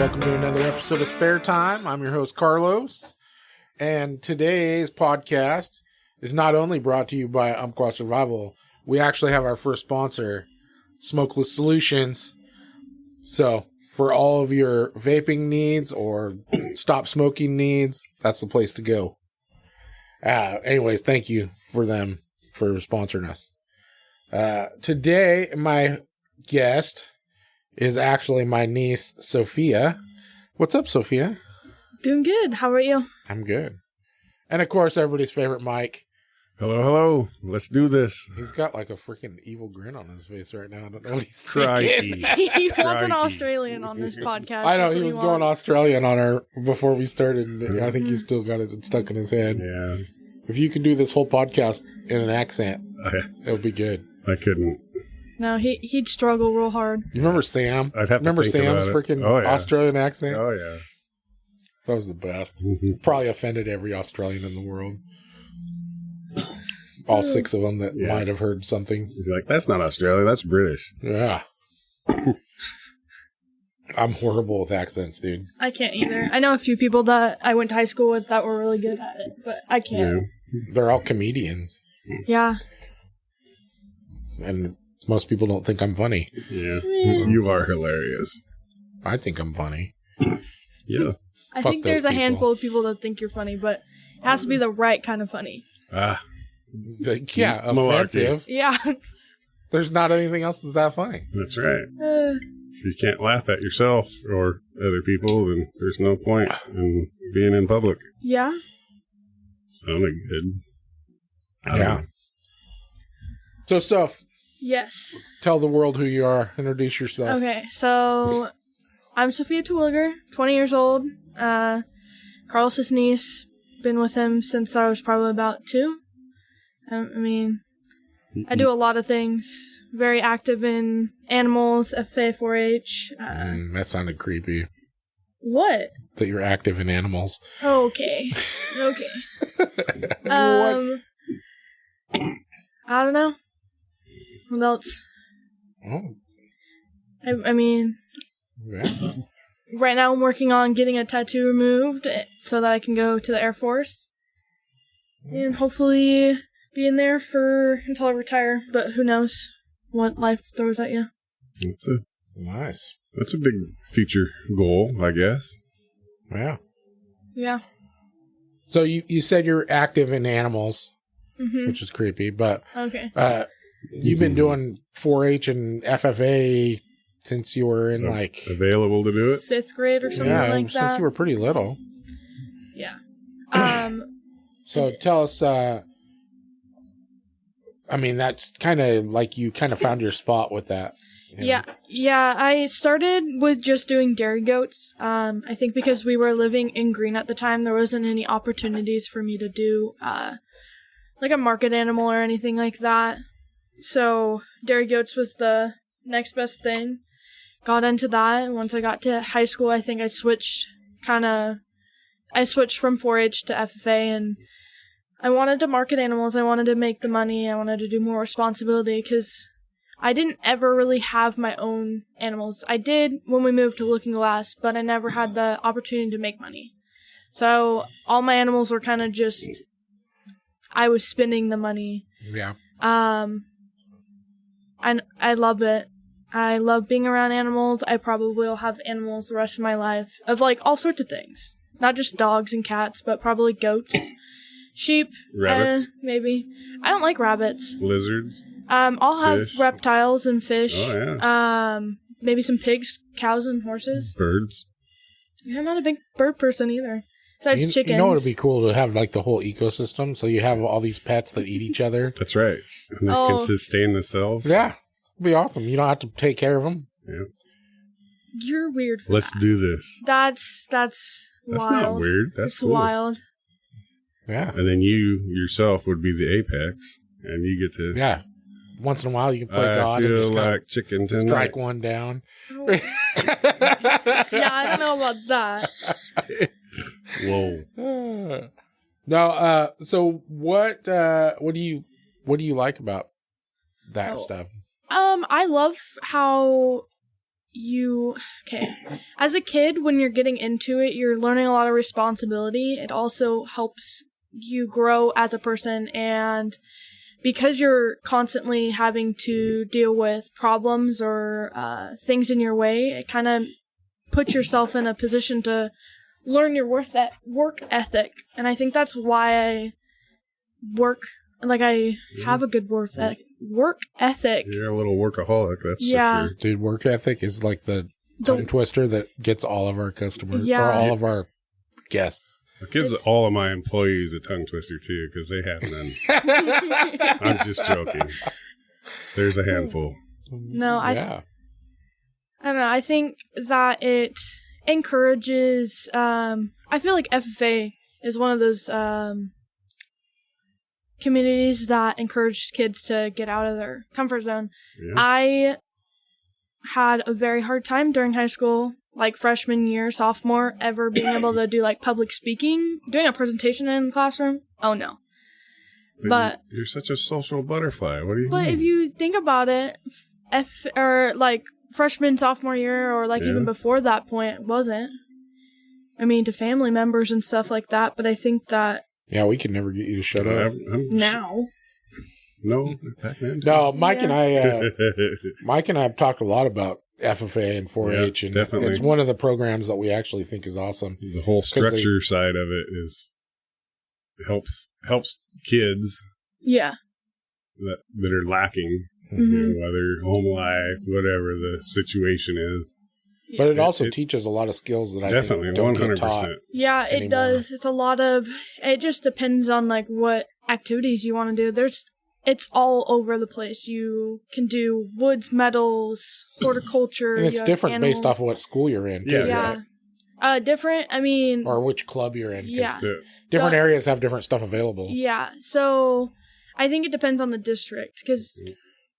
Welcome to another episode of Spare Time. I'm your host, Carlos. And today's podcast is not only brought to you by Umpqua Survival, we actually have our first sponsor, Smokeless Solutions. So, for all of your vaping needs or stop smoking needs, that's the place to go. Anyways, thank you for them for sponsoring us. Today, my guest is actually my niece, Sophia. What's up, Sophia? Doing good. How are you? I'm good. And of course, everybody's favorite Mike. Hello, hello. Let's do this. He's got like a freaking evil grin on his face right now. I don't know what he's Crikey. thinking. He wants an Australian on this podcast. I know, That's he what was going wants. Australian on her before we started. I think he's still got it stuck in his head. Yeah, If you could do this whole podcast in an accent, it would be good. I couldn't. No, he'd struggle real hard. You remember Sam? I'd have to remember think Sam's about it. freaking Oh, yeah. Australian accent? Oh, yeah. That was the best. Mhm. Probably offended every Australian in the world. All six of them that Yeah. might have heard something. You're like, that's not Australian, that's British. Yeah. I'm horrible with accents, dude. I can't either. I know a few people that I went to high school with that were really good at it, but I Yeah. can't. They're all comedians. Yeah. And most people don't think I'm funny. Yeah. Yeah. You are hilarious. I think I'm funny. Yeah. I Fuck think those there's a people. handful of people that think you're funny, but it has to be the right kind of funny. Ah, Like, yeah, Malarkey. offensive. Yeah. There's not anything else that's that funny. that's right. Uh, So you can't laugh at yourself or other people, then there's no point in being in public. yeah. Sounded good. I don't Yeah. know. So, Soph, Yes. tell the world who you are. Introduce yourself. Okay, so I'm Sophia Terwilliger, 20 years old. Carlos's niece. Been with him since I was probably about 2. I mean, I do a lot of things. Very active in animals, FFA, 4-H. That sounded creepy. What? That you're active in animals. Okay. Okay. What? I don't know. What else? Oh, I mean, yeah. right now I'm working on getting a tattoo removed so that I can go to the Air Force. And hopefully be in there until I retire. But who knows what life throws at you. Nice. That's a big future goal, I guess. Yeah. Yeah. So you said you're active in animals, Mm-hmm. which is creepy, but Okay. you've been doing 4-H and FFA since you were in like Available to do it? 5th grade or something like since that. you were pretty little. Yeah. So tell us. I mean, that's kind of like you kind of found your spot with that. you know? Yeah. I started with just doing dairy goats. I think because we were living in Green at the time, there wasn't any opportunities for me to do like a market animal or anything like that. So dairy goats was the next best thing. Got into that. Once I got to high school, I think I switched from 4-H to FFA, and I wanted to market animals. I wanted to make the money. I wanted to do more responsibility because I didn't ever really have my own animals. I did when we moved to Looking Glass, but I never had the opportunity to make money. So all my animals were kind of just, I was spending the money. Yeah. And I love it. I love being around animals. I probably will have animals the rest of my life of like all sorts of things. Not just dogs and cats, but probably goats, sheep, Rabbits? maybe. I don't like rabbits. Lizards? I'll have Fish? reptiles and fish. Oh, yeah. Maybe some pigs, cows, and horses. Birds? I'm not a big bird person either. Besides chickens. You know, it'd be cool to have like the whole ecosystem. So you have all these pets that eat each other. That's right. And they can sustain themselves. Yeah. It'd be awesome. You don't have to take care of them. Yeah. You're weird for Let's that. do this. That's wild. That's not weird. That's It's cool. wild. Yeah. And then you yourself would be the apex, and you get to. Yeah. Once in a while, you can play I God and feel just like chicken tonight. strike one down. Yeah, I don't know about that. Whoa. No, so what do you like about that stuff? I love how as a kid, when you're getting into it, you're learning a lot of responsibility. It also helps you grow as a person, and because you're constantly having to deal with problems or things in your way, it kind of puts yourself in a position to learn your work ethic. And I think that's why I have a good work ethic. You're a little workaholic, that's for sure. Dude, work ethic is like the tongue twister that gets all of our customers or all of our guests. It gives all of my employees a tongue twister too, because they have none. I'm just joking. There's a handful. No, I don't know. I think that it encourages. I feel like FFA is one of those communities that encourage kids to get out of their comfort zone. Yeah. I had a very hard time during high school, like freshman year, sophomore, ever being able to do like public speaking, doing a presentation in the classroom. Oh no. But you're such a social butterfly. What do you mean? But if you think about it, freshman, sophomore year, or even before that point, it wasn't. I mean, to family members and stuff like that, but I think that... Yeah, we can never get you to shut up. Now. No, back then. No, Mike and I have talked a lot about FFA and 4-H, and definitely. It's one of the programs that we actually think is awesome. The whole structure side of it helps kids. Yeah. That are lacking, whether home life, whatever the situation is. But it also teaches a lot of skills that I think don't 100%. Get taught. Yeah, it does. It's a lot of. It just depends on what activities you want to do. It's all over the place. You can do woods, metals, horticulture. And it's different based off of what school you're in. Yeah. Different. I mean. Or which club you're in. Yeah. Different areas have different stuff available. Yeah. So I think it depends on the district, because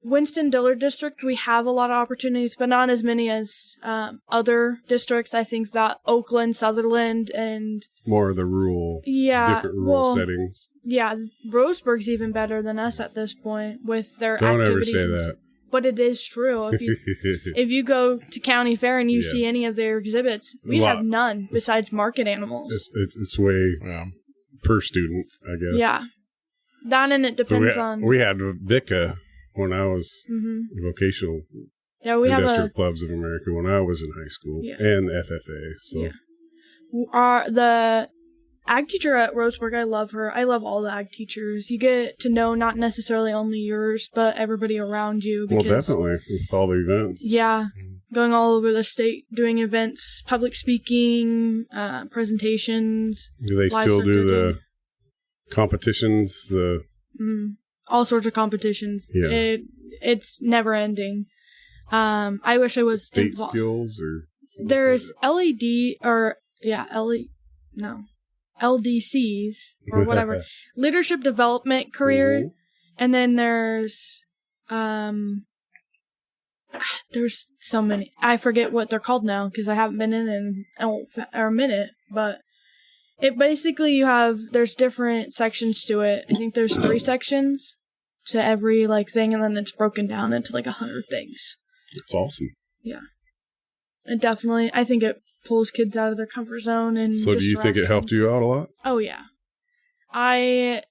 Winston-Dillard district, we have a lot of opportunities, but not as many as other districts. I think that Oakland, Sutherland, and... More of the rural, different rural settings. Yeah, Roseburg's even better than us at this point with their Don't activities. Don't ever say that. But it is true. If you go to County Fair and you see any of their exhibits, we have none besides market animals. It's way per student, I guess. Yeah. That, and it depends on... We had VICA when I was vocational industrial clubs of America when I was in high school, and FFA. So the ag teacher at Roseburg, I love her. I love all the ag teachers. You get to know not necessarily only yours, but everybody around you. Well, definitely with all the events. Yeah, going all over the state, doing events, public speaking, presentations. Do they still do the competitions? All sorts of competitions. Yeah. It's never ending. I wish I was state skills or something. There's LDCs or whatever. Leadership development career. And then there's so many. I forget what they're called now because I haven't been in a minute, but it basically there's different sections to it. I think there's 3 sections to every thing, and then it's broken down into 100 things. That's awesome. Yeah. It definitely, I think it pulls kids out of their comfort zone. And so do you think it helped you out a lot? Oh, yeah. I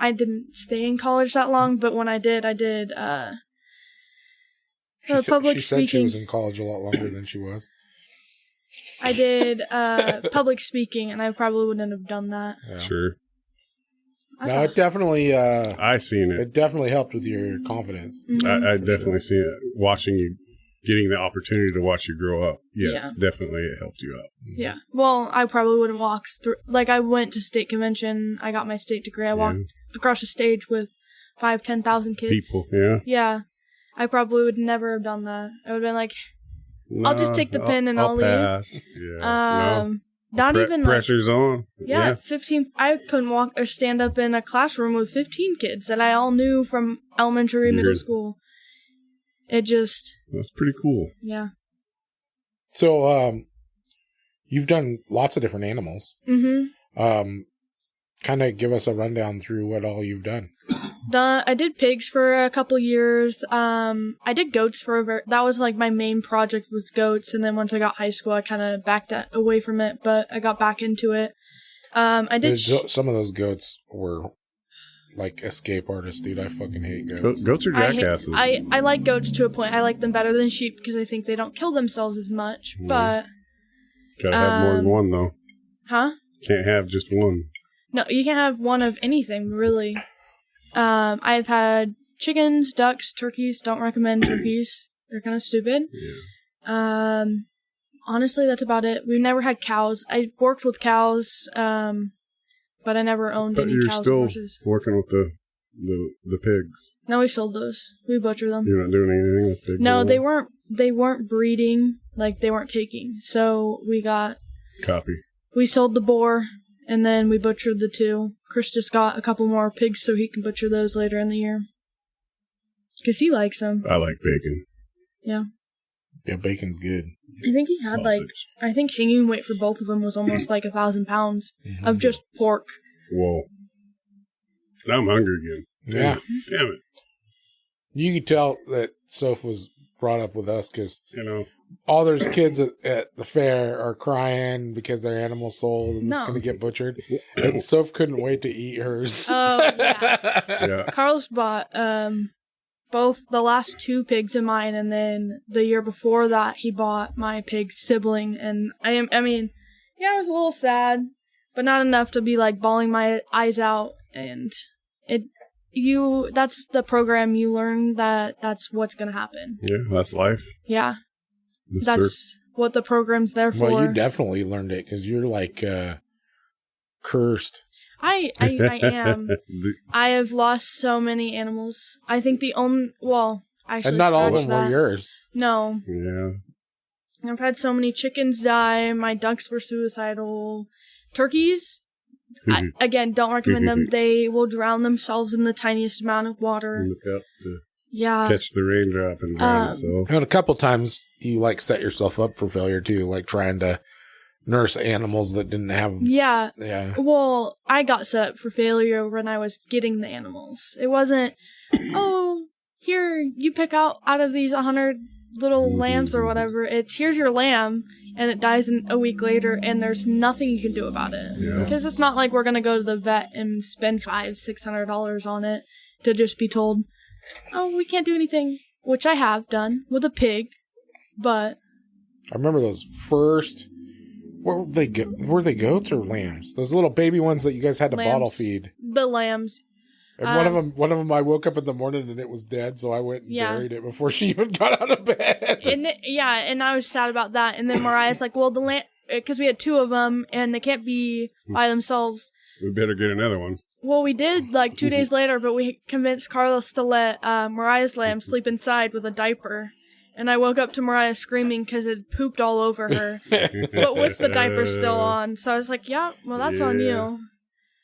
didn't stay in college that long, but when I did public speaking. She said she was in college a lot longer than she was. I did public speaking, and I probably wouldn't have done that. Yeah. Sure. No, it definitely... I seen it. It definitely helped with your confidence. Mm-hmm. I definitely seen it. Watching you, getting the opportunity to watch you grow up. Yes, definitely it helped you out. Yeah. Well, I probably would have walked through... I went to state convention. I got my state degree. I walked across the stage with 10,000 kids. People, yeah. Yeah. I probably would never have done that. I would have been I'll just take the pen and I'll leave. Pass. Yeah. Not even pressure's on. Yeah, 15. I couldn't walk or stand up in a classroom with 15 kids that I all knew from elementary, middle school. That's pretty cool. Yeah. So, you've done lots of different animals. Mm-hmm. kind of give us a rundown through what all you've done. I did pigs for a couple years. I did goats that was like my main project was goats. And then once I got high school, I kind of backed away from it, but I got back into it. I did. Some of those goats were like escape artists, dude. I fucking hate goats. Goats are jackasses. I like goats to a point. I like them better than sheep because I think they don't kill themselves as much. But gotta have more than one though. Huh? Can't have just one. No, you can't have one of anything really. I've had chickens, ducks, turkeys. Don't recommend turkeys. They're kind of stupid. Yeah. Honestly, that's about it. We've never had cows. I worked with cows, but I never owned any cows or horses. You're still working with the pigs. No, we sold those. We butcher them. You're not doing anything with pigs? No, they weren't breeding. Like, they weren't taking. So we got... Copy. We sold the boar, and then we butchered the 2. Chris just got a couple more pigs so he can butcher those later in the year. Because he likes them. I like bacon. Yeah. Yeah, bacon's good. I think he had I think hanging weight for both of them was almost like 1,000 pounds of just pork. Whoa. Now I'm hungry again. Yeah. Damn it. You could tell that Soph was brought up with us because, all those kids at the fair are crying because their animal's sold and it's going to get butchered. And Soph couldn't wait to eat hers. Oh, yeah. Carlos bought both the last 2 pigs of mine, and then the year before that, he bought my pig's sibling. And I was a little sad, but not enough to be like bawling my eyes out. And that's the program. You learn that's what's gonna happen. Yeah, that's life. Yeah, that's what the program's there for. Well, you definitely learned it because you're like cursed. I am. I have lost so many animals. I think actually, and not all of them were yours. No. Yeah. I've had so many chickens die. My ducks were suicidal. Turkeys, again, don't recommend them. They will drown themselves in the tiniest amount of water. Look up to catch the raindrop and drown itself. And a couple times you set yourself up for failure too, like trying to nurse animals that didn't have. Yeah. Yeah. Well, I got set up for failure when I was getting the animals. It wasn't, here, you pick out of these 100 little lambs or whatever. It's, here's your lamb, and it dies a week later, and there's nothing you can do about it. Yeah. Because it's not like we're going to go to the vet and spend $500-$600 on it to just be told, we can't do anything, which I have done with a pig, but... I remember those first... Were they goats or lambs? Those little baby ones that you guys had to bottle feed. The lambs. And one of them, I woke up in the morning and it was dead, so I went and buried it before she even got out of bed. And I was sad about that. And then Mariah's like, well, the lamb, because we had 2 of them and they can't be by themselves. We better get another one. Well, we did 2 days later, but we convinced Carlos to let Mariah's lamb sleep inside with a diaper. And I woke up to Mariah screaming because it pooped all over her, but with the diaper still on. So I was like, that's on you.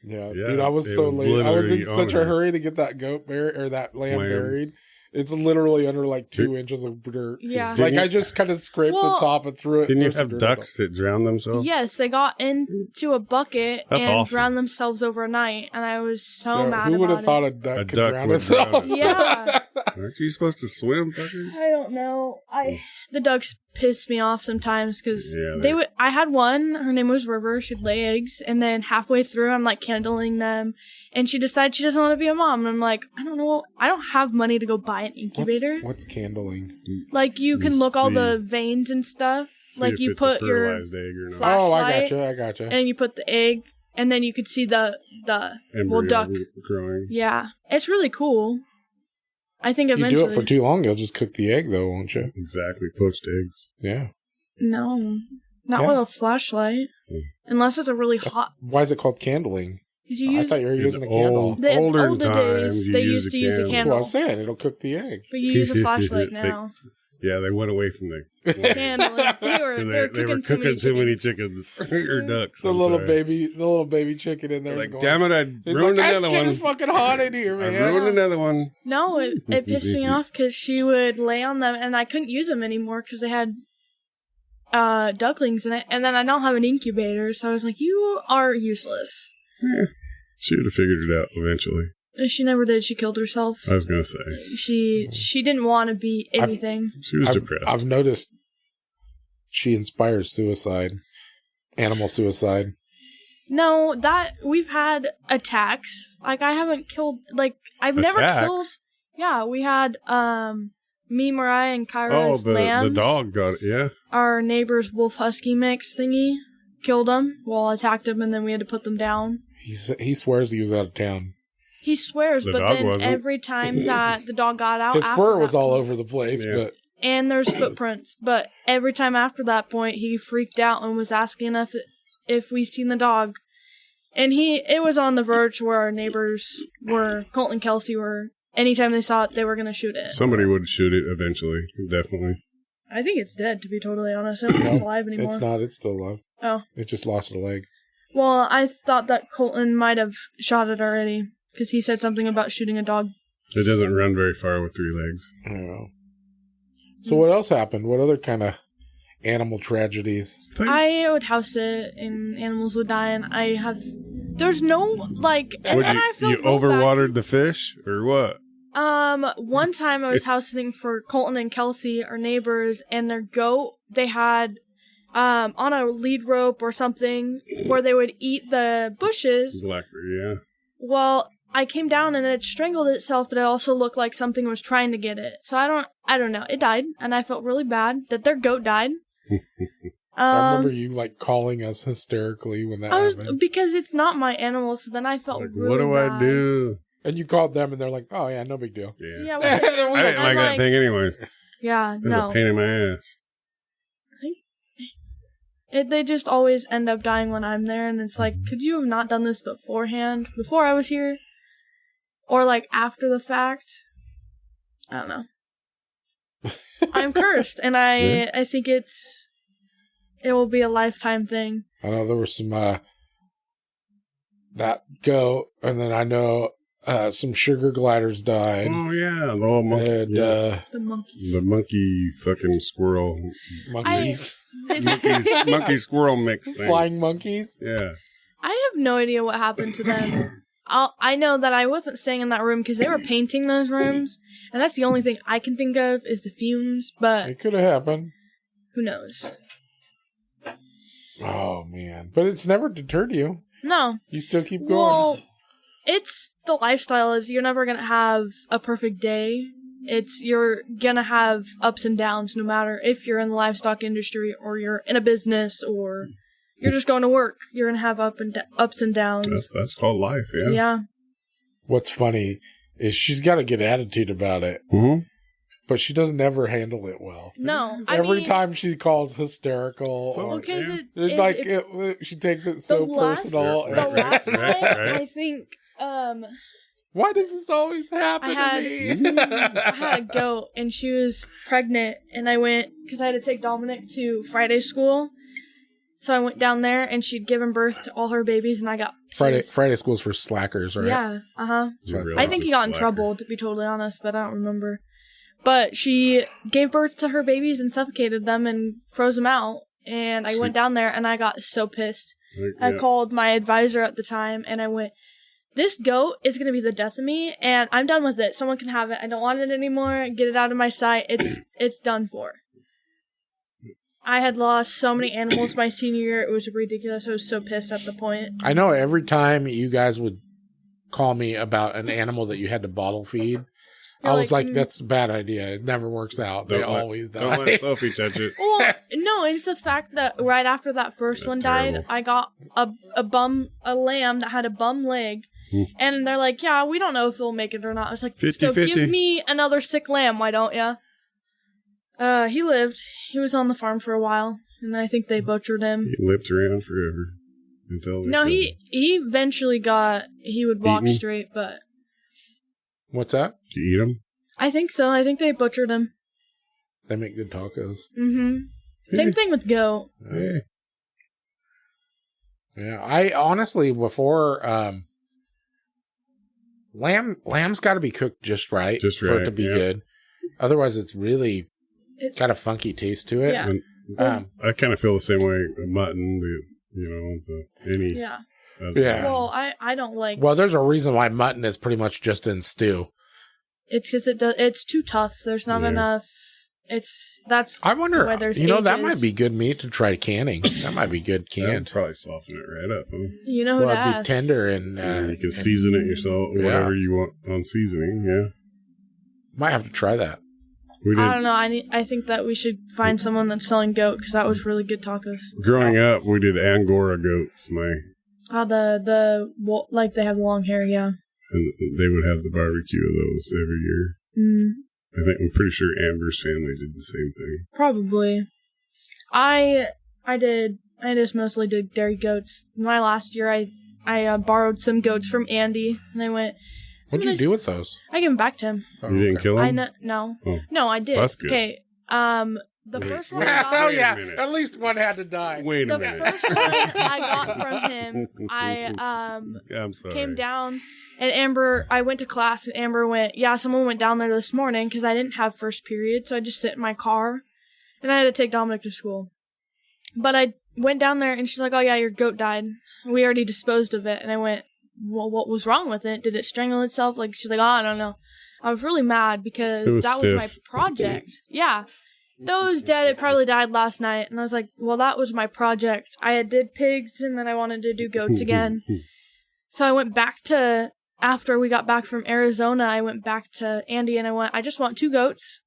Yeah, dude, I was so late. I was in such a hurry to get that goat buried, or that lamb buried. It's literally under 2 inches of dirt. Yeah. I just kind of scraped the top and threw it. Didn't you have ducks that drowned themselves? Yes, they got into a bucket and drowned themselves overnight, and I was so mad about it. Who would have thought a duck could drown itself? Yeah. Aren't you supposed to swim, fucker? I don't know. The ducks piss me off sometimes because I had one. Her name was River. She'd lay eggs, and then halfway through, I'm candling them, and she decides she doesn't want to be a mom. And I'm like, I don't know. I don't have money to go buy an incubator. What's candling? You can look all the veins and stuff. You put your flashlight. Oh, I gotcha. And you put the egg, and then you could see the duck growing. Yeah, it's really cool. I think eventually. If you do it for too long, you'll just cook the egg, though, won't you? Exactly. Poached eggs. Yeah. No. Not with a flashlight. Unless it's a really hot... Why is it called candling? I thought you were using a candle. Older days, they used to use a candle. That's what I'm saying. It'll cook the egg. But you use a flashlight now. They went away from the candling. They were cooking too many chickens. Or ducks. The little baby chicken in there. Damn it, I ruined another one. It's getting fucking hot in here, man. I ruined another one. No, it pissed me off because she would lay on them and I couldn't use them anymore because they had ducklings in it. And then I don't have an incubator, so I was like, you are useless. She would have figured it out eventually. She never did. She killed herself. I was going to say. She didn't want to be anything. She was depressed. I've noticed she inspires suicide. Animal suicide. No, that we've had attacks. Like I haven't killed. Like I've never killed. Yeah, we had me, Mariah, and Kyra's lambs. The dog got it. Yeah. Our neighbor's wolf husky mix thingy killed them. Well, attacked them, and then we had to put them down. He swears he was out of town. He swears, but then every time that the dog got out, his fur was all over the place, but. And there's footprints, but every time after that point, he freaked out and was asking us if we seen the dog. And it was on the verge where our neighbors were, Colt and Kelsey were, anytime they saw it, they were going to shoot it. Somebody would shoot it eventually, definitely. I think it's dead, to be totally honest. I don't think it's alive anymore. It's not, it's still alive. Oh. It just lost a leg. Well, I thought that Colton might have shot it already, because he said something about shooting a dog. It doesn't run very far with 3 legs. I don't know. So what else happened? What other kind of animal tragedies? I would house it and animals would die, and there's no, like, and I felt you overwatered the fish, or what? One time I was house sitting for Colton and Kelsey, our neighbors, and their goat, they had, on a lead rope or something, where they would eat the bushes. Blackberry, yeah. Well, I came down and it strangled itself, but it also looked like something was trying to get it. So I don't know. It died, and I felt really bad that their goat died. I remember you like calling us hysterically when that happened. Because it's not my animal, so then I felt really bad. What do I do? And you called them, and they're like, "Oh yeah, no big deal." Yeah, I didn't like that thing anyways. Yeah, it was a pain in my ass. They just always end up dying when I'm there, and it's like, could you have not done this beforehand, before I was here? Or, like, after the fact? I don't know. I'm cursed, and I think it will be a lifetime thing. I know there was some, that goat, and then I know, some sugar gliders died. Oh, yeah, the little monkey. And, the monkeys. The monkey fucking squirrel. Monkeys. Monkey squirrel mix things. Flying monkeys? Yeah. I have no idea what happened to them. I know that I wasn't staying in that room because they were painting those rooms, and that's the only thing I can think of is the fumes, but... It could have happened. Who knows? Oh, man. But it's never deterred you. No. You still keep going. Well, it's... The lifestyle is you're never going to have a perfect day. You're going to have ups and downs no matter if you're in the livestock industry or you're in a business or... You're just going to work. You're going to have ups and downs. That's called life, yeah. Yeah. What's funny is she's got a good attitude about it, but she doesn't ever handle it well. No. Every time she calls hysterical. She takes it so personal. The last night, I think... Why does this always happen to me? I had a goat, and she was pregnant, and I went... Because I had to take Dominic to Friday school. So I went down there, and she'd given birth to all her babies, and I got pissed. Friday school's for slackers, right? Yeah, I think he got in trouble, to be totally honest, but I don't remember. But she gave birth to her babies and suffocated them and froze them out, and I went down there, and I got so pissed. I called my advisor at the time, and I went, this goat is going to be the death of me, and I'm done with it. Someone can have it. I don't want it anymore. Get it out of my sight. It's done for. I had lost so many animals my senior year. It was ridiculous. I was so pissed at the point. I know every time you guys would call me about an animal that you had to bottle feed, I was like, that's a bad idea. It never works out. They always die. Don't let Sophie touch it. Well, no, it's the fact that right after that first one died, I got a lamb that had a bum leg. And they're like, yeah, we don't know if it'll make it or not. I was like, 50-50. So give me another sick lamb, why don't ya? He lived. He was on the farm for a while, and I think they butchered him. He limped around forever until he eventually he would walk eaten? Straight, but what's that? Did you eat him? I think so. I think they butchered him. They make good tacos. Same thing with goat. Yeah, I honestly before lamb's got to be cooked just right for it to be good. Otherwise, it's got a funky taste to it. Yeah. I kind of feel the same way. Mutton, any. Yeah. Yeah. Well, I don't like. Well, there's a reason why mutton is pretty much just in stew. It's because it's too tough. There's not enough. I wonder. That ages. might be good meat to try canning. That might be good canned. Probably soften it right up. Huh? You know who to it'd be ask. tender and you can season it yourself, whatever you want on seasoning. Yeah, might have to try that. I don't know. I think that we should find someone that's selling goat because that was really good tacos. Growing up, we did Angora goats. Like they have the long hair, yeah. And they would have the barbecue of those every year. Mm. I'm pretty sure Amber's family did the same thing. Probably. I just mostly did dairy goats. My last year, I borrowed some goats from Andy, and I went. What'd you do with those? I gave them back to him. Oh, you didn't kill them? No. Oh. No, I did. That's good. Okay. The first one I got. Oh yeah, at least one had to die. Wait a minute. The first one I got from him, I'm sorry. came down, and Amber. I went to class, and Amber went. Yeah, someone went down there this morning because I didn't have first period, so I just sit in my car, and I had to take Dominic to school. But I went down there, and she's like, "Oh yeah, your goat died. We already disposed of it." And I went, "Well, what was wrong with it? Did it strangle itself?" Like she's like, "Oh, I don't know." I was really mad because that was my project. Yeah. Those dead, it probably died last night. And I was like, well, that was my project. I did pigs, and then I wanted to do goats again. So I went back to, after we got back from Arizona, I went back to Andy, and I just want 2 goats.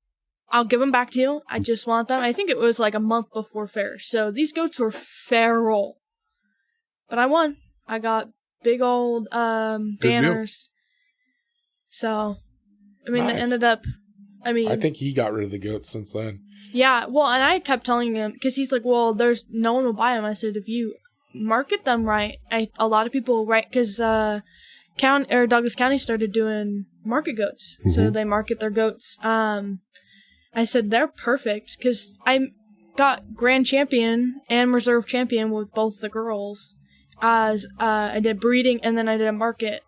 I'll give them back to you. I just want them. I think it was like a month before fair. So these goats were feral. But I won. I got big old banners. So, I mean, nice. It ended up, I think he got rid of the goats since then. Yeah, well, and I kept telling him, because he's like, well, no one will buy them. I said, if you market them right, a lot of people, right, because Douglas County started doing market goats, so they market their goats. I said, they're perfect, because I got grand champion and reserve champion with both the girls, as I did breeding, and then I did a market.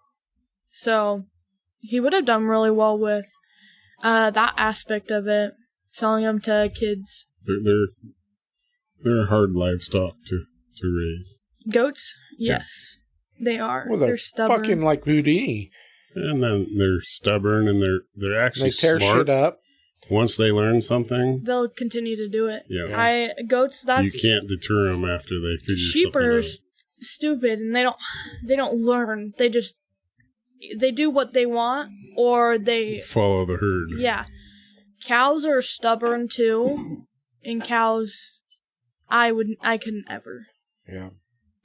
So he would have done really well with that aspect of it. Selling them to kids. They're hard livestock to raise. Goats? Yes. They are. Well, they're stubborn. Fucking like Houdini. And then they're stubborn, and they're actually they tear smart. Shit up. Once they learn something, they'll continue to do it. Yeah. Goats, that's... You can't deter them after they figure sheep something out. are stupid, and they don't learn. They do what they want, or they... follow the herd. Yeah. Cows are stubborn too, and cows, I couldn't ever. Yeah,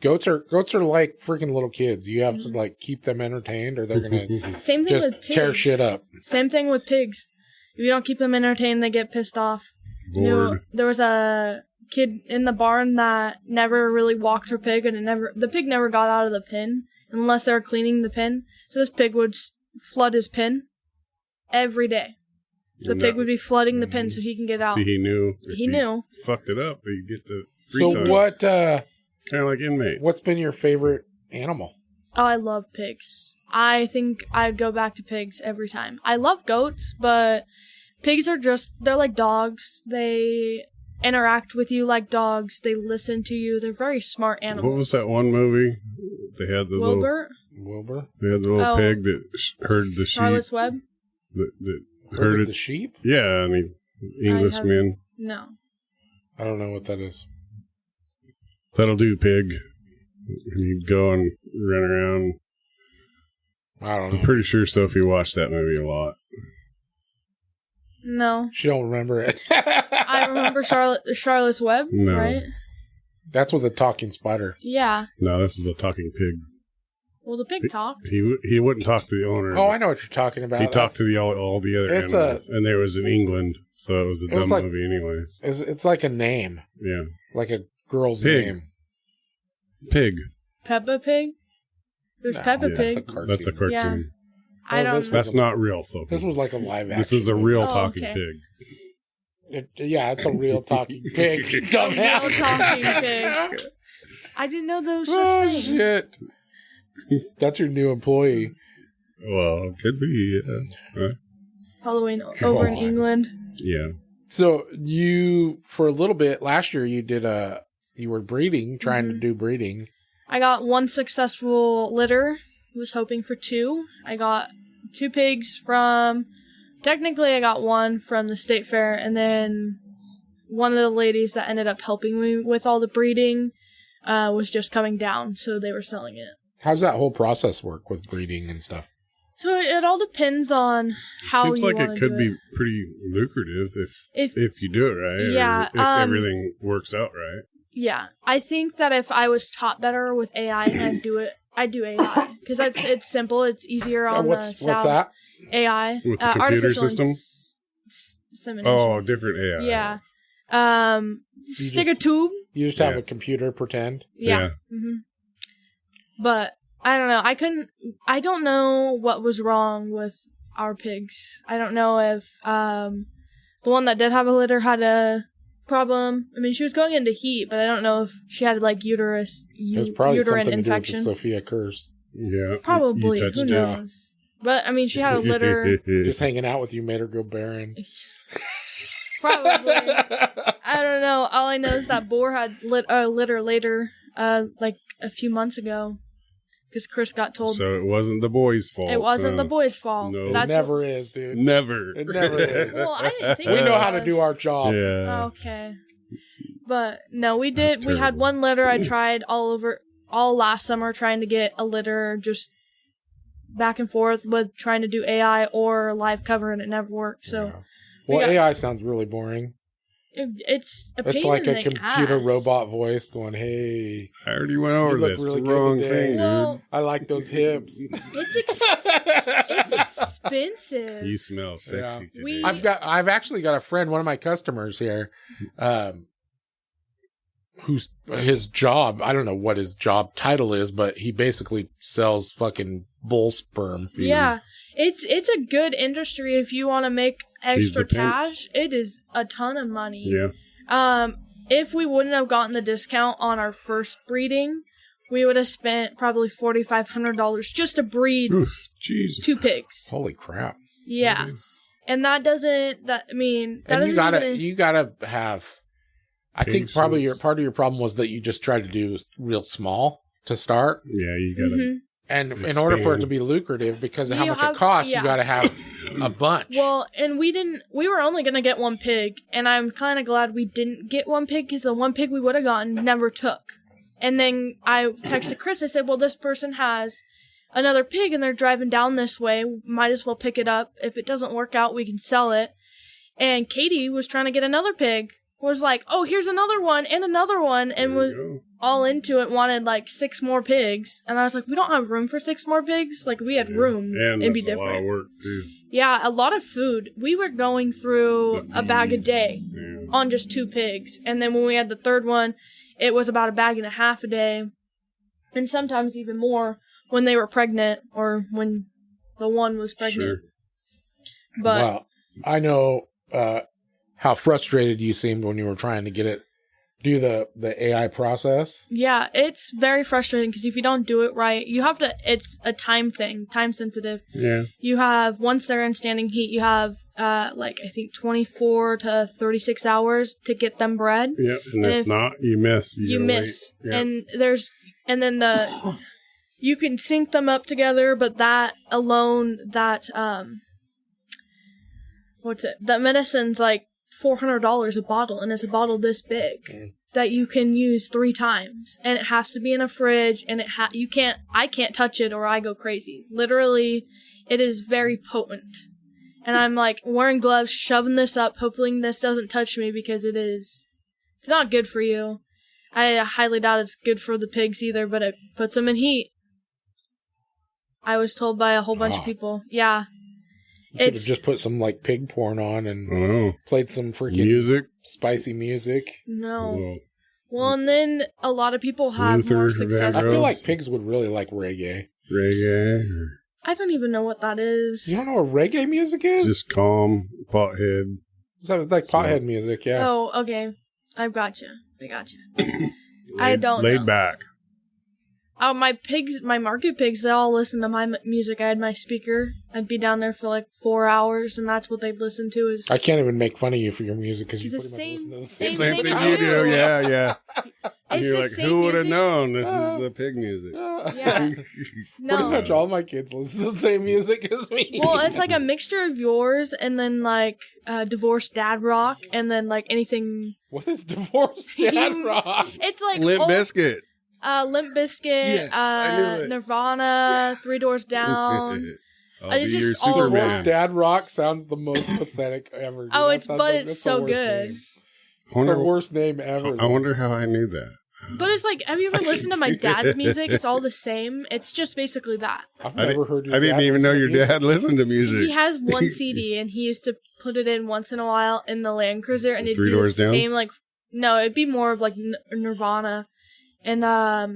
goats are like freaking little kids. You have to like keep them entertained, or they're gonna Same thing just with pigs. tear shit up. Same thing with pigs. If you don't keep them entertained, they get pissed off. Bored. There was a kid in the barn that never really walked her pig, and the pig never got out of the pen unless they were cleaning the pen. So this pig would flood his pen every day. The pig would be flooding the pen so he can get out. See, he knew. He knew. Fucked it up. He'd get the free time. So what? Kind of like inmates. What's been your favorite animal? Oh, I love pigs. I think I'd go back to pigs every time. I love goats, but pigs are they're like dogs. They interact with you like dogs. They listen to you. They're very smart animals. What was that one movie? They had the Wilbur? They had the little pig that heard the sheep. Charlotte's Web? That herded the sheep? Yeah, I mean, Englishmen. No. I don't know what that is. That'll do, pig. He'd go and run around. I don't know. I'm pretty sure Sophie watched that movie a lot. No. She don't remember it. I remember Charlotte's Web, No. right? That's with a talking spider. Yeah. No, this is a talking pig. Well, the pig talked. He wouldn't talk to the owner. Oh, I know what you're talking about. He talked to all the other animals. And there was in England, so it was a dumb movie anyways. It's like a name. Yeah. Like a girl's Pig. name. Pig. Peppa Pig? There's Peppa Pig. That's a cartoon. Yeah. I don't know. That's not real, Sophie. This was like a live action. This is a real talking pig. It's a real talking pig. A real talking pig. I didn't know there was such thing. Shit. That's your new employee. Well, could be, yeah. It's Halloween over in England. Yeah. So you, for a little bit, last year you were breeding, trying to do breeding. I got 1 successful litter. Was hoping for 2. I got 2 pigs from... Technically, I got 1 from the state fair, and then one of the ladies that ended up helping me with all the breeding was just coming down, so they were selling it. How's that whole process work with breeding and stuff? So it all depends on how you want to do it. Seems like it could be pretty lucrative if you do it right. Yeah. Or if everything works out right. Yeah. I think that if I was taught better with AI and I'd do AI. Because it's simple. It's easier on the sows. What's that? AI. With the computer system? Insemination. Oh, different AI. Yeah. Stick a tube. You just have a computer pretend? Yeah. Mm-hmm. But I don't know. I don't know what was wrong with our pigs. I don't know if the one that did have a litter had a problem. I mean, she was going into heat, but I don't know if she had like uterine infection. Sophia curse. Yeah. Probably. Who knows? But I mean, she had a litter. Just hanging out with you made her go barren. Probably. I don't know. All I know is that boar had litter later, like a few months ago. Because Chris got told. So it wasn't the boys' fault. It wasn't the boys' fault. No. It never is, dude. Never. It never is. Well, I didn't think we know was. how to do our job. Yeah. Okay. But no, we did. We had 1 litter. I tried all last summer trying to get a litter, just back and forth with trying to do AI or live cover, and it never worked. So. Yeah. Well, AI sounds really boring. It's a pain It's like in a the computer ass. robot voice going, "Hey, I already went over this. Really the wrong today. thing, Well, dude. I like those hips." It's expensive. You smell sexy today. I've actually got a friend, one of my customers here, who's his job. I don't know what his job title is, but he basically sells fucking bull sperm. Yeah, it's a good industry if you want to make extra cash. It is a ton of money. Yeah. If we wouldn't have gotten the discount on our first breeding, we would have spent probably $4,500 just to breed 2 pigs. Holy crap! Yeah, and that doesn't. You gotta have. I think probably part of your problem was that you just tried to do real small to start. Yeah, you gotta. Mm-hmm. And in order for it to be lucrative, because of how much it costs, you got to have a bunch. Well, and we were only going to get 1 pig, and I'm kind of glad we didn't get 1 pig, because the 1 pig we would have gotten never took. And then I texted Chris, I said, well, this person has another pig, and they're driving down this way, might as well pick it up. If it doesn't work out, we can sell it. And Katie was trying to get another pig, was like, oh, here's another one, and was all into it, wanted like 6 more pigs, and I was like, we don't have room for 6 more pigs. Like, we had room. And it'd be that's different. a lot of work too. Yeah, a lot of food. We were going through a bag a day on just 2 pigs, and then when we had the third one, it was about a bag and a half a day, and sometimes even more when they were pregnant or when the one was pregnant. Sure. But well, I know how frustrated you seemed when you were trying to get it. Do the AI process? Yeah, it's very frustrating because if you don't do it right, you have to, it's a time thing, time sensitive. Yeah. You have, once they're in standing heat, you have, I think 24 to 36 hours to get them bred. Yep, and if not, you miss. You miss. Yep. And then you can sync them up together, but that alone, that medicine's like $400 a bottle, and it's a bottle this big that you can use 3 times, and it has to be in a fridge, and I can't touch it or I go crazy. Literally, it is very potent, and I'm like wearing gloves, shoving this up, hoping this doesn't touch me because it's not good for you. I highly doubt it's good for the pigs either, but it puts them in heat. I was told by a whole bunch of people. Yeah. You could have just put some like pig porn on and played some freaking spicy music. No. Well, and then a lot of people have more success. I feel like pigs would really like reggae. I don't even know what that is. You don't know what reggae music is? Just calm, pothead. It's like pothead music, yeah. Oh, okay. I gotcha. I don't know. Laid back. Oh, my market pigs, they all listen to my music. I had my speaker. I'd be down there for like 4 hours, and that's what they'd listen to. I can't even make fun of you for your music because you pretty much listen to the same thing you do. Yeah. And you're like, who would have known this is the pig music? Yeah. No. Pretty much all my kids listen to the same music as me. Well, it's like a mixture of yours and then like divorced dad rock and then like anything. What is divorced dad rock? It's like Limp Bizkit. Limp Bizkit, Yes, I knew it. Nirvana, Three Doors Down. It's just just all Superman. Divorced dad rock sounds the most pathetic ever. Dude. Oh, That it's sounds but like- it's that's so the worst good. name. It's the worst name ever. I wonder how I knew that. But it's like, have you ever listened to my dad's music? It's all the same. It's just basically that. I've never heard your I didn't dad even know listen your to music. dad listened to music. He has one CD, and he used to put it in once in a while in the Land Cruiser, and it'd Three be the Doors Down? same, like, no, it'd be more of like Nirvana, and I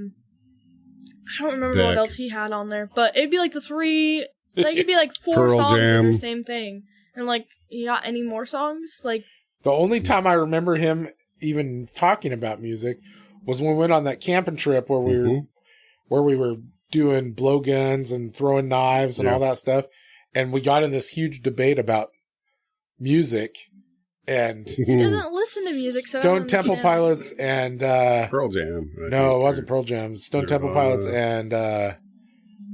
don't remember what Beck. else he had on there, but it'd be like the three, like it'd be like four Pearl songs of Jam. the same thing, and like, you got any more songs? Like, The only time I remember him even talking about music was when we went on that camping trip where we were doing blowguns and throwing knives and all that stuff, and we got in this huge debate about music and he doesn't listen to music, so I Stone don't Temple understand. Pilots and Pearl Jam. no, it wasn't Pearl Jam. Stone Temple Nirvana. Pilots and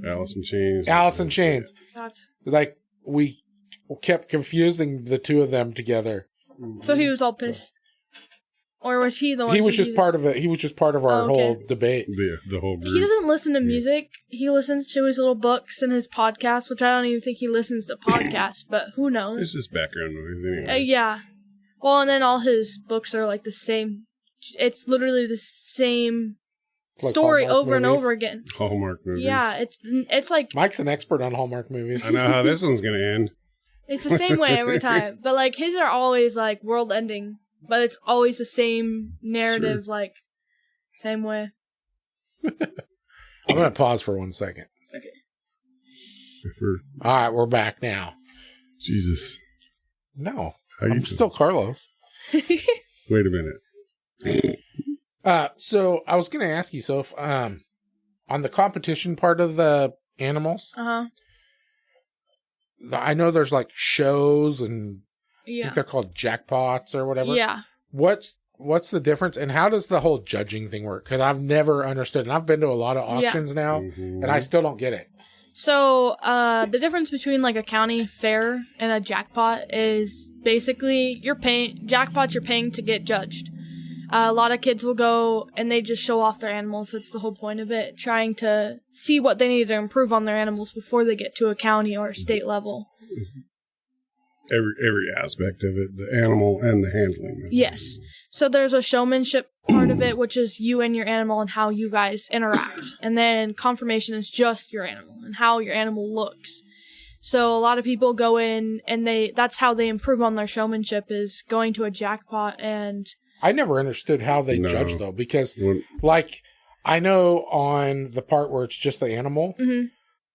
Alice in Chains. Alice in Chains. That's- Like we kept confusing the two of them together. So he was all pissed, or was he the one? He was just confusing- part of it. He was just part of our Oh, okay. whole debate. The whole group. He doesn't listen to music. He listens to his little books and his podcasts, which I don't even think he listens to podcasts, but who knows? It's just background noise anyway. Yeah. Well, and then all his books are like the same. It's literally the same Like story Hallmark over and movies. over again. Hallmark movies. Yeah, it's like Mike's an expert on Hallmark movies. I know how this one's going to end. it's the same way every time. But like his are always like world ending, but it's always the same narrative, like same way. I'm going to pause for 1 second. All right, we're back now. Jesus. No, How you I'm still Carlos. Wait a minute. So I was going to ask you, Soph, on the competition part of the animals, I know there's like shows and I Yeah. think they're called jackpots or whatever. Yeah. What's the difference and how does the whole judging thing work? Because I've never understood, and I've been to a lot of auctions now, Mhm. and I still don't get it. So, the difference between like a county fair and a jackpot is basically you're paying to get judged. A lot of kids will go and they just show off their animals. That's the whole point of it, trying to see what they need to improve on their animals before they get to a county or a state level. Every aspect of it, the animal and the handling. Yes. So there's a showmanship part of it, which is you and your animal and how you guys interact. And then confirmation is just your animal and how your animal looks. So a lot of people go in and that's how they improve on their showmanship, is going to a jackpot. And I never understood how they No. judge, though, because, When- like, I know on the part where it's just the animal, Mhm.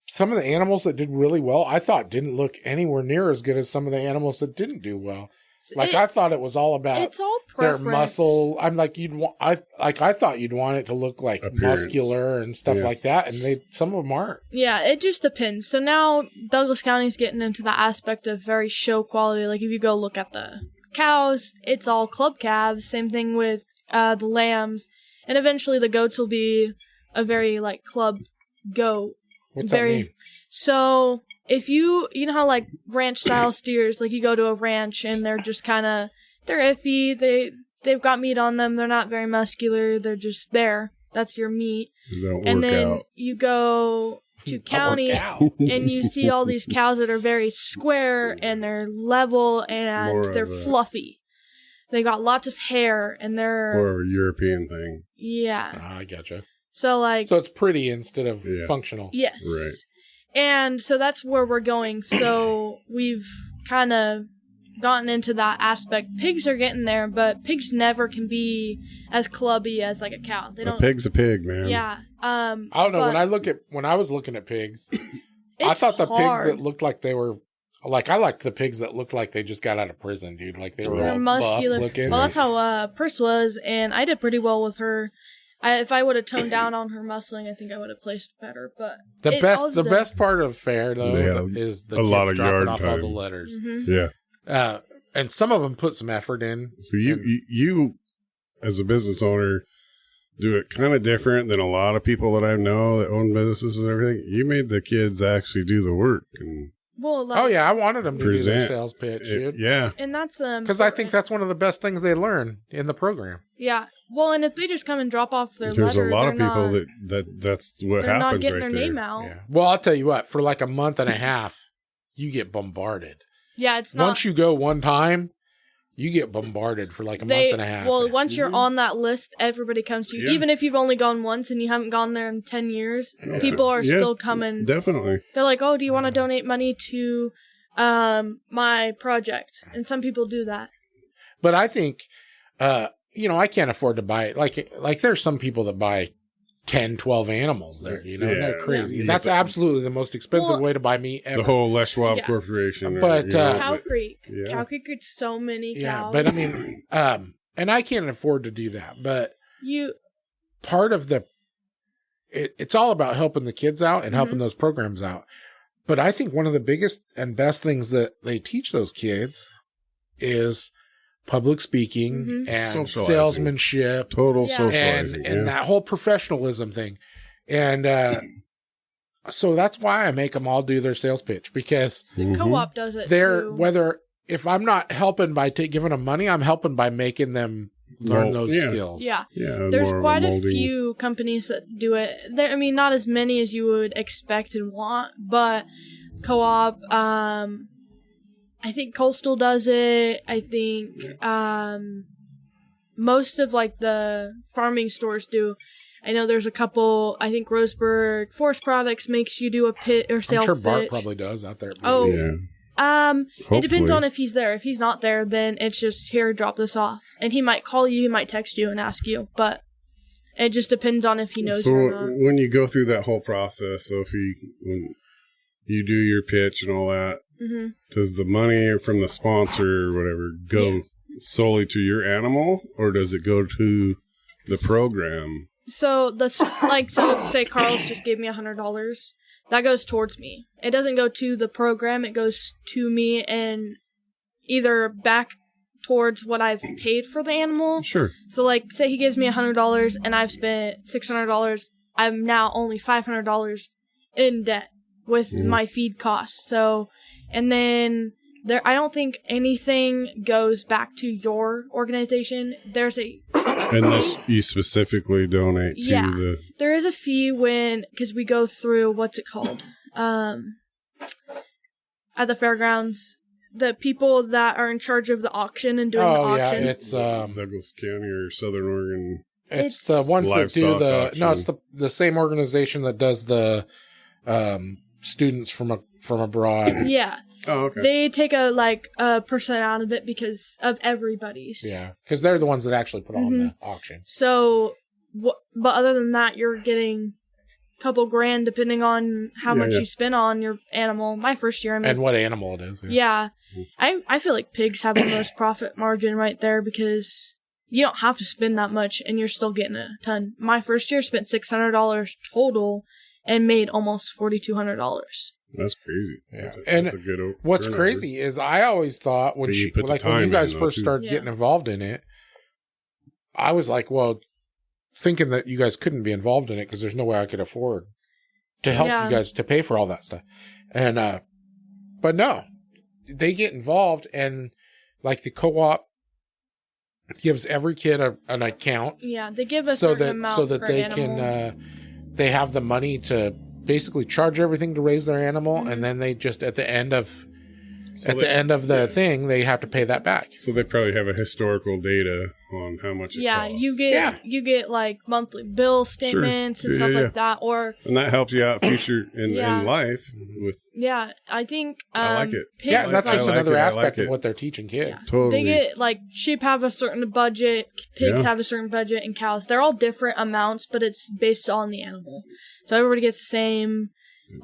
some of the animals that did really well, I thought didn't look anywhere near as good as some of the animals that didn't do well. Like, I thought it was all about it's all their preference. muscle. I'm like, I thought you'd want it to look like Appearance. muscular and stuff Yeah. like that, and some of them aren't. Yeah, it just depends. So now Douglas County's getting into the aspect of very show quality. Like if you go look at the cows, it's all club calves. Same thing with the lambs, and eventually the goats will be a very like club goat. What's Very- that mean? So if you know how like ranch style steers, like you go to a ranch and they're just kind of, they're iffy. They've got meat on them. They're not very muscular. They're just there. That's your meat. They don't And work then out. you go to county and you see all these cows that are very square and they're level and More they're of a- fluffy. They got lots of hair and they're Or a European thing. yeah. I gotcha. So like So it's pretty instead of Yeah. functional. yes. Right. And so that's where we're going. So we've kind of gotten into that aspect. Pigs are getting there, but pigs never can be as clubby as like a cow. They A don't. pig's a pig, man. Yeah. I don't know. When I was looking at pigs, I it's thought the pigs hard. that looked like they were like, I liked the pigs that looked like they just got out of prison, dude. Like they were They're all muscular. buff looking. Well, that's how Purse was, and I did pretty well with her. If I would have toned down on her muscling, I think I would have placed better. But the also- best part of fair though They had is the a kids lot of dropping yard off all the times. letters. Mhm. Yeah. And some of them put some effort in. So you as a business owner, do it kind of different than a lot of people that I know that own businesses and everything. You made the kids actually do the work. And well, I wanted them to do their sales pitch. Yeah. And that's because I think that's one of the best things they learn in the program. Yeah. Well, and if they just come and drop off their There's letter, a lot of people that's what they're happens not getting right their there. name out. Yeah. Well, I'll tell you what, for like a month and a half, you get bombarded. Yeah, it's not. Once you go one time, you get bombarded for like a month and a half. Well, once you're on that list, everybody comes to you. Yeah. Even if you've only gone once and you haven't gone there in 10 years, people are still coming. Definitely. They're like, oh, do you want to donate money to my project? And some people do that. But I think, I can't afford to buy, like there's some people that buy 10, 12 animals there, they're crazy. Yeah. That's absolutely the most expensive way to buy meat ever. The whole Les Schwab Corporation. But, Cow Creek. Cow Creek gets so many cows. Yeah, but I mean, and I can't afford to do that, but part of it's all about helping the kids out and helping those programs out. But I think one of the biggest and best things that they teach those kids is public speaking and salesmanship, total socializing, and that whole professionalism thing. And so that's why I make them all do their sales pitch, because the co-op does it too. If I'm not helping by giving them money, I'm helping by making them learn those skills. Yeah. There's quite a few companies that do it. I mean, not as many as you would expect and want, but co-op, I think Coastal does it. I think most of like the farming stores do. I know there's a couple. I think Roseburg Forest Products makes you do a pit or sale pitch. I'm sure Bart probably does out there. Oh, yeah. It depends on if he's there. If he's not there, then it's just here, drop this off, and he might call you, he might text you and ask you, but it just depends on if he knows you or not. So when you go through that whole process, when you do your pitch and all that, does the money from the sponsor or whatever go solely to your animal, or does it go to the program? So say Carl's just gave me $100, that goes towards me. It doesn't go to the program, it goes to me and either back towards what I've paid for the animal. Sure. So like, say he gives me $100 and I've spent $600, I'm now only $500 in debt with my feed costs. So, and then I don't think anything goes back to your organization. There's unless you specifically donate to there is a fee because we go through, what's it called? At the fairgrounds, the people that are in charge of the auction and doing the auction. Yeah, it's Douglas County or Southern Oregon. It's the ones that do it's the same organization that does the students from abroad. Yeah. Oh, okay. They take a percent out of it because of everybody's. Yeah, because they're the ones that actually put on the auction. So, but other than that, you're getting a couple grand depending on how much you spend on your animal. My first year, and what animal it is. Yeah. I feel like pigs have the most profit margin right there because you don't have to spend that much and you're still getting a ton. My first year spent $600 total and made almost $4,200. That's crazy. Yeah. That's a good what's crazy is I always thought when you guys first started getting involved in it, I was like, well, thinking that you guys couldn't be involved in it because there's no way I could afford to help you guys to pay for all that stuff. And, but no, they get involved and like the co-op gives every kid an account. Yeah, they give a certain amount so that per they animal. can, they have the money to basically charge everything to raise their animal, and then they just at the end of the thing they have to pay that back. So they probably have a historical data on how much it costs. You get like monthly bill statements and stuff like that, and that helps you out future in life with. Yeah, I think I like it. Yeah, that's just another aspect of what they're teaching kids. Yeah. Totally. They get like sheep have a certain budget, pigs have a certain budget, and cows. They're all different amounts, but it's based on the animal. So everybody gets the same,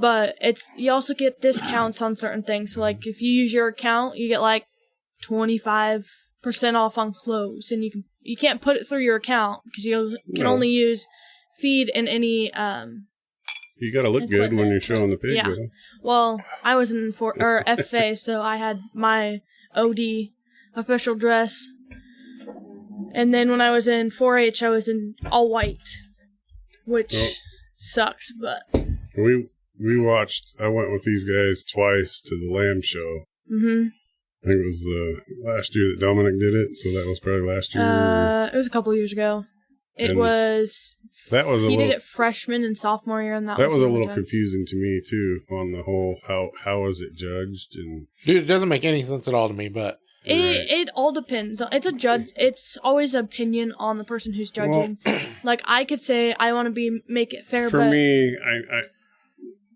but you also get discounts on certain things. So like if you use your account, you get like 25% off on clothes, and you can't put it through your account because you can only use feed and any you got to look good when you're showing the pig. Yeah. Well, I was in FFA, so I had my OD official dress. And then when I was in 4-H, I was in all white, which sucked, but... We watched, I went with these guys twice to the lamb show. Mm-hmm. I think it was last year that Dominic did it, so that was probably last year. It was a couple years ago. He did it freshman and sophomore year, and that was a little confusing to me too on the whole how is it judged and dude, it doesn't make any sense at all to me, but it all depends. It's a judge. It's always opinion on the person who's judging. Well, like I could say I want to make it fair, for me, I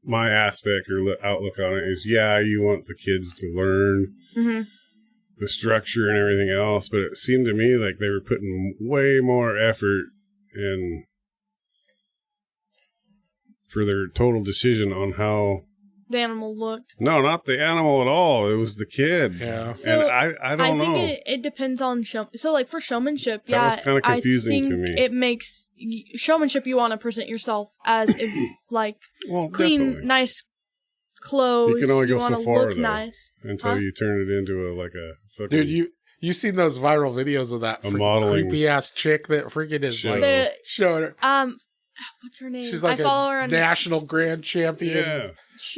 my aspect or outlook on it is you want the kids to learn the structure and everything else, but it seemed to me like they were putting way more effort in for their total decision on how the animal looked. No, not the animal at all. It was the kid. Yeah. So and I don't know. I think it depends on so like for showmanship, that was kind of confusing to me. It makes showmanship. You want to present yourself as if like clean, definitely. Nice clothes. You can only go so far look nice until you turn it into a fucking dude. You seen those viral videos of that creepy ass chick that freaking is showing her. What's her name? She's like I follow her a on national grand champion. Yeah.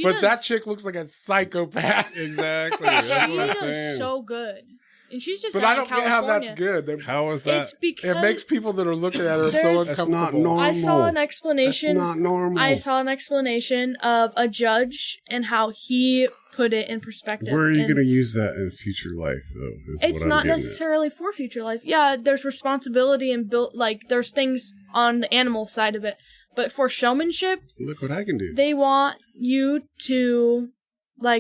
But that chick looks like a psychopath. Exactly. That's what I'm saying. She does so good. And she's just But I don't get how that's good. How is that? It's because it makes people that are looking at her so uncomfortable. That's not normal. I saw an explanation. That's not normal. I saw an explanation of a judge and how he put it in perspective. Where are you going to use that in future life, though? It's not necessarily for future life. Yeah, there's responsibility and there's things on the animal side of it. But for showmanship, look what I can do. They want you to,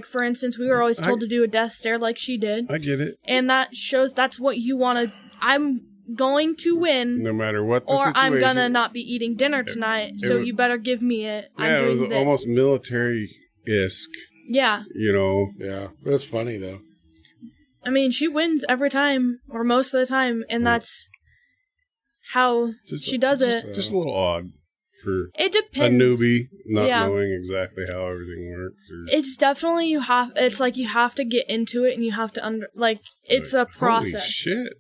for instance, we were always told to do a death stare like she did. I get it. And that shows that's what you want to. I'm going to win. No matter what the or situation. I'm going to not be eating dinner tonight, so you better give me it. Yeah, it was almost military-esque. Yeah. Yeah, that's funny, though. I mean, she wins every time, or most of the time, and that's how she does it. Just a little odd. For it depends. A newbie not knowing exactly how everything works. It's definitely you have to get into it and you have to it's a process. Holy shit.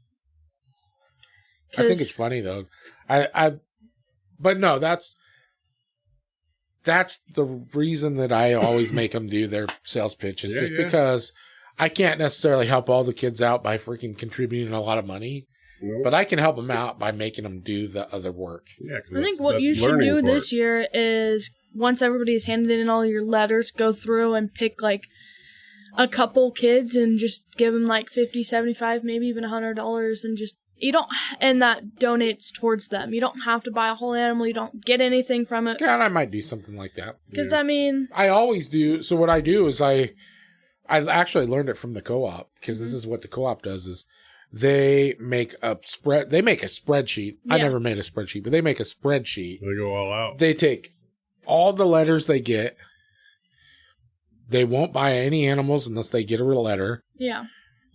I think it's funny though. But no, that's the reason that I always make them do their sales pitches because I can't necessarily help all the kids out by freaking contributing a lot of money. Nope. But I can help them out by making them do the other work. Yeah, I think what you should do this year is once everybody's handed in all your letters, go through and pick a couple kids and just give them $50, $75, maybe even $100 and just and that donates towards them. You don't have to buy a whole animal. You don't get anything from it. God, I might do something like that. Because I always do. So what I do is I actually learned it from the co-op because this is what the co-op does is. They make a spreadsheet. Yeah. I never made a spreadsheet, but they make a spreadsheet. They go all out. They take all the letters they get. They won't buy any animals unless they get a letter. Yeah.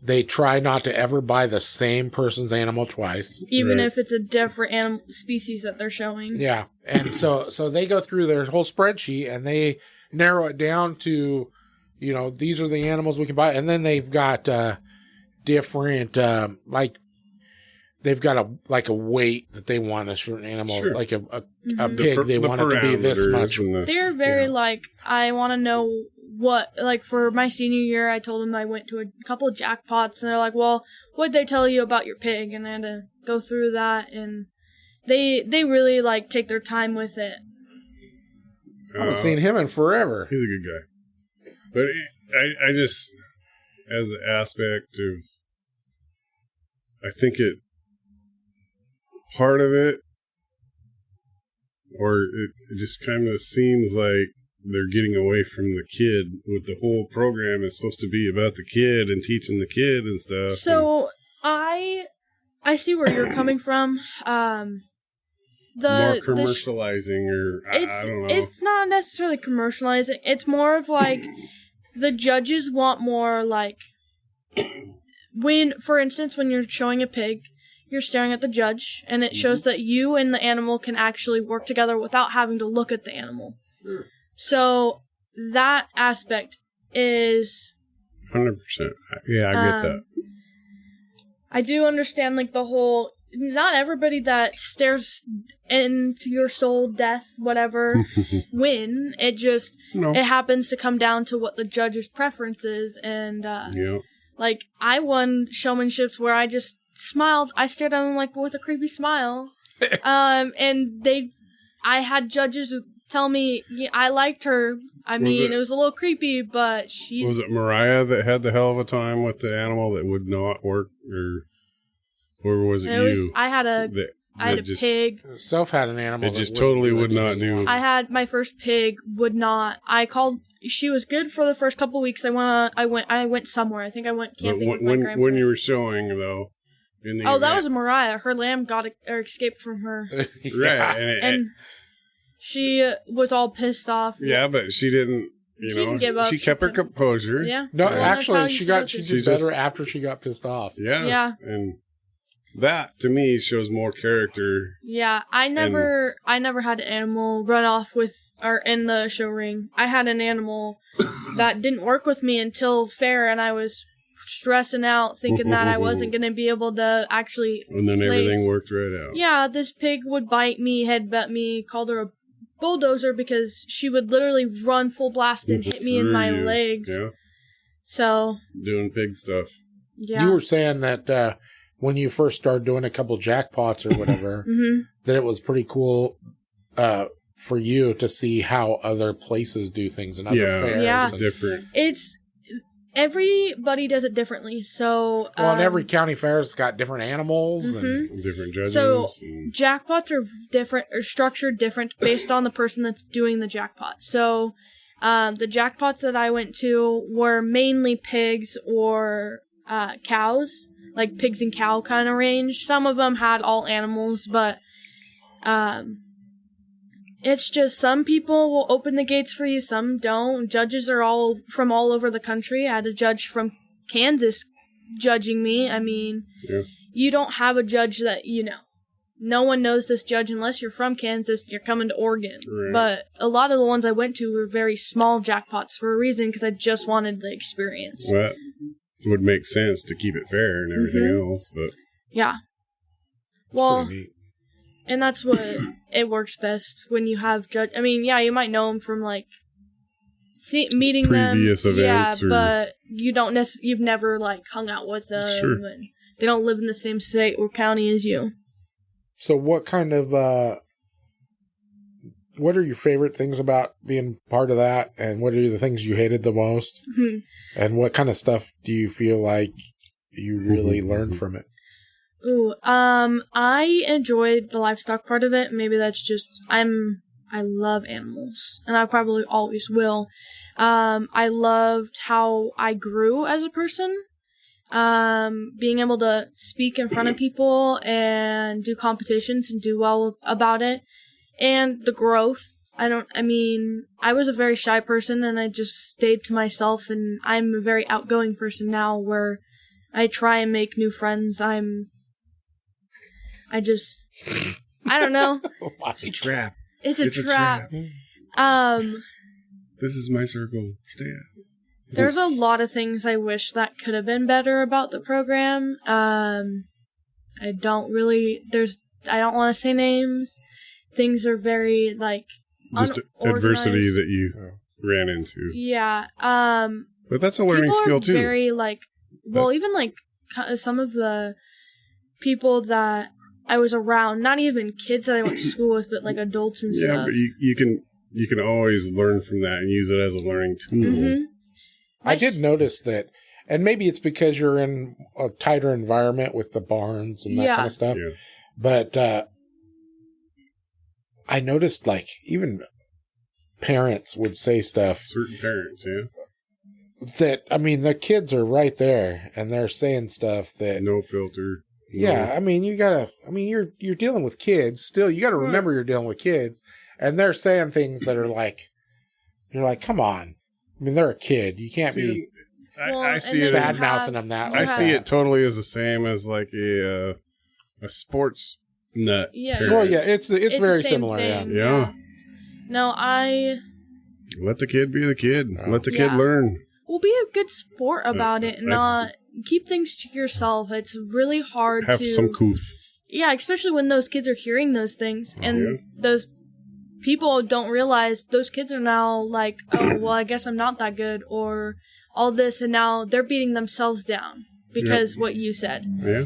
They try not to ever buy the same person's animal twice. Even if it's a different animal species that they're showing. Yeah. And so they go through their whole spreadsheet and they narrow it down to, these are the animals we can buy. And then they've got, different they've got a weight that they want a certain animal like a pig they want it to be this much. They're very I want to know what for my senior year I told them I went to a couple of jackpots and they're like, well, what'd they tell you about your pig? And I had to go through that and they really take their time with it. I haven't seen him in forever. He's a good guy, but I just as an aspect of I think part of it, or it just kind of seems like they're getting away from the kid with the whole program is supposed to be about the kid and teaching the kid and stuff. So I see where you're coming from. More commercializing I don't know. It's not necessarily commercializing. It's more of the judges want more for instance, when you're showing a pig, you're staring at the judge, and it shows that you and the animal can actually work together without having to look at the animal. Sure. So that aspect is 100%. Yeah, I get that. I do understand the whole not everybody that stares into your soul, death, whatever, win. It just, it happens to come down to what the judge's preference is. And, like, I won showmanships where I just smiled. I stared at them, like, with a creepy smile. And I had judges tell me, I liked her. I mean, it was a little creepy, but she's... Was it Mariah that had the hell of a time with the animal that would not work, or was it you? I had a pig. Soph had an animal that just totally would not do. I had my first pig would not. She was good for the first couple weeks. I went somewhere. I think I went camping with my grandpa. When you were showing though, that was Mariah. Her lamb escaped from her. Right, and she was all pissed off. Yeah, but she didn't. She didn't give up. She kept her composure. Yeah. No, actually, she did better after she got pissed off. Yeah. Yeah. And that to me shows more character. Yeah, I never had an animal run off in the show ring. I had an animal that didn't work with me until fair, and I was stressing out, thinking that I wasn't going to be able to actually. And then everything worked right out. Yeah, this pig would bite me, headbutt me, called her a bulldozer because she would literally run full blast and hit me in my legs. Yeah. So. Doing pig stuff. Yeah. You were saying that when you first started doing a couple jackpots or whatever, that it was pretty cool for you to see how other places do things and other fairs. Yeah, it's different. Everybody does it differently. So, and every county fair's got different animals and different judges. So jackpots are different, or structured different based on the person that's doing the jackpot. So, the jackpots that I went to were mainly pigs or cows, like pigs and cow kind of range. Some of them had all animals, but it's just some people will open the gates for you, some don't. Judges are all from all over the country. I had a judge from Kansas judging me. I mean, you don't have a judge that you know. No one knows this judge unless you're from Kansas and you're coming to Oregon. Right. But a lot of the ones I went to were very small jackpots for a reason, because I just wanted the experience. Well, that would make sense to keep it fair and everything else, but... Yeah. Well... And that's what it works best when you have judge. I mean, you might know them from like meeting previous them, events, but you don't you've never like hung out with them, and they don't live in the same state or county as you. So, what kind of what are your favorite things about being part of that, and what are the things you hated the most, and what kind of stuff do you feel like you really learned from it? Ooh, I enjoyed the livestock part of it. Maybe that's just, I love animals, and I probably always will. I loved how I grew as a person. Being able to speak in front of people and do competitions and do well about it. And the growth. I was a very shy person, and I just stayed to myself, and I'm a very outgoing person now where I try and make new friends. I don't know. It's a trap. It's a trap. This is my circle. Stay out. There's a lot of things I wish that could have been better about the program. I don't want to say names. Things are very, like, just adversity that you ran into. Yeah. But that's a learning skill, too. Very, like, even, like, some of the people that I was around, not even kids that I went to school with, but like adults and stuff. Yeah, but you can always learn from that and use it as a learning tool. I did notice that, and maybe it's because you're in a tighter environment with the barns and that kind of stuff. Yeah. But I noticed, like, even parents would say stuff. Certain parents, that, I mean, the kids are right there, and they're saying stuff that no filter. Yeah, I mean, you're dealing with kids still. You got to remember you're dealing with kids, and they're saying things that are like, you're like, come on. I mean, they're a kid. You can't be. I see it bad mouthing them that. I see it totally as the same as like a sports nut. Yeah. Parent. Well, yeah, it's very similar. Thing, yeah. No, let the kid be the kid. Let the kid learn. Well, be a good sport about it, and not keep things to yourself. It's really hard have some couth. Yeah, especially when those kids are hearing those things, and those people don't realize those kids are now like, oh, well, I guess I'm not that good, or all this, and now they're beating themselves down because what you said. Yeah.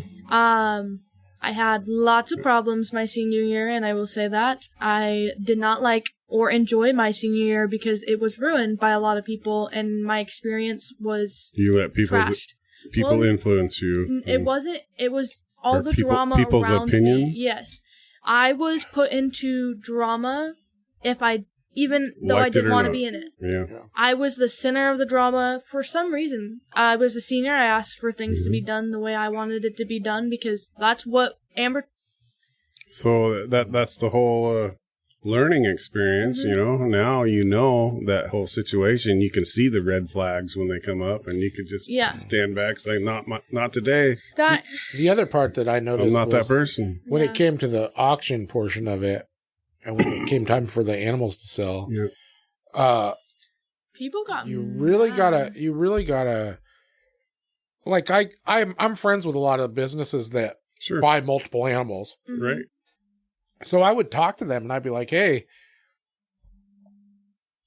I had lots of problems my senior year, and I will say that. I did not like or enjoy my senior year because it was ruined by a lot of people, and my experience was You let people Well, influence you. It wasn't. It was all the drama people's around opinions? me. Yes. I was put into drama even though I didn't want to be in it. Yeah. I was the center of the drama for some reason. I was a senior. I asked for things to be done the way I wanted it to be done because that's what Amber... So that's the whole learning experience, you know. Now you know that whole situation. You can see the red flags when they come up, and you could just stand back, say, "Not today." The other part that I noticed, I'm not that person. When it came to the auction portion of it, and when it came time for the animals to sell, people got you really gotta like I'm friends with a lot of businesses that buy multiple animals, right? So I would talk to them and I'd be like, hey,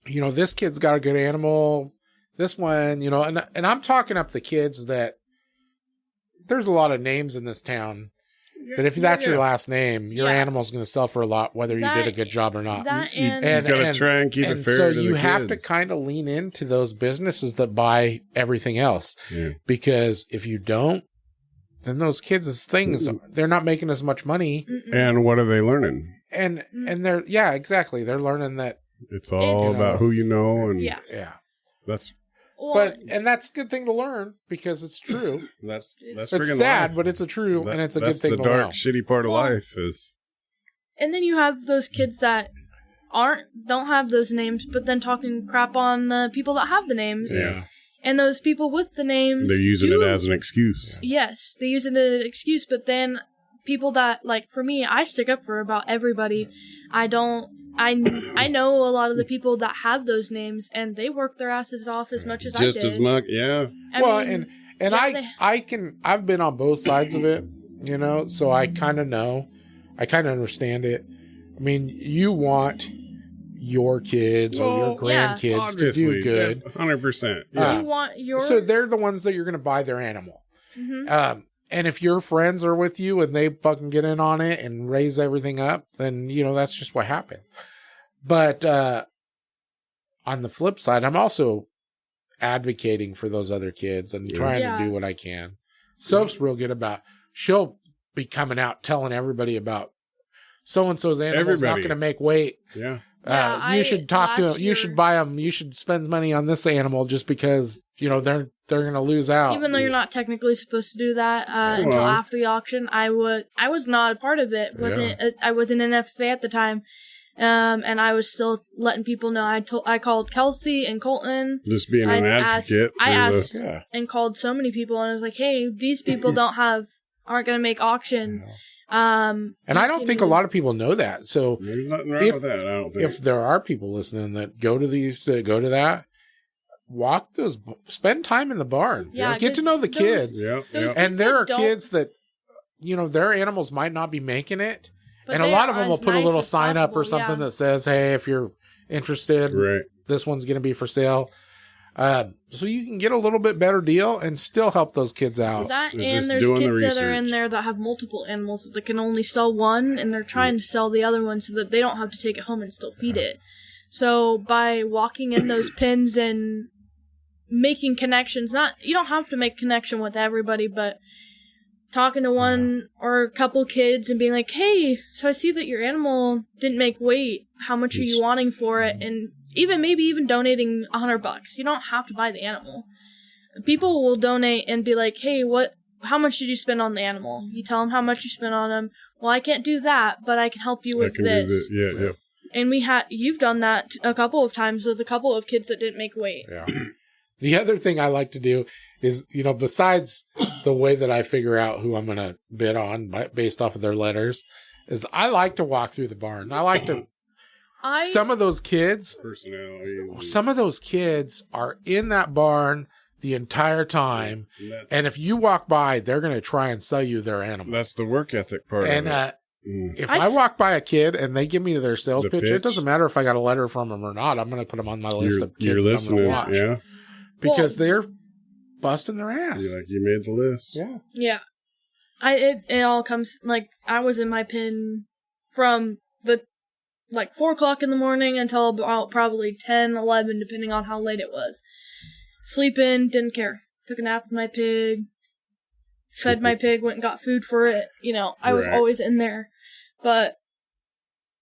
you know, this kid's got a good animal, this one, you know, and I'm talking up the kids that there's a lot of names in this town. But if that's your last name, your animal's going to sell for a lot, whether you did a good job or not. You got to try and keep it fair so to you the have kids. to kind of lean into those businesses that buy everything else. Yeah. Because if you don't, then those kids' things, they're not making as much money. And what are they learning? And they're, exactly. They're learning that it's all about who you know. And that's... And that's a good thing to learn because it's true. That's it's sad, but it's and it's a good thing to learn. know. That's the dark, shitty part of life is. And then you have those kids that don't have those names, but then talking crap on the people that have the names. Yeah. And those people with the names, they're using it as an excuse. Yes, they use it as an excuse. But then people that, like, for me, I stick up for about everybody. I know a lot of the people that have those names, and they work their asses off as much as I did. Just as much, yeah. I've been on both sides of it, you know, so I kind of know. I kind of understand it. I mean, you want your kids or your grandkids to do good. 100%. You want So they're the ones that you're going to buy their animal. Mm-hmm. And if your friends are with you and they fucking get in on it and raise everything up, then, you know, that's just what happened. But on the flip side, I'm also advocating for those other kids and trying to do what I can. Soph's real good about, she'll be coming out telling everybody about so-and-so's animal's not going to make weight. Yeah. You should talk to him. You should buy them. You should spend money on this animal just because, you know, they're going to lose out. Even though you're not technically supposed to do that until after the auction, I was not a part of it. I wasn't in FFA at the time, and I was still letting people know. I called Kelsey and Colton. Just being an advocate. I asked and called so many people, and I was like, "Hey, these people aren't going to make auction." And I don't think a lot of people know that. So there's nothing wrong with that. I don't think. If there are people listening that go to that. Spend time in the barn. Yeah, get to know the kids. And there are kids that, you know, their animals might not be making it. And a lot of them will put a little sign up or something that says, hey, if you're interested, this one's going to be for sale. So you can get a little bit better deal and still help those kids out. And there's kids that are in there that have multiple animals that can only sell one, and they're trying to sell the other one so that they don't have to take it home and still feed it. So by walking in those pens and making connections, you don't have to make connection with everybody, but talking to one or a couple kids and being like, hey, so I see that your animal didn't make weight. How much are you wanting for it? And maybe even donating $100. You don't have to buy the animal. People will donate and be like, hey, how much did you spend on the animal? You tell them how much you spent on them. Well, I can't do that, but I can help you with this. Yeah. And you've done that a couple of times with a couple of kids that didn't make weight. Yeah. The other thing I like to do is, you know, besides the way that I figure out who I'm going to bid on based off of their letters, is I like to walk through the barn. I like to... Some of those kids are in that barn the entire time. And if you walk by, they're going to try and sell you their animal. That's the work ethic part and, of it. If I walk by a kid and they give me their sales pitch, it pitch? doesn't matter if I got a letter from them or not. I'm going to put them on my list of kids You're that I'm listening, going to watch. yeah. Because they're busting their ass. You're like, you made the list. Yeah. Yeah. It all comes, like, I was in my pen from 4 o'clock in the morning until about probably 10, 11, depending on how late it was. Sleeping, didn't care. Took a nap with my pig. Fed my pig, went and got food for it. You know, I was always in there. But,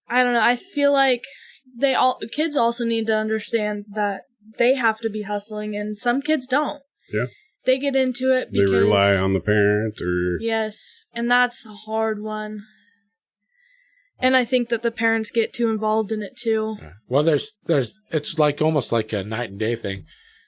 I don't know, I feel like kids also need to understand that they have to be hustling, and some kids don't. Yeah. They get into it because... They rely on the parent or... Yes, and that's a hard one. And I think that the parents get too involved in it, too. Well, it's like almost like a night and day thing.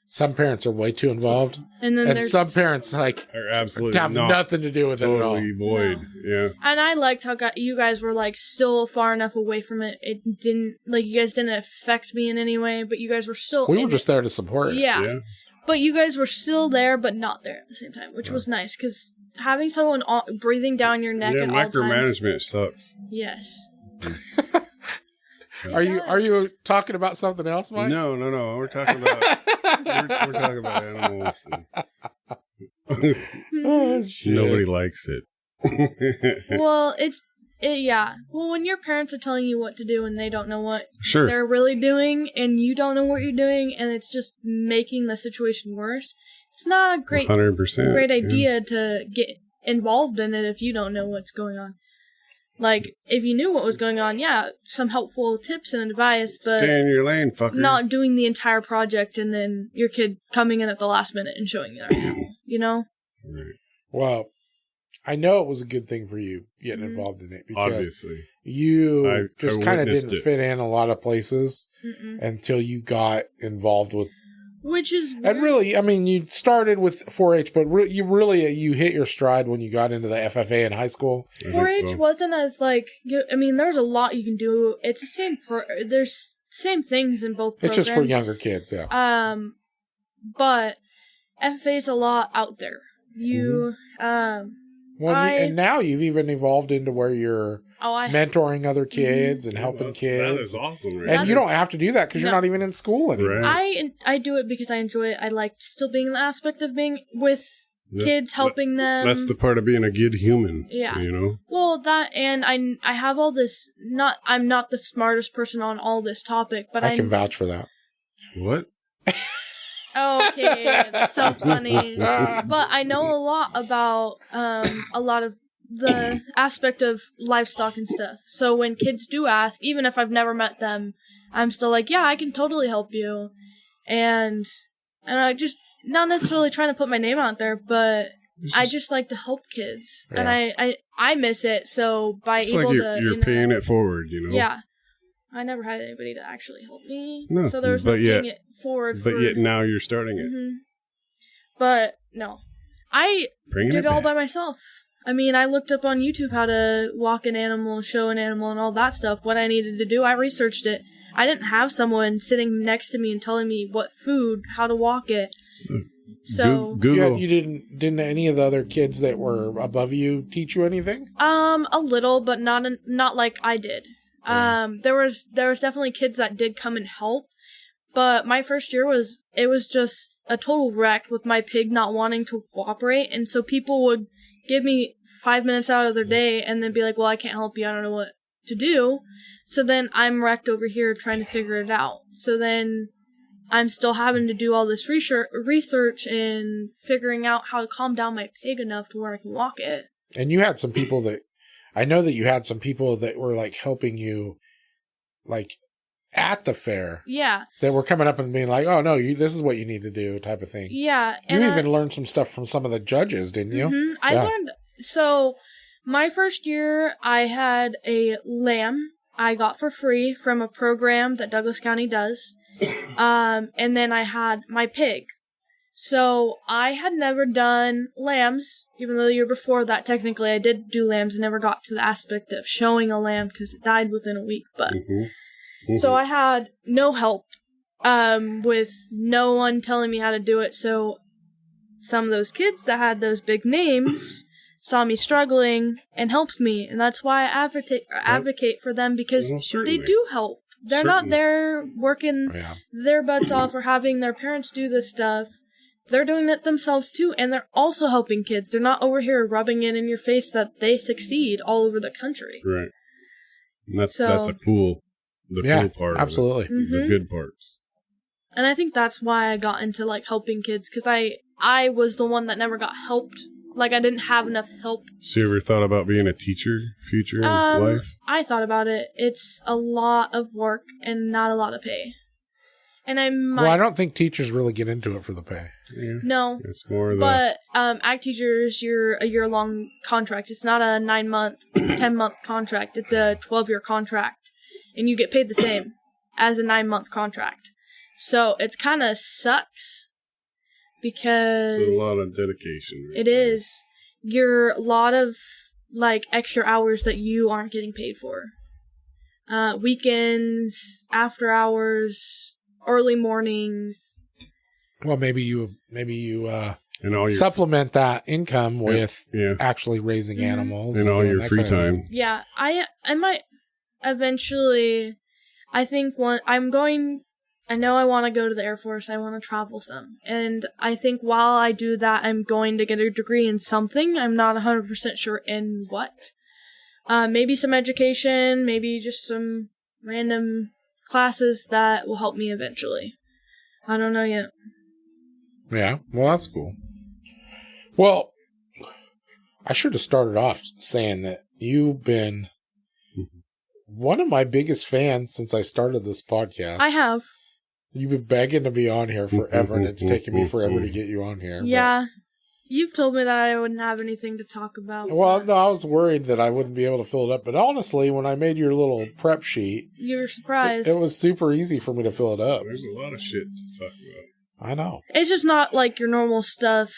Some parents are way too involved. And some parents, like, are absolutely have nothing to do with it at all. Totally void, yeah. And I liked how you guys were, like, still far enough away from it. It didn't, like, you guys didn't affect me in any way, but you guys were still We were just there to support it. Yeah. But you guys were still there, but not there at the same time, which was nice, because having someone breathing down your neck at all times... micromanagement sucks. Yes. Are you talking about something else, Mike? No. We're talking about we're talking about animals. Oh, shit. Nobody likes it. Well, yeah. Well, when your parents are telling you what to do and they don't know what Sure. they're really doing, and you don't know what you're doing, and it's just making the situation worse, it's not a great 100%, great idea to get involved in it if you don't know what's going on. Like, if you knew what was going on, yeah, some helpful tips and advice, but stay in your lane, fucker. not doing the entire project and then your kid coming in at the last minute and showing you their animal, you know? Right. Well, I know it was a good thing for you getting involved in it because Obviously. you just kind of witnessed didn't it. fit in a lot of places until you got involved with. Which is weird. And really, I mean, you started with 4-H, but you hit your stride when you got into the FFA in high school. 4-H wasn't as, like, I mean, there's a lot you can do. It's the same, there's same things in both programs. It's just for younger kids, yeah. But FFA is a lot out there. And now you've even evolved into where you're mentoring other kids and helping kids. That is awesome. Right? And you don't have to do that because you're not even in school anymore. Right. I do it because I enjoy it. I like still being in the aspect of being with kids, helping them. That's the part of being a good human. Yeah. You know? Well, that, and I have all this, I'm not the smartest person on all this topic, but I can vouch for that. What? Okay, that's so funny. But I know a lot about a lot of the aspect of livestock and stuff. So when kids do ask, even if I've never met them, I'm still like, yeah, I can totally help you. And I just, not necessarily trying to put my name out there, but I just like to help kids. Yeah. And I miss it, so by it's able like to... You're paying it forward, you know? Yeah. I never had anybody to actually help me. No, so there was no paying it forward. But yet now you're starting it. Mm-hmm. But no. I did it all by myself. I mean, I looked up on YouTube how to walk an animal, show an animal, and all that stuff. What I needed to do, I researched it. I didn't have someone sitting next to me and telling me what food, how to walk it. So Google. You didn't any of the other kids that were above you teach you anything? A little, but not like I did. There was definitely kids that did come and help, but my first year was just a total wreck with my pig not wanting to cooperate, and so people would give me 5 minutes out of their day and then be like, well, I can't help you, I don't know what to do. So then I'm wrecked over here trying to figure it out. So then I'm still having to do all this research and figuring out how to calm down my pig enough to where I can walk it. And you had some people that, I know that you had some people that were like helping you, like at the fair. Yeah. That were coming up and being like, oh no, this is what you need to do type of thing. Yeah. You even learned some stuff from some of the judges, didn't you? Mm-hmm. I learned, so my first year I had a lamb I got for free from a program that Douglas County does. And then I had my pig. So I had never done lambs, even though the year before that, technically I did do lambs and never got to the aspect of showing a lamb because it died within a week. But so I had no help, with no one telling me how to do it. So some of those kids that had those big names saw me struggling and helped me, and that's why I advocate for them, because they do help. They're not there working their butts off or having their parents do this stuff. They're doing it themselves too, and they're also helping kids. They're not over here rubbing it in your face that they succeed all over the country. Right. And that's the cool part. Absolutely. Of it, the good parts. And I think that's why I got into like helping kids, because I was the one that never got helped. Like, I didn't have enough help. So you ever thought about being a teacher future in life? I thought about it. It's a lot of work and not a lot of pay. And I don't think teachers really get into it for the pay. Yeah. No. It's more But ag teachers, you're a year-long contract. It's not a 9-month, 10-month contract. It's a 12-year contract. And you get paid the same as a 9-month contract. So it kind of sucks. Because it's a lot of dedication. It is. You're a lot of like extra hours that you aren't getting paid for. Weekends, after hours, early mornings. Well, maybe you and all your supplement that income with actually raising animals and all your free time. Yeah, I might eventually. I know I want to go to the Air Force. I want to travel some. And I think while I do that, I'm going to get a degree in something. I'm not 100% sure in what. Maybe some education, maybe just some random classes that will help me eventually. I don't know yet. Yeah, well, that's cool. Well, I should have started off saying that you've been one of my biggest fans since I started this podcast. I have. You've been begging to be on here forever, and it's taken me forever to get you on here. Yeah. You've told me that I wouldn't have anything to talk about. Well, no, I was worried that I wouldn't be able to fill it up. But honestly, when I made your little prep sheet... You were surprised. It was super easy for me to fill it up. There's a lot of shit to talk about. I know. It's just not like your normal stuff,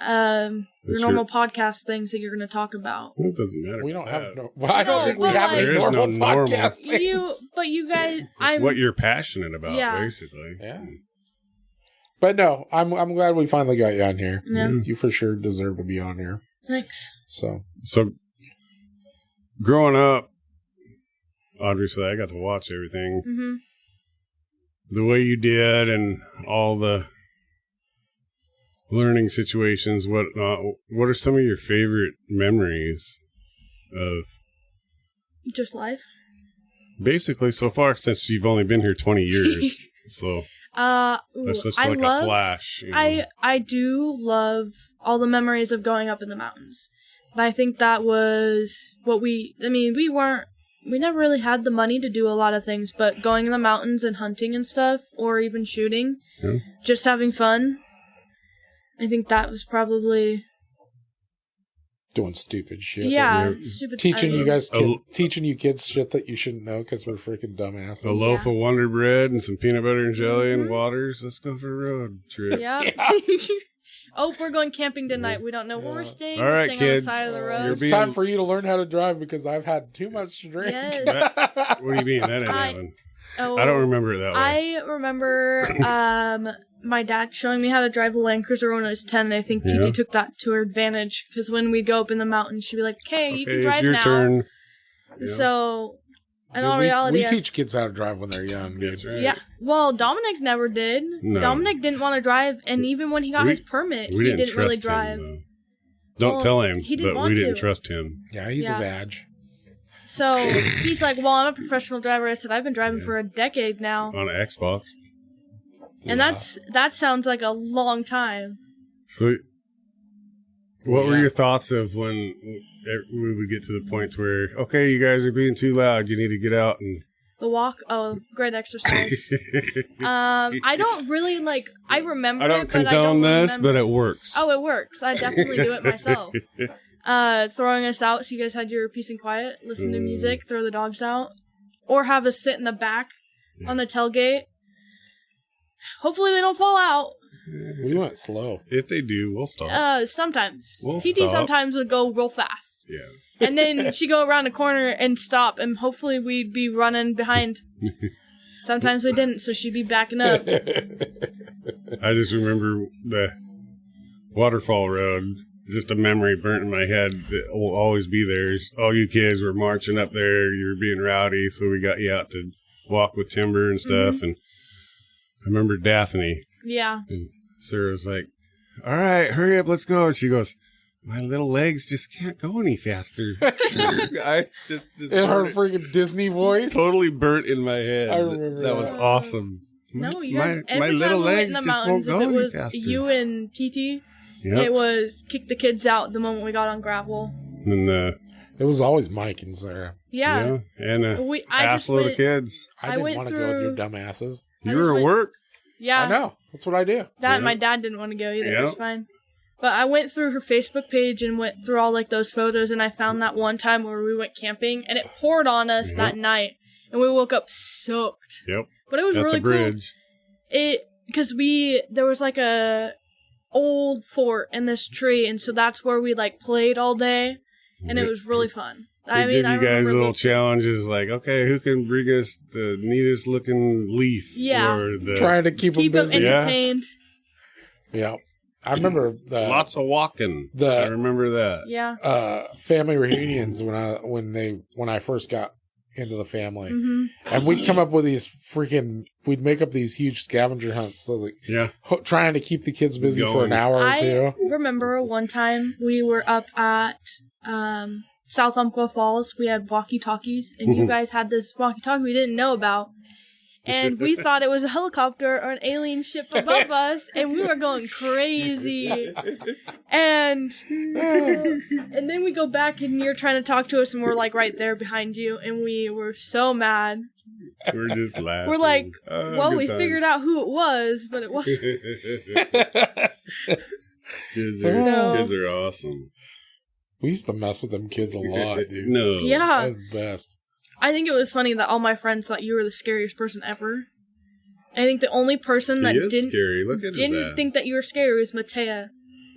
your normal podcast things that you're going to talk about. Well, it doesn't matter. We don't have... I don't think we have any normal podcast things. But you guys... It's what you're passionate about, basically. Yeah. But no, I'm glad we finally got you on here. Yeah. You for sure deserve to be on here. Thanks. So growing up, obviously I got to watch everything. Mm-hmm. The way you did and all the learning situations, whatnot. What are some of your favorite memories of just life? Basically, so far, since you've only been here 20 years. So that's just like a flash. You know? I do love all the memories of going up in the mountains. I think that was what we never really had the money to do a lot of things, but going in the mountains and hunting and stuff, or even shooting, just having fun. I think that was probably doing stupid shit. Yeah, stupid. Teaching you kids shit that you shouldn't know because we're freaking dumbasses. A loaf of Wonder Bread and some peanut butter and jelly and waters. Let's go for a road trip. Yeah. Oh, we're going camping tonight. We don't know where we're staying. All right, we're staying kids. on the side of the road. It's time for you to learn how to drive because I've had too much to drink. Yes. What do you mean? That ain't happening. I don't remember it that way. I remember my dad showing me how to drive a Land Cruiser when I was 10, and I think TT took that to her advantage, because when we'd go up in the mountains, she'd be like, okay, you can drive your now. Turn. So, in all reality... We teach kids how to drive when they're young. That's right. Yeah. Well, Dominic never did. No. Dominic didn't want to drive, and even when he got his permit, he didn't really drive. Don't tell him, he didn't but want we to. didn't trust him. Yeah, he's a badge. So, he's like, well, I'm a professional driver. I said, I've been driving for a decade now. On an Xbox. And that sounds like a long time. So, what were your thoughts of when we would get to the point where, okay, you guys are being too loud, you need to get out and... The walk? Oh, great exercise. I don't really I remember I don't condone this, but it works. Oh, it works. I definitely do it myself. Throwing us out so you guys had your peace and quiet, listen to music, throw the dogs out, or have us sit in the back on the tailgate. Hopefully they don't fall out. We went slow. If they do, we'll stop. Sometimes. We'll TT stop. Sometimes would go real fast. Yeah. And then she'd go around the corner and stop, and hopefully we'd be running behind. Sometimes we didn't, so she'd be backing up. I just remember Waterfall Road. Just a memory burnt in my head that will always be there. All you kids were marching up there. You were being rowdy, so we got you out to walk with Timber and stuff. And I remember Daphne. Yeah. And Sarah was like, all right, hurry up, let's go. And she goes, my little legs just can't go any faster. I just in her freaking Disney voice. Totally burnt in my head. I remember that was awesome. No, you guys, my little legs just won't go any faster. You and TT, Yep. it was kick the kids out the moment we got on gravel. And it was always Mike and Sarah. Yeah. And ass load of kids. I didn't want to go with your dumb asses. You were at work? Yeah. I know. That's what I do. My dad didn't want to go either. It was fine. But I went through her Facebook page and went through all like those photos, and I found that one time where we went camping, and it poured on us that night, and we woke up soaked. Yep. But it was really cool. Because there was like a old fort in this tree, and so that's where we like played all day, and it was really fun. I give you guys little challenges like, okay, who can bring us the neatest looking leaf? Yeah. Or trying to keep them entertained. Yeah. I remember lots of walking. I remember that. Yeah. Family reunions when I first got into the family, and we'd come up with these we'd make up these huge scavenger hunts, so like trying to keep the kids busy for an hour or two. I remember one time we were up at South Umpqua Falls. We had walkie-talkies, and you guys had this walkie-talkie we didn't know about. And we thought it was a helicopter or an alien ship above us, and we were going crazy. And then we go back, and you're trying to talk to us, and we're like right there behind you, and we were so mad. We're just laughing. We're like, we figured out who it was, but it wasn't. Kids are awesome. We used to mess with them kids a lot, dude. No. Yeah. That was the best. I think it was funny that all my friends thought you were the scariest person ever. I think the only person that didn't think that you were scary was Matea.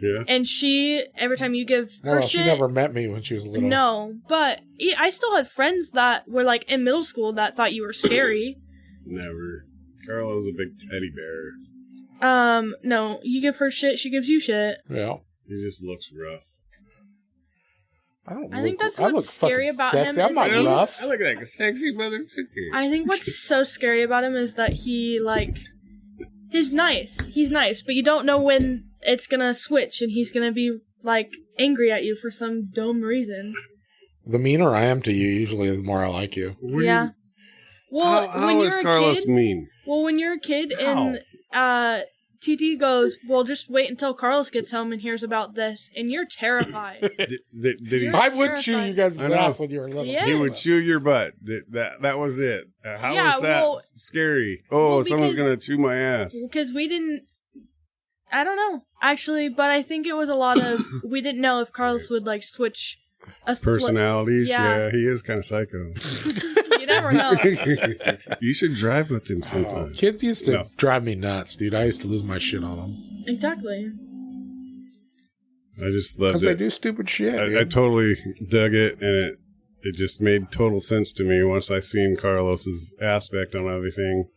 Yeah. And she, every time you give her shit... she never met me when she was little. No, but I still had friends that were like in middle school that thought you were scary. Never. Carla's a big teddy bear. No, you give her shit, she gives you shit. Yeah. He just looks rough. I think that's what's scary about him. I'm not rough. I look like a sexy motherfucker. I think what's so scary about him is that he's nice. He's nice, but you don't know when it's gonna switch and he's gonna be like angry at you for some dumb reason. The meaner I am to you, usually, the more I like you. Yeah. Well, how is Carlos mean? Well, when you're a kid and TT goes, well, just wait until Carlos gets home and hears about this, and you're terrified. Did he? I would chew you guys' ass when you were little. Yes. He would chew your butt. That was it. How was that scary? Oh, someone's gonna chew my ass. Because we didn't. I don't know, actually, but I think it was a lot of we didn't know if Carlos would like switch a personalities. Yeah, he is kind of psycho. You never know. You should drive with him sometime. Kids used to drive me nuts, dude. I used to lose my shit on them. Exactly. I just loved it. Because they do stupid shit. I totally dug it, and it just made total sense to me once I seen Carlos's aspect on everything.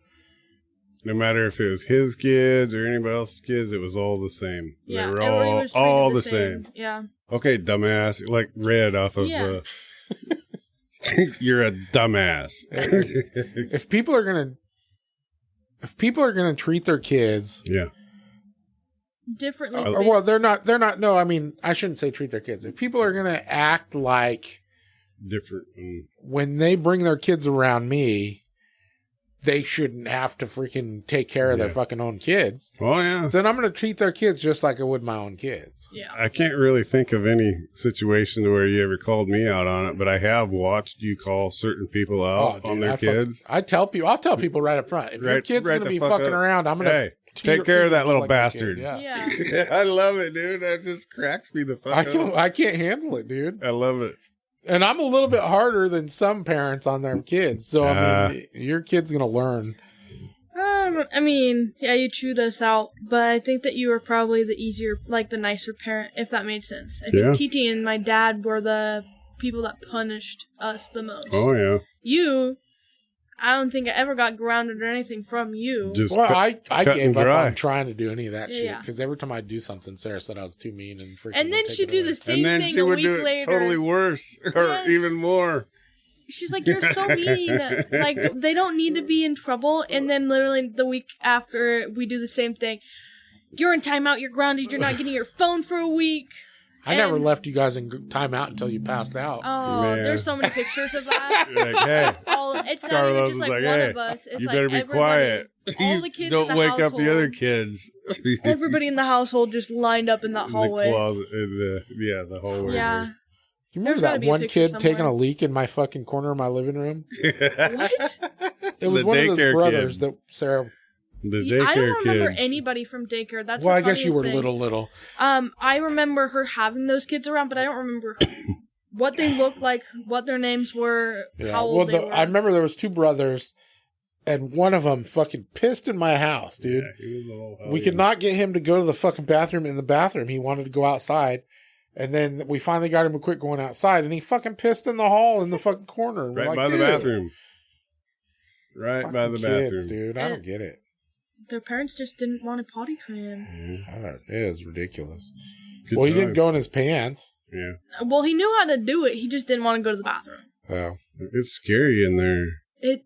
No matter if it was his kids or anybody else's kids, it was all the same. Yeah, they were all the same. Yeah. Okay, dumbass. Like Red off of... You're a dumbass. If people are gonna treat their kids differently, well, they're not. No, I mean, I shouldn't say treat their kids. If people are gonna act like different when they bring their kids around me, they shouldn't have to freaking take care of their fucking own kids. Oh, yeah. Then I'm going to treat their kids just like I would my own kids. Yeah. I can't really think of any situation where you ever called me out on it, but I have watched you call certain people out on their kids. I'll tell people right up front. If your kid's going to be fucking around, I'm going to... take care of that little like bastard. Yeah. I love it, dude. That just cracks me the fuck up. I can't handle it, dude. I love it. And I'm a little bit harder than some parents on their kids. So, I mean, your kid's going to learn. I mean, yeah, you chewed us out, but I think that you were probably the easier, like the nicer parent, if that made sense. I think TT and my dad were the people that punished us the most. Oh, yeah. You, I don't think I ever got grounded or anything from you. I cut gave and up dry. on trying to do any of that shit Yeah. because every time I do something, Sarah said I was too mean and freaking. And then would take she'd it do away. the same And then thing she a would week do it later. totally worse or Yes. even more. She's like, you're so mean. Like, they don't need to be in trouble. And then literally the week after, we do the same thing. You're in timeout. You're grounded. You're not getting your phone for a week. I never left you guys in timeout until you passed out. Oh, Man. there's so many pictures of that. You're like, hey, It's not Carlos even just is like like, one hey, of us. It's you like better be everybody, quiet. all the kids Don't in the wake up the household. other kids. Everybody in the household just lined up in that In hallway. the closet, the hallway. Yeah. You There's remember gotta that be a one picture kid taking somewhere. a leak in my fucking corner of my living room? What? It was The one of those daycare brothers kid. that Sarah. The daycare I don't remember kids. anybody from daycare. That's Well, the I guess you funniest were thing. little. I remember her having those kids around, but I don't remember what they looked like, what their names were, Yeah. how Well, old they were. I remember there was two brothers, and one of them fucking pissed in my house, dude. Yeah, he was a little We could not get him to go to the fucking bathroom in the bathroom. He wanted to go outside. And then we finally got him to quit going outside, and he fucking pissed in the hall in the fucking corner. And we're Right like, by the "Dude, bathroom. Right by fucking the kids, bathroom. dude. I don't get it. Their parents just didn't want to potty train him. Yeah. I don't, it is ridiculous. Good Well, he times. didn't go in his pants. Yeah. Well, he knew how to do it. He just didn't want to go to the bathroom. Oh, It's scary in there. It,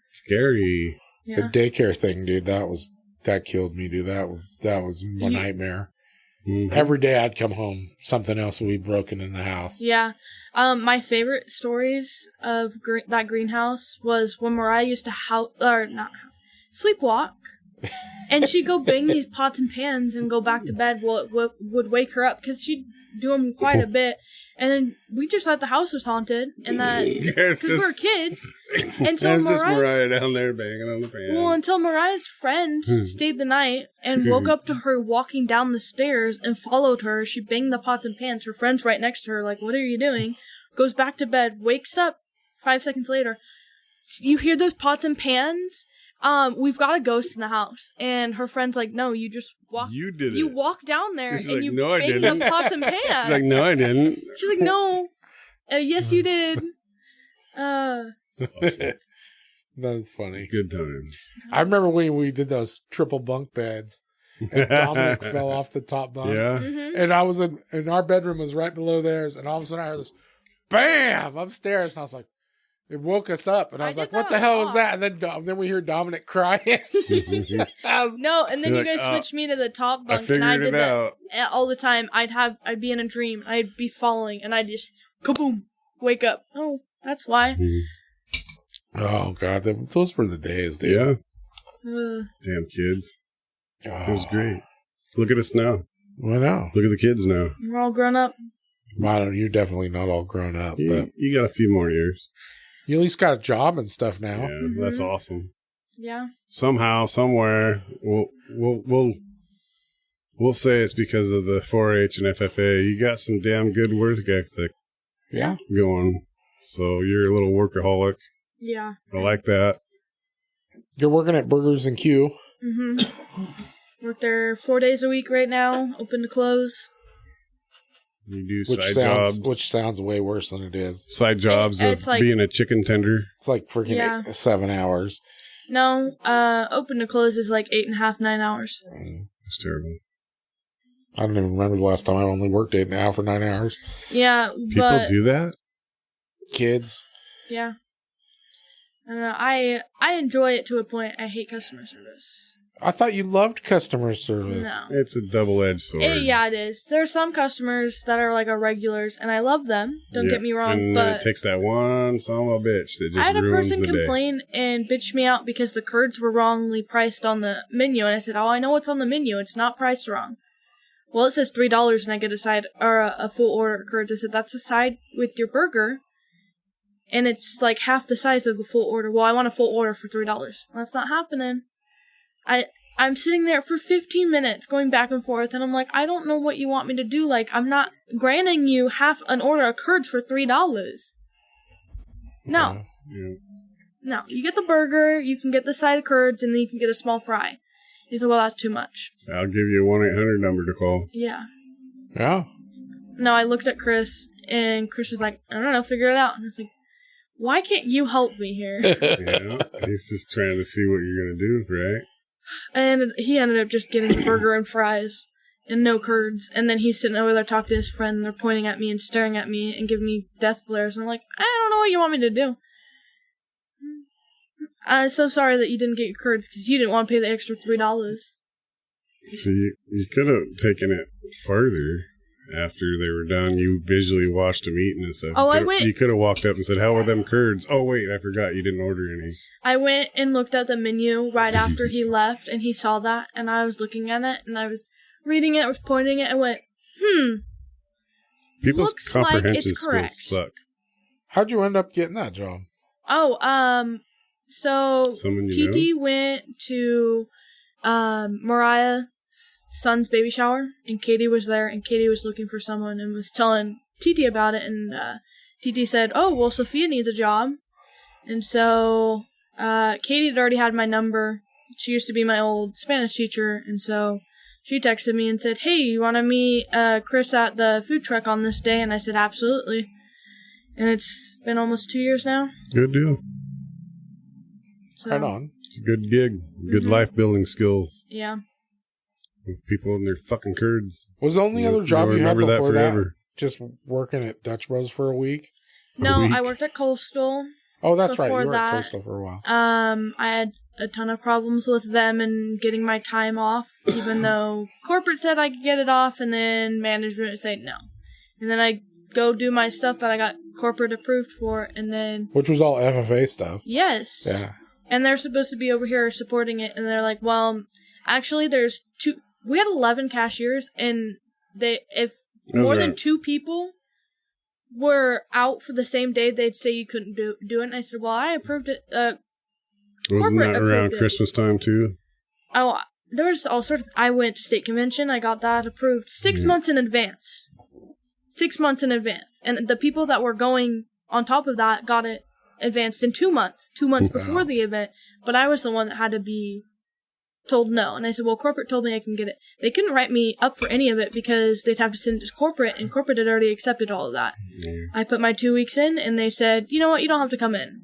Scary. yeah. the daycare thing, dude. That killed me, dude. That was my nightmare. Mhm. Every day I'd come home, something else would be broken in the house. Yeah. My favorite stories of that greenhouse was when Mariah used to sleepwalk. And she'd go bang these pots and pans and go back to bed. Well, it would wake her up because she'd do them quite a bit. And then we just thought the house was haunted. And that, There's because we were kids. Until There's just Mariah, Mariah down there banging on the fan. well, until Mariah's friend stayed the night and woke up to her walking down the stairs and followed her. She banged the pots and pans. Her friend's right next to her, like, what are you doing? Goes back to bed, wakes up 5 seconds later. You hear those pots and pans? We've got a ghost in the house. And her friend's like, no, you just walk. You did it. You walk down there She's and like, you "No, I bang didn't." the pots and pans. She's like, no, I didn't. She's like, no. Yes, you did. That's funny. Good times. I remember when we did those triple bunk beds, and Dominic fell off the top bunk. Yeah. Mhm. And I was in our bedroom was right below theirs, and all of a sudden I heard this BAM upstairs, and I was like, it woke us up, and I I was did like, what that the a hell lot. was that? And then we hear Dominic crying. No, and then You're you like, guys "Oh, switched me to the top I bunk, and I figured did it that out. all the time. I'd be in a dream, I'd be falling, and I'd just kaboom, wake up. Oh, that's why. Oh god, those were the days, dude. Yeah. Uh, Damn kids. Oh, It was great. Look at us now. Well, no, Look at the kids now. we're all grown up. you're definitely not all grown up, but You got a few more years. you at least got a job and stuff now. Yeah, that's awesome. Yeah. Somehow, somewhere, we'll say it's because of the 4-H and FFA. You got some damn good work ethic Yeah. going. So you're a little workaholic. Yeah. I like that. You're working at Burgers and Q. Work there 4 days a week right now, open to close. You do Which sounds way worse than it is. Side jobs It's of like- being a chicken tender. It's like freaking Yeah. 7 hours. No, open to close is like 8.5, 9 hours. It's terrible. I don't even remember the last time I only worked 8 for 9 hours. Yeah, People but do that? Kids. yeah. I don't know. I enjoy it to a point. I hate customer service. I thought you loved customer service. No. It's a double-edged sword. Yeah, it is. There are some customers that are like our regulars, and I love them. Don't Yeah, get me wrong, and then but it takes that one son of a bitch that just I had a ruins person the day. complain and bitch me out because the curds were wrongly priced on the menu, and I said, "Oh, I know what's on the menu. It's not priced wrong." Well, it says $3, and I get a side or a full order of curds. I said, "That's a side with your burger, and it's like half the size of the full order." Well, I want a full order for $3. That's not happening. I'm sitting there for 15 minutes going back and forth, and I'm like, I don't know what you want me to do. Like, I'm not granting you half an order of curds for $3. No. Yeah. No. You get the burger, you can get the side of curds, and then you can get a small fry. He said, well, that's too much. So I'll give you a 1-800 number to call. Yeah. Yeah. No, I looked at Chris, and Chris was like, I don't know, figure it out. And I was like, why can't you help me here? Yeah, he's just trying to see what you're going to do, right? And he ended up just getting a burger and fries and no curds. And then he's sitting over there talking to his friend, and they're pointing at me and staring at me and giving me death glares. And I'm like, I don't know what you want me to do. I'm so sorry that you didn't get your curds because you didn't want to pay the extra $3. So you could have taken it further after they were done. You visually watched them eating and stuff. Oh, You could have walked up and said, how are them curds? Oh, wait, I forgot you didn't order any. I went and looked at the menu right after he left, and he saw that, and I was looking at it, and I was reading it, I was pointing it, and went, People's looks like comprehension it's correct. skills suck. How'd you end up getting that job? Oh, so Someone you TT went to Mariah's son's baby shower, and Katie was there, and Katie was looking for someone and was telling TT about it, and TT said, oh, well, Sophia needs a job. And so Katie had already had my number. She used to be my old Spanish teacher, and so she texted me and said, hey, you want to meet Chris at the food truck on this day? And I said, absolutely. And it's been almost 2 years now. Good deal. So, Right on. It's a good gig. Good life building skills. Yeah. With people in their fucking curds. Was the only other job you had remember that before forever. just working at Dutch Bros for a week? No, week. I worked at Coastal. Oh, that's right. Before You were at that, Coastal for a while. I had a ton of problems with them and getting my time off, even though corporate said I could get it off, and then management would say no. And then I go do my stuff that I got corporate approved for, and then... Which was all FFA stuff. Yes. Yeah. And they're supposed to be over here supporting it, and they're like, well, actually there's two... We had 11 cashiers, and if more than 2 people were out for the same day, they'd say you couldn't do it. And I said, well, I approved it. Wasn't that around it. Christmas time, too? Oh, there was all sorts. I went to state convention. I got that approved 6 months in advance. 6 months in advance. And the people that were going on top of that got it advanced in 2 months. 2 months before the event. But I was the one that had to be told no. And I said, well, corporate told me I can get it. They couldn't write me up for any of it because they'd have to send it to corporate, and corporate had already accepted all of that. Yeah. I put my 2 weeks in, and they said, you know what, you don't have to come in.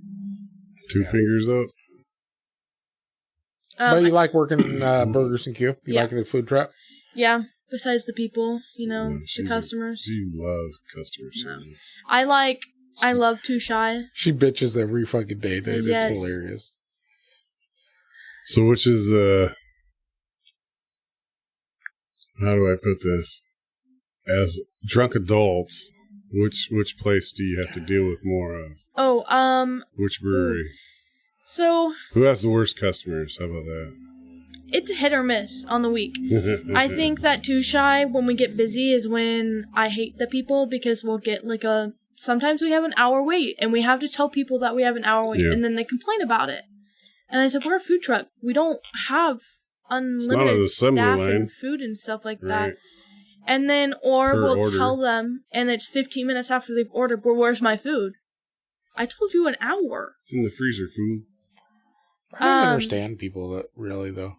2 fingers up. But you like working Burgers and Q? You like the food truck? Yeah, besides the people, the customers. She loves customer service. I love Too Shy. She bitches every fucking day, dude. Yes. It's hilarious. So which is, how do I put this? As drunk adults, which place do you have to deal with more of? Oh, Which brewery? So... Who has the worst customers? How about that? It's a hit or miss on the week. I think that Too Shy, when we get busy, is when I hate the people, because we'll get sometimes we have an hour wait, and we have to tell people that we have an hour wait, and then they complain about it. And I said, we're a food truck. We don't have unlimited staff and food and stuff like that. And then, we'll tell them, and it's 15 minutes after they've ordered, well, where's my food? I told you an hour. It's in the freezer, food. I don't understand people that really, though.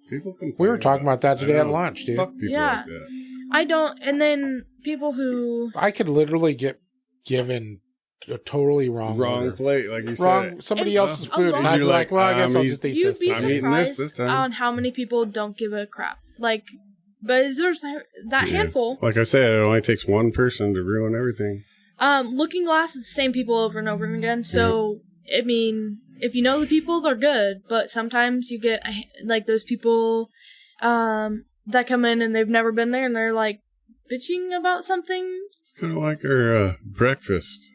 People complain. We were talking about that today at lunch, dude. Fuck people like that. I don't, and then people who... I could literally get given a totally wrong order. Plate, like you said. Somebody else's food, and I'd be like, well, I guess I'll just eat this. You'd be I'm eating this time. on how many people don't give a crap. But there's that handful. Like I said, it only takes one person to ruin everything. Looking Glass is the same people over and over again. So, I mean, if you know the people, they're good. But sometimes you get, those people that come in and they've never been there, and they're, bitching about something. It's kind of like our breakfast.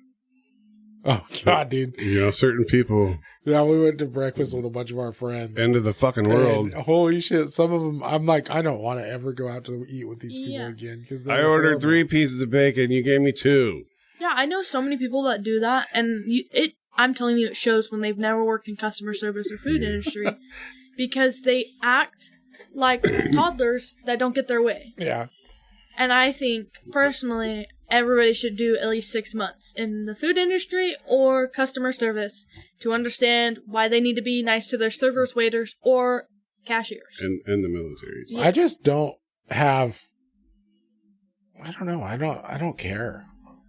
Oh, God, dude. Certain people. Yeah, we went to breakfast with a bunch of our friends. End of the fucking world. And, holy shit. Some of them, I'm like, I don't want to ever go out to eat with these people again. Cause I ordered 3 pieces of bacon. You gave me 2. Yeah, I know so many people that do that. And I'm telling you, it shows when they've never worked in customer service or food industry. Because they act like toddlers that don't get their way. Yeah. And I think, personally, everybody should do at least 6 months in the food industry or customer service to understand why they need to be nice to their servers, waiters, or cashiers. And the military. Yes. I just don't have... I don't know. I don't care.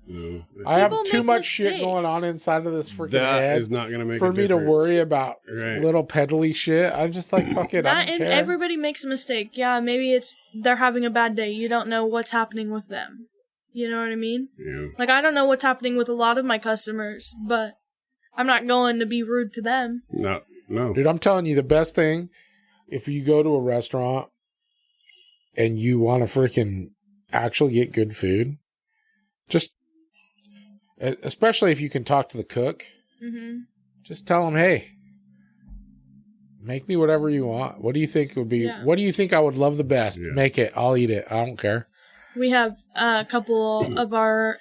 No. I have People too make much shit mistakes. going on inside of this freaking That head is not going to make for a me to difference. worry about Right. little peddly shit. I'm just like, fuck it, I That don't and care. everybody makes a mistake. Yeah, maybe they're having a bad day. You don't know what's happening with them. You know what I mean? Yeah. Like, I don't know what's happening with a lot of my customers, but I'm not going to be rude to them. No. Dude, I'm telling you, the best thing, if you go to a restaurant and you want to freaking actually get good food, just, especially if you can talk to the cook, just tell them, hey, make me whatever you want. What do you think would be, what do you think I would love the best? Yeah. Make it. I'll eat it. I don't care. We have a couple of our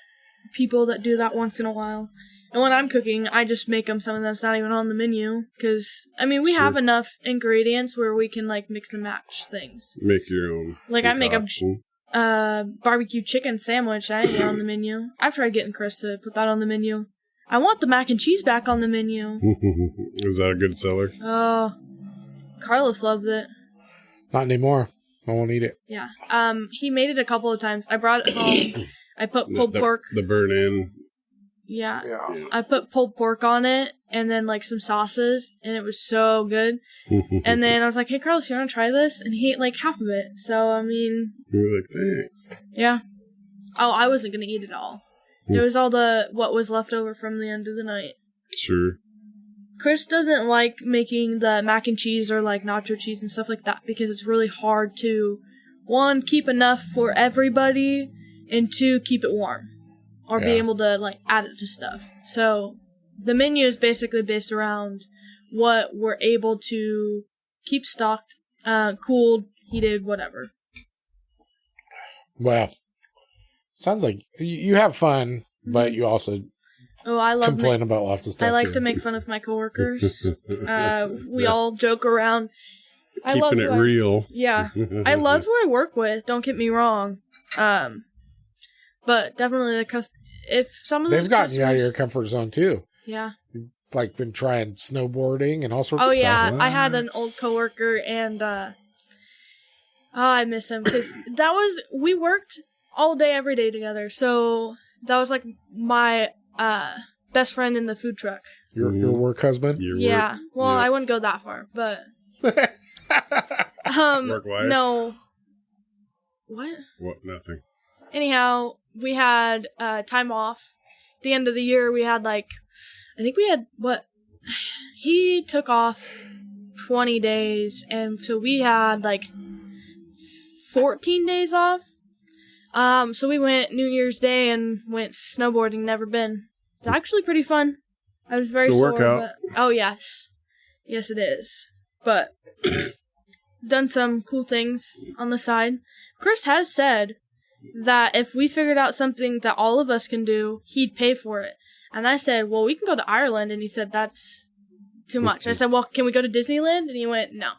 people that do that once in a while. And when I'm cooking, I just make them something that's not even on the menu. Because, I mean, we have enough ingredients where we can, like, mix and match things. Make your own. Like, concoction. I make a barbecue chicken sandwich. That ain't on the menu. I've tried getting Chris to put that on the menu. I want the mac and cheese back on the menu. Is that a good seller? Oh, Carlos loves it. Not anymore. I won't eat it. Yeah. He made it a couple of times. I brought it home. I put pulled pork. The burn-in. Yeah. I put pulled pork on it and then like some sauces, and it was so good. And then I was like, "Hey, Carlos, you want to try this?" And he ate like half of it. So I mean, You were like, thanks. yeah. Oh, I wasn't gonna eat it all. It was all what was left over from the end of the night. Sure. Chris doesn't like making the mac and cheese or like nacho cheese and stuff like that because it's really hard to, one, keep enough for everybody, and two, keep it warm. Or be able to like add it to stuff. So the menu is basically based around what we're able to keep stocked, cooled, heated, whatever. Well, sounds like you have fun, but you also I love complain about lots of stuff. I like too. to make fun of my coworkers. We all joke around. Keeping it real. Yeah. I love who I work with, don't get me wrong. But definitely if some of those they've gotten you out of your comfort zone too. Yeah. You've, like, been trying snowboarding and all sorts of Oh stuff. yeah, What? I had an old coworker, and I miss him because we worked all day every day together. So that was like my best friend in the food truck. Your work husband? Yeah. Well, I wouldn't go that far, but Work wife? no. What? What? Nothing. Anyhow, we had time off. At the end of the year, we had I think we had he took off 20 days, and so we had 14 days off. So we went New Year's Day and went snowboarding. Never been. It's actually pretty fun. I was very sore. Workout. Oh yes, yes it is. But done some cool things on the side. Chris has said that if we figured out something that all of us can do, he'd pay for it. And I said, well, we can go to Ireland. And he said, that's too much. I said, well, can we go to Disneyland? And he went, no.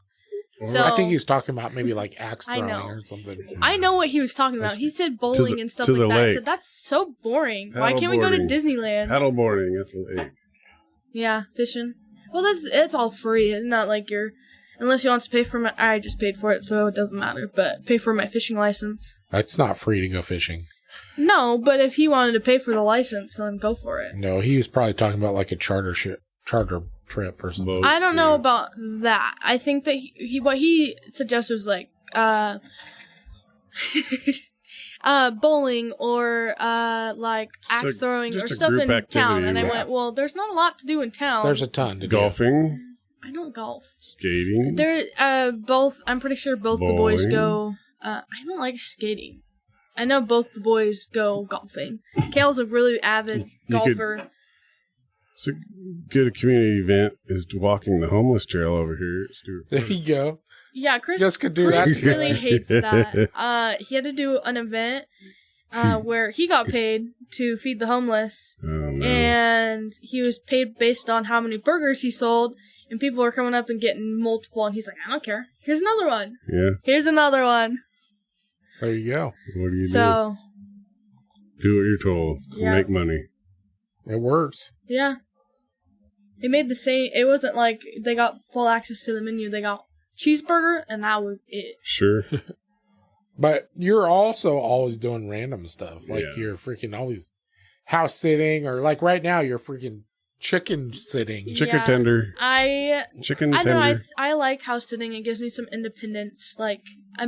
So I think he was talking about maybe like axe I throwing know. or something. I know what he was talking about. He said bowling and stuff like that. I said, that's so boring. Why can't we go to Disneyland? Paddleboarding at the lake. Yeah, fishing. Well, it's all free. It's not like unless he wants to pay for I just paid for it, so it doesn't matter. But pay for my fishing license. It's not free to go fishing. No, but if he wanted to pay for the license, then go for it. No, he was probably talking about like a charter trip or something. Boat, I don't know about that. I think that what he suggested was bowling or axe throwing or stuff in town. And I went, well, there's not a lot to do in town. There's a ton to do. Golfing. I don't golf. Skating. I'm pretty sure both the boys go. I don't like skating. I know both the boys go golfing. Kale's a really avid golfer. So good a community event is walking the homeless trail over here. There you go. Yeah, Chris Just could do Chris that. really hates that. He had to do an event where he got paid to feed the homeless, and he was paid based on how many burgers he sold. And people were coming up and getting multiple, and he's like, I don't care. Here's another one. Yeah. Here's another one. There you go. What do you do? So, do what you're told. Yeah. Make money. It works. yeah. They made the same. It wasn't like they got full access to the menu. They got cheeseburger, and that was it. Sure. But you're also always doing random stuff. Like Yeah. you're freaking always house sitting, or like right now you're freaking chicken sitting. Chicken tender. Chicken I tender. know. I like house sitting. It gives me some independence. Like I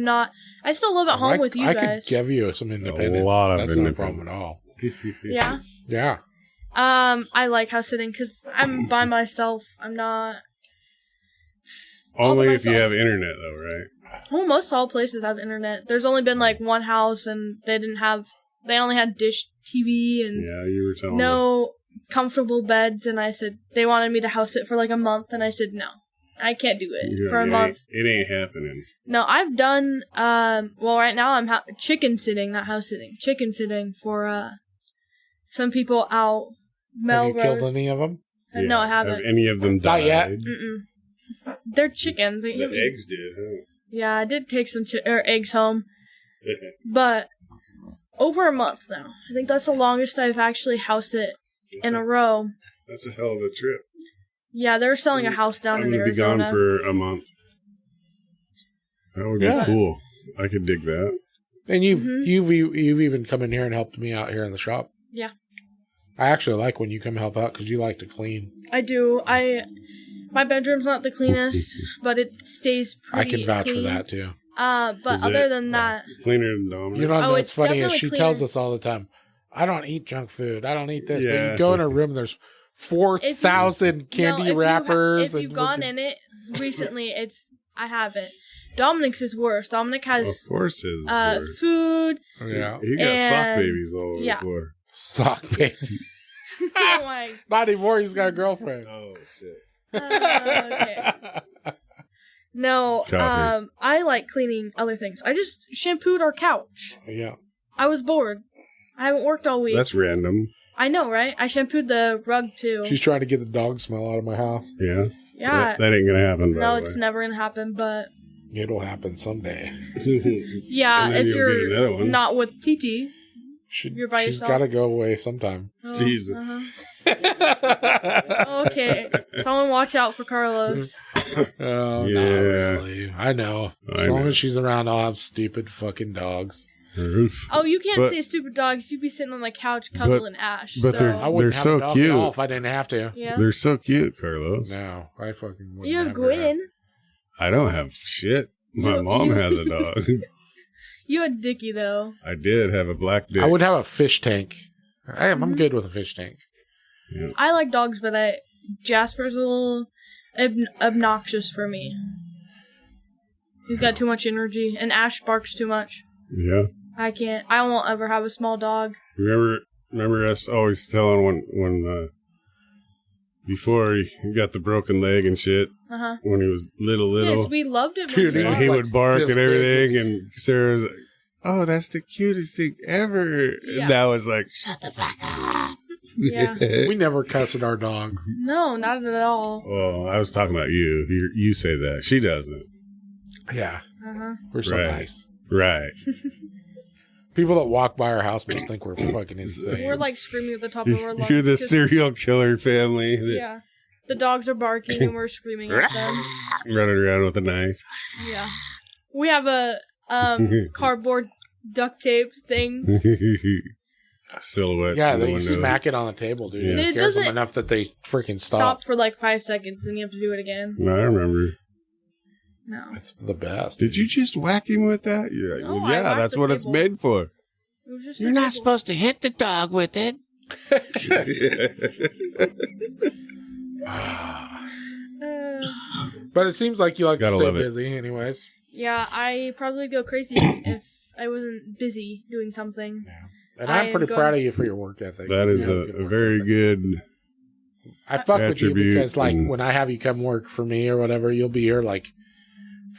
still live at home with you guys. I could give you some independence. A lot of That's independence. no problem at all. Yeah. Yeah. I like house sitting because I'm by myself. I'm not. Only if you have internet, though, right? Well, most all places have internet. There's only been like one house, and they only had dish TV and Yeah, you were telling us. no comfortable beds. And I said they wanted me to house sit for like a month, and I said no, I can't do it for a month. It ain't happening. No, I've done. Well, right now I'm chicken sitting, not house sitting. Chicken sitting for some people out. Have you killed any of them? No, I haven't. Have any of them died? Not yet. Mm-mm. They're chickens. The eggs did, huh? Yeah, I did take some eggs home, but over a month now. I think that's the longest I've actually housed it in a row. That's a hell of a trip. Yeah, they're selling a house down in Arizona. I'm going to be gone for a month. That would be cool. I could dig that. And you've even come in here and helped me out here in the shop. Yeah. I actually like when you come help out because you like to clean. I do. My bedroom's not the cleanest, but it stays pretty I can vouch clean. for that too. But other than that, cleaner than Dominic. You know what's funny is she cleaner. tells us all the time, I don't eat junk food. I don't eat this. Yeah. But you go in a room, there's 4,000 candy wrappers. If you've gone in it recently, I haven't. Dominic's is worse. Dominic has of course his is worse. Food. Yeah. He got sock babies all over the floor. Sock baby. Oh my. Not anymore. He's got a girlfriend. Oh shit. Okay. No, I like cleaning other things. I just shampooed our couch. Yeah. I was bored. I haven't worked all week. That's random. I know, right? I shampooed the rug too. She's trying to get the dog smell out of my house. Yeah. Yeah. That ain't gonna happen. No, it's never gonna happen. But it'll happen someday. Yeah, if you're not with TT. You're by yourself. She's got to go away sometime. Oh, Jesus. Okay. Someone watch out for Carlos. Oh, yeah. not really. I know. As long as she's around, I'll have stupid fucking dogs. Oh, you can't say stupid dogs. You'd be sitting on the couch cuddling Ash. But they're so cute. If I didn't have to. Yeah. They're so cute, Carlos. No, I fucking wouldn't. You have Gwen. I don't have shit. My mom has a dog. You had Dickie, though. I did have a black dick. I would have a fish tank. I'm good with a fish tank. Yeah. I like dogs, but Jasper's a little obnoxious for me. He's got too much energy, and Ash barks too much. Yeah. I can't. I won't ever have a small dog. Remember us always telling when before he got the broken leg and shit, when he was little. Yes, we loved it. Dude, and he would bark and everything, and Sarah was like, "Oh, that's the cutest thing ever." Yeah. And now it's like, "Shut the fuck up." Yeah. We never cuss at our dog. No, not at all. Oh, I was talking about you. You say that. She doesn't. Yeah. We're so nice. Right. People that walk by our house must think we're fucking insane. We're like screaming at the top of our lungs. You're the serial killer family. Yeah. The dogs are barking and we're screaming at them. Running around with a knife. Yeah. We have a cardboard duct tape thing. Silhouette. Yeah, they smack it on the table, dude. Yeah. It scares them enough that they freaking stop. For like 5 seconds and you have to do it again. No, I remember. No. It's the best. Did you just whack him with that? You're like, No, yeah, that's what it's made for. You're not supposed to hit the dog with it. But it seems like you like to stay busy anyways. Yeah, I probably go crazy if I wasn't busy doing something. Yeah. And I'm pretty proud of you for your work ethic. That is a very good I fuck with you because like when I have you come work for me or whatever, you'll be here like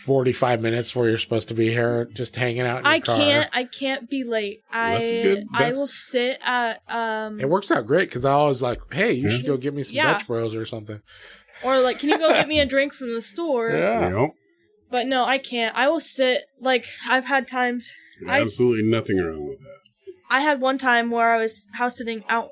45 minutes before you're supposed to be here, just hanging out in your car. I can't be late. I will sit at It works out great because I always like, hey, you should go get me some Dutch Bros or something. Or like, can you go get me a drink from the store? Yeah. Yep. But no, I can't. I will sit like I've had times. Absolutely nothing wrong with that. I had one time where I was house sitting out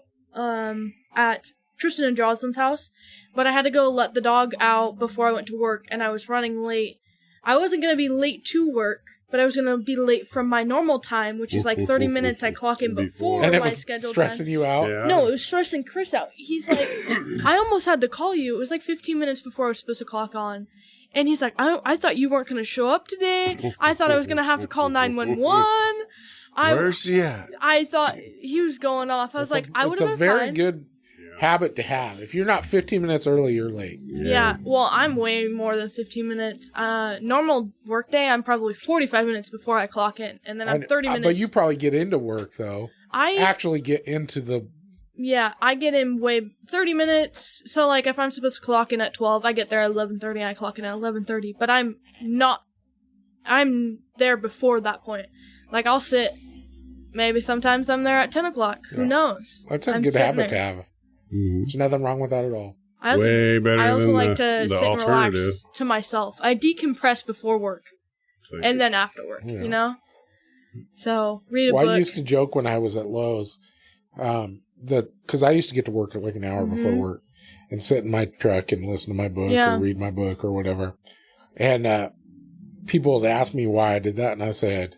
at Tristan and Jocelyn's house, but I had to go let the dog out before I went to work, and I was running late. I wasn't going to be late to work, but I was going to be late from my normal time, which is like 30 minutes. I clock in before And it my was scheduled stressing time. you out? Yeah. No, it was stressing Chris out. He's like, I almost had to call you. It was like 15 minutes before I was supposed to clock on. And he's like, I thought you weren't going to show up today. I thought I was going to have to call 911. Where's she at? I thought he was going off. I was like, I would have been It's a very fine. good habit to have. If you're not 15 minutes early, you're late. Yeah, well, I'm way more than 15 minutes. Normal work day, I'm probably 45 minutes before I clock in, and then I'm 30 minutes. But you probably get into work, though. I actually get into the... Yeah, I get in 30 minutes. So, like, if I'm supposed to clock in at 12, I get there at 11:30, I clock in at 11:30. But I'm there before that point. Like, I'll sit... Maybe sometimes I'm there at 10 o'clock. Yeah. Who knows? That's a good habit to have. Mm-hmm. There's nothing wrong with that at all. Way better I also than like to sit and alternative. relax to myself. I decompress before work and then after work, you know? So, read a book. I used to joke when I was at Lowe's, because I used to get to work at like an hour before work and sit in my truck and listen to my book or read my book or whatever. And people would ask me why I did that, and I said,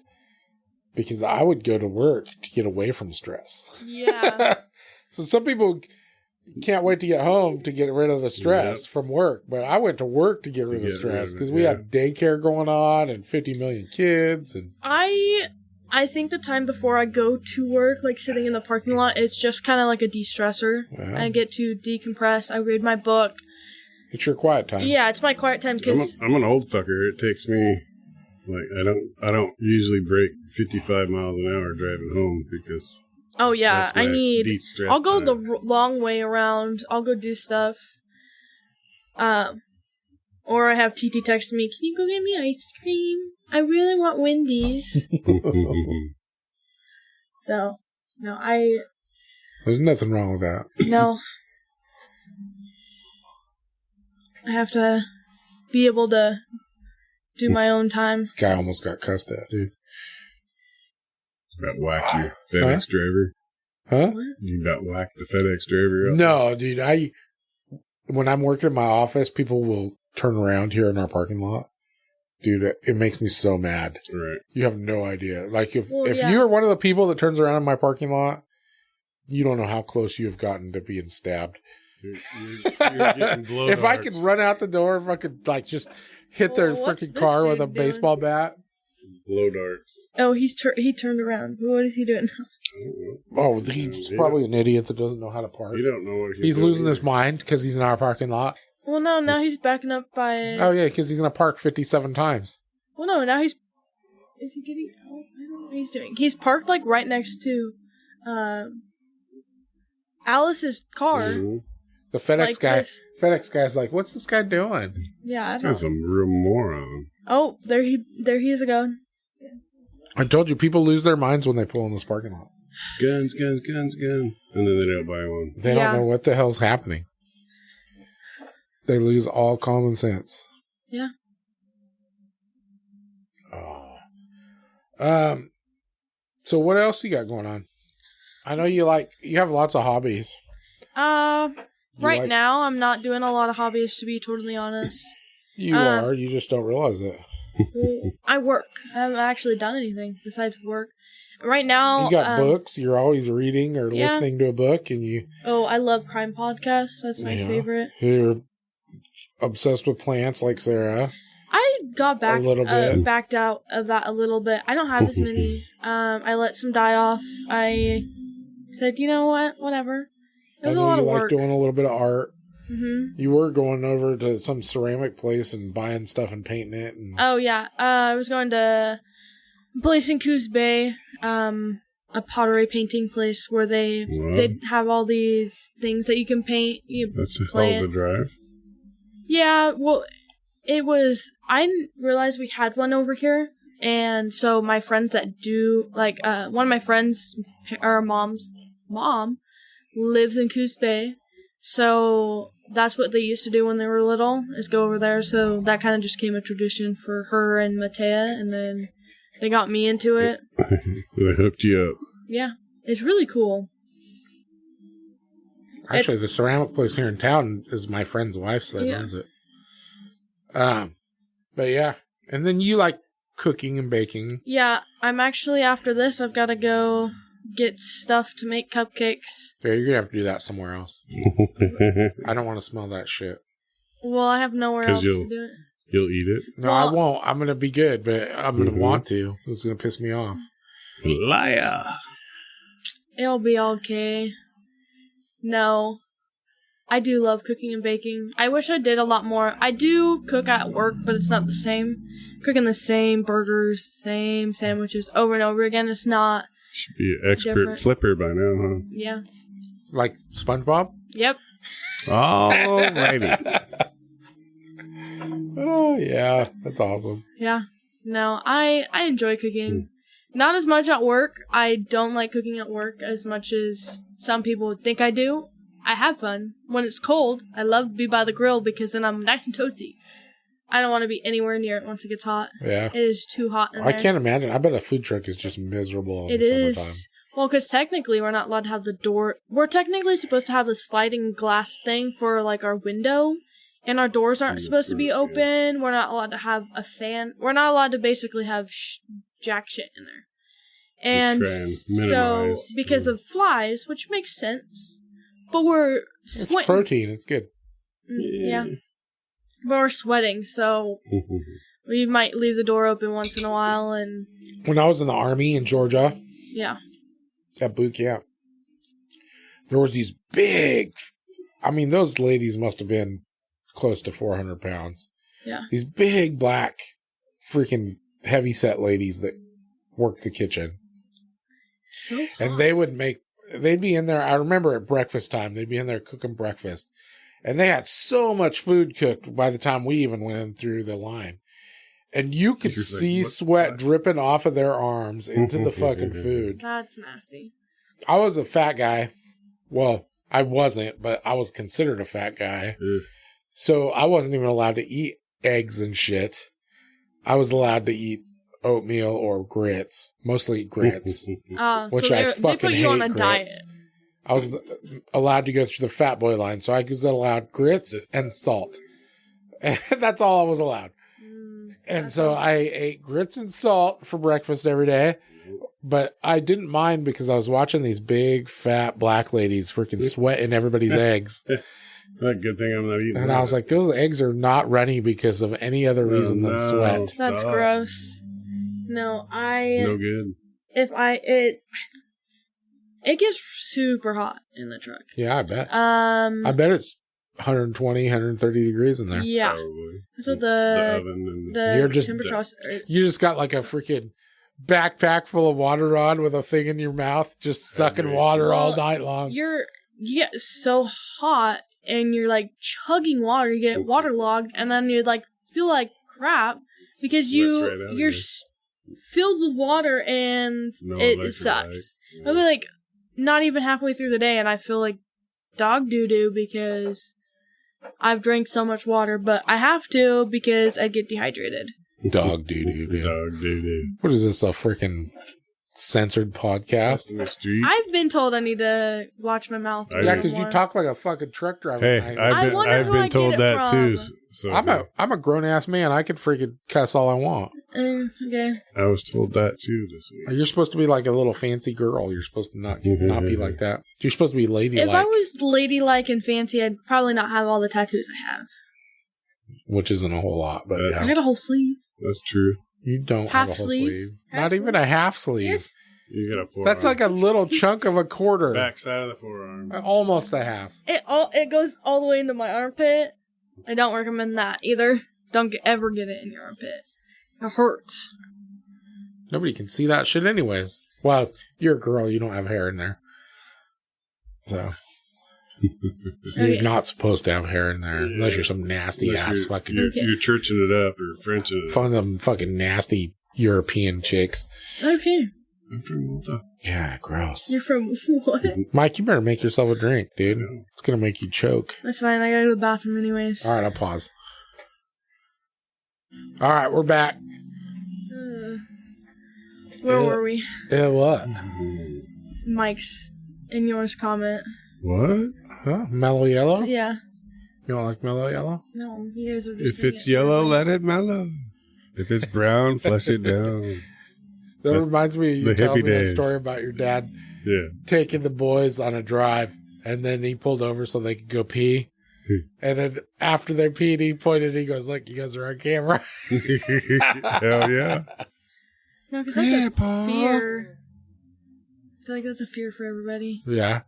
because I would go to work to get away from stress. Yeah. So some people can't wait to get home to get rid of the stress from work, but I went to work to get rid of stress because we had daycare going on and 50 million kids. And I think the time before I go to work, like sitting in the parking lot, it's just kind of like a de-stressor. Yeah. I get to decompress. I read my book. It's your quiet time. Yeah, it's my quiet time because I'm an old fucker. It takes me. Like I don't usually break 55 miles an hour driving home because I'll go time. the long way around. I'll go do stuff. Or I have TT text me, "Can you go get me ice cream? I really want Wendy's." So, no, there's nothing wrong with that. No. I have to be able to do my own time. This guy almost got cussed at, dude. About whack your FedEx driver. Huh? You about whack the FedEx driver up? No, dude. When I'm working in my office, people will turn around here in our parking lot. Dude, it makes me so mad. Right. You have no idea. Like, if you're one of the people that turns around in my parking lot, you don't know how close you have gotten to being stabbed. You're getting blow If I could run out the door, if I could, like, just hit their freaking car with a baseball bat. Blow darts. Oh, he turned around. What is he doing now? Oh, he's probably an idiot that doesn't know how to park. You don't know what he's losing his mind because he's in our parking lot. Well, no, now he's backing up by... Oh, yeah, because he's going to park 57 times. Well, no, now he's... Is he getting out? I don't know what he's doing. He's parked, like, right next to Alice's car. Mm-hmm. The FedEx guy's like, what's this guy doing? Yeah, I don't know. This guy's a real moron. Oh, there he is again. Yeah. I told you, people lose their minds when they pull in this parking lot. Guns. And then they don't buy one. They don't know what the hell's happening. They lose all common sense. Yeah. So what else you got going on? I know you have lots of hobbies. Right now I'm not doing a lot of hobbies, to be totally honest. You are, you just don't realize it. I work. I haven't actually done anything besides work. Right now, you got books. You're always reading or listening to a book, and you. Oh, I love crime podcasts. That's my favorite. You're obsessed with plants, like Sarah. I got back a little bit. Backed out of that a little bit. I don't have as many. I let some die off. I said, you know what, whatever. It was a lot of work. Doing a little bit of art. Mm-hmm. You were going over to some ceramic place and buying stuff and painting it. Oh yeah, I was going to a place in Coos Bay, a pottery painting place where they have all these things that you can paint. That's a hell of a drive. Yeah, well, it was. I didn't realize we had one over here, and so my friends that do one of my friends, our mom's mom, lives in Coos Bay, so that's what they used to do when they were little, is go over there. So that kind of just became a tradition for her and Matea, and then they got me into it. They hooked you up. Yeah, it's really cool. Actually, the ceramic place here in town is my friend's wife's that runs it. But yeah, and then you cooking and baking. Yeah, I'm actually, after this, I've got to go get stuff to make cupcakes. Yeah, you're going to have to do that somewhere else. I don't want to smell that shit. Well, I have nowhere else to do it. You'll eat it? No, I won't. I'm going to be good, but I'm going to want to. It's going to piss me off. Liar. It'll be okay. No. I do love cooking and baking. I wish I did a lot more. I do cook at work, but it's not the same. Cooking the same burgers, same sandwiches over and over again. It's not. Should be an expert different. flipper by now, huh? Yeah. Like SpongeBob? Yep. Alrighty. Oh, yeah. That's awesome. Yeah. No, I enjoy cooking. Not as much at work. I don't like cooking at work as much as some people would think I do. I have fun. When it's cold, I love to be by the grill because then I'm nice and toasty. I don't want to be anywhere near it once it gets hot. Yeah. It is too hot in there. I can't imagine. I bet a food truck is just miserable in the summertime. It is. Well, because technically we're not allowed to have the door. We're technically supposed to have the sliding glass thing for, like, our window. And our doors aren't supposed to be open. We're not allowed to have a fan. We're not allowed to basically have jack shit in there. And so, because of flies, which makes sense, but we're sweating. It's protein. It's good. Yeah. But we're sweating, so we might leave the door open once in a while. And when I was in the Army in Georgia, at boot camp, there was these big, I mean, those ladies must have been close to 400 pounds. Yeah. These big, black, freaking heavy-set ladies that worked the kitchen. So hot. And they'd be in there, I remember at breakfast time, they'd be in there cooking breakfast. And they had so much food cooked by the time we even went in through the line. And you could see sweat dripping off of their arms into the fucking food. That's nasty. I was a fat guy. Well, I wasn't, but I was considered a fat guy. So I wasn't even allowed to eat eggs and shit. I was allowed to eat oatmeal or grits, mostly grits, which so I fucking hate. They put you on a diet. I was allowed to go through the fat boy line, so I was allowed grits and salt. And that's all I was allowed. And so I ate grits and salt for breakfast every day, but I didn't mind because I was watching these big, fat, black ladies freaking sweating everybody's eggs. Good thing I'm not eating And I was like, those eggs are not runny because of any other reason than sweat. That's gross. No, no good. It gets super hot in the truck. Yeah, I bet. I bet it's 120, 130 degrees in there. Yeah. Probably. That's what the oven the temperature. You just got like a freaking backpack full of water on with a thing in your mouth, just sucking water all night long. You get so hot and you're like chugging water, you get waterlogged, and then you like feel like crap because you're filled with water and it sucks. I'll be like not even halfway through the day and I feel like dog doo-doo because I've drank so much water, but I have to because I get dehydrated. Dog doo-doo. Dog doo-doo. What is this, a freaking censored podcast? I've been told I need to watch my mouth. Yeah, because you talk like a fucking truck driver. Hey, I've been told that too. So I'm a grown ass man. I could freaking cuss all I want. Okay. I was told that too this week. You're supposed to be like a little fancy girl. You're supposed to not be like that. You're supposed to be ladylike. If I was ladylike and fancy, I'd probably not have all the tattoos I have. Which isn't a whole lot, but yeah. I got a whole sleeve. That's true. You don't have a whole sleeve. Not even a half sleeve. Yes. You got a forearm. That's like a little chunk of a quarter. Back side of the forearm. Almost a half. It goes all the way into my armpit. I don't recommend that either. Don't ever get it in your armpit. It hurts. Nobody can see that shit anyways. Well, you're a girl. You don't have hair in there. So. You're not supposed to have hair in there unless you're some nasty ass fucking. You're churching it up or Frenching it up. One of them fucking nasty European chicks. Okay. I'm from Malta. Yeah, gross. You're from what? Mike, you better make yourself a drink, dude. It's gonna make you choke. That's fine. I gotta go to the bathroom anyways. All right, I'll pause. All right, we're back. Where were we? Yeah, what? Mike's and yours comment. What? Huh? Mellow yellow? Yeah. You don't like mellow yellow? No, you guys are just. If it's yellow, let it mellow. If it's brown, flush it down. That reminds me of you telling me days. that story about your dad Yeah. taking the boys on a drive, and then he pulled over so they could go pee. And then after they peed, he pointed, he goes, look, you guys are on camera. Hell yeah. No, because that's a fear. I feel like that's a fear for everybody. Yeah.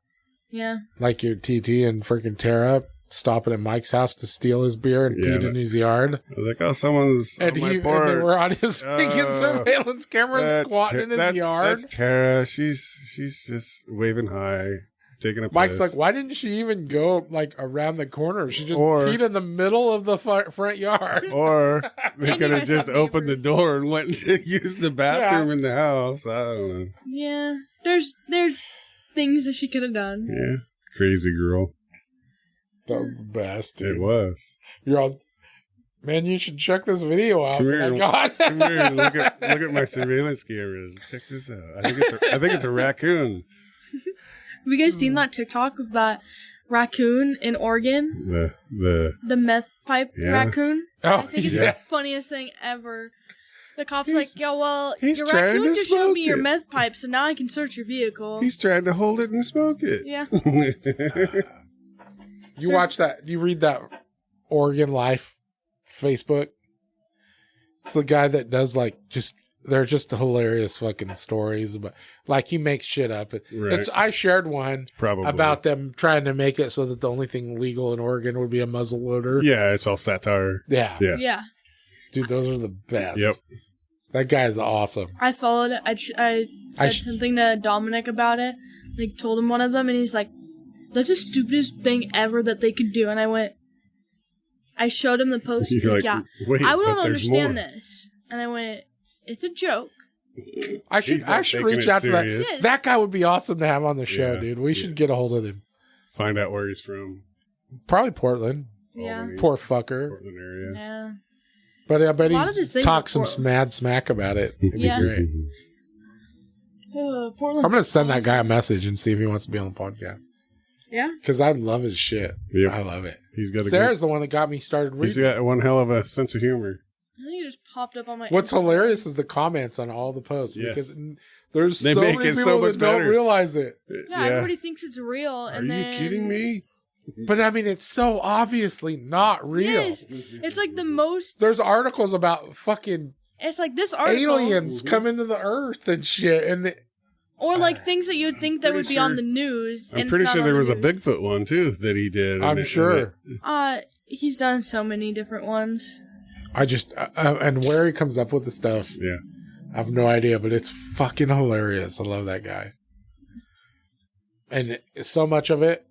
Yeah. Like your TT and freaking Tara stopping at Mike's house to steal his beer and peed in his yard. I was like, oh, someone's and on my and porch. they were on his freaking surveillance camera squatting in his yard. That's Tara. She's just waving high, taking a Mike's piss. like, why didn't she even go like around the corner? She just peed in the middle of the front yard. Or they could have just opened the door and went and used the bathroom in the house. I don't know. Yeah. There's things that she could have done. Yeah. Crazy girl. That was the best, dude. It was. You're all, man, you should check this video out. Come here, Oh my God. come here and look at my surveillance cameras. Check this out. I think it's a raccoon. Have you guys seen that TikTok of that raccoon in Oregon? The meth pipe raccoon? Oh, I think it's the funniest thing ever. The cop's like, yo, well, your trying raccoon to just showed me smoke your it. meth pipe, so now I can search your vehicle. He's trying to hold it and smoke it. Yeah. You watch that? You read that Oregon Life Facebook? It's the guy that does they're just hilarious fucking stories about, like he makes shit up. Right. I shared one Probably about them trying to make it so that the only thing legal in Oregon would be a muzzle loader. Yeah, it's all satire. Yeah. Yeah. Dude, those are the best. Yep. That guy's awesome. I followed it. I said something to Dominic about it. Like, told him one of them, and he's like, that's the stupidest thing ever that they could do. And I showed him the post. He's like, yeah, wait, I don't but there's understand more. this. And I went, it's a joke. I should reach out to that. Yes. That guy would be awesome to have on the show, Yeah, dude. We should get a hold of him. Find out where he's from. Probably Portland. Yeah. Albany, Poor fucker. Portland area. Yeah. But I bet A lot of his he things talks are some mad smack about it. It'd Yeah. be great. Portland's I'm going to send that guy a message and see if he wants to be on the podcast. Yeah? Because I love his shit. Yep. I love it. He's got Sarah's the one that got me started he's reading. got one hell of a sense of humor. I think it just popped up on my What's Instagram. hilarious is the comments on all the posts. Yes. Because there's They so make many it people so much that don't better. realize it. Yeah, everybody thinks it's real. Are And you then, kidding me? But I mean, it's so obviously not real. Yes. It's like the most. There's articles about fucking It's like this article. aliens coming to the earth and shit. And Or like things that you'd think that would be on sure- the news. I'm and pretty it's not sure on there the was a news. Bigfoot one too that he did. I'm sure. He's done so many different ones. I just, and where he comes up with the stuff, Yeah. I have no idea, but it's fucking hilarious. I love that guy. And so much of it,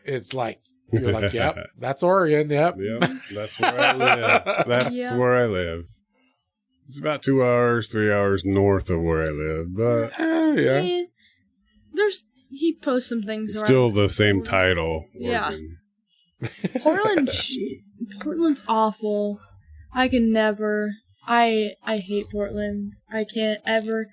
it's like, you're like, yep, that's Oregon, yep. Yep, that's where I live. That's Yeah. where I live. It's about 2 hours, 3 hours north of where I live, but Yeah. He posts some things. it's around. still the same title. Yeah. Oregon. Portland's awful. I can never. I hate Portland. I can't ever.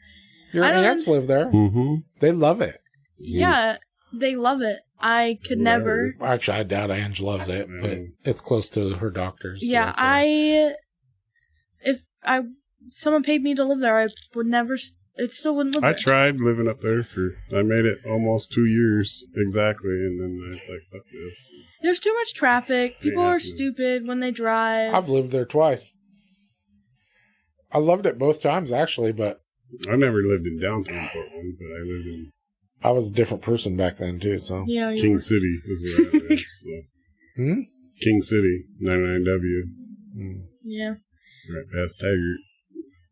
Your I don't- aunts live there. Mm-hmm. They love it. Yeah, they love it. I could never. Actually, I doubt Ange loves it, but it's close to her doctors. so Yeah, that's why. if someone paid me to live there, I would never. It still wouldn't live I there. tried living up there I made it almost 2 years exactly, and then I was like, fuck this. There's too much traffic. People Yeah. are stupid when they drive. I've lived there twice. I loved it both times, actually, but I never lived in downtown Portland, but I lived in I was a different person back then, too, so. Yeah, you King were. City is where I live. So. Hmm? King City, 99W, Yeah. right past Taggart.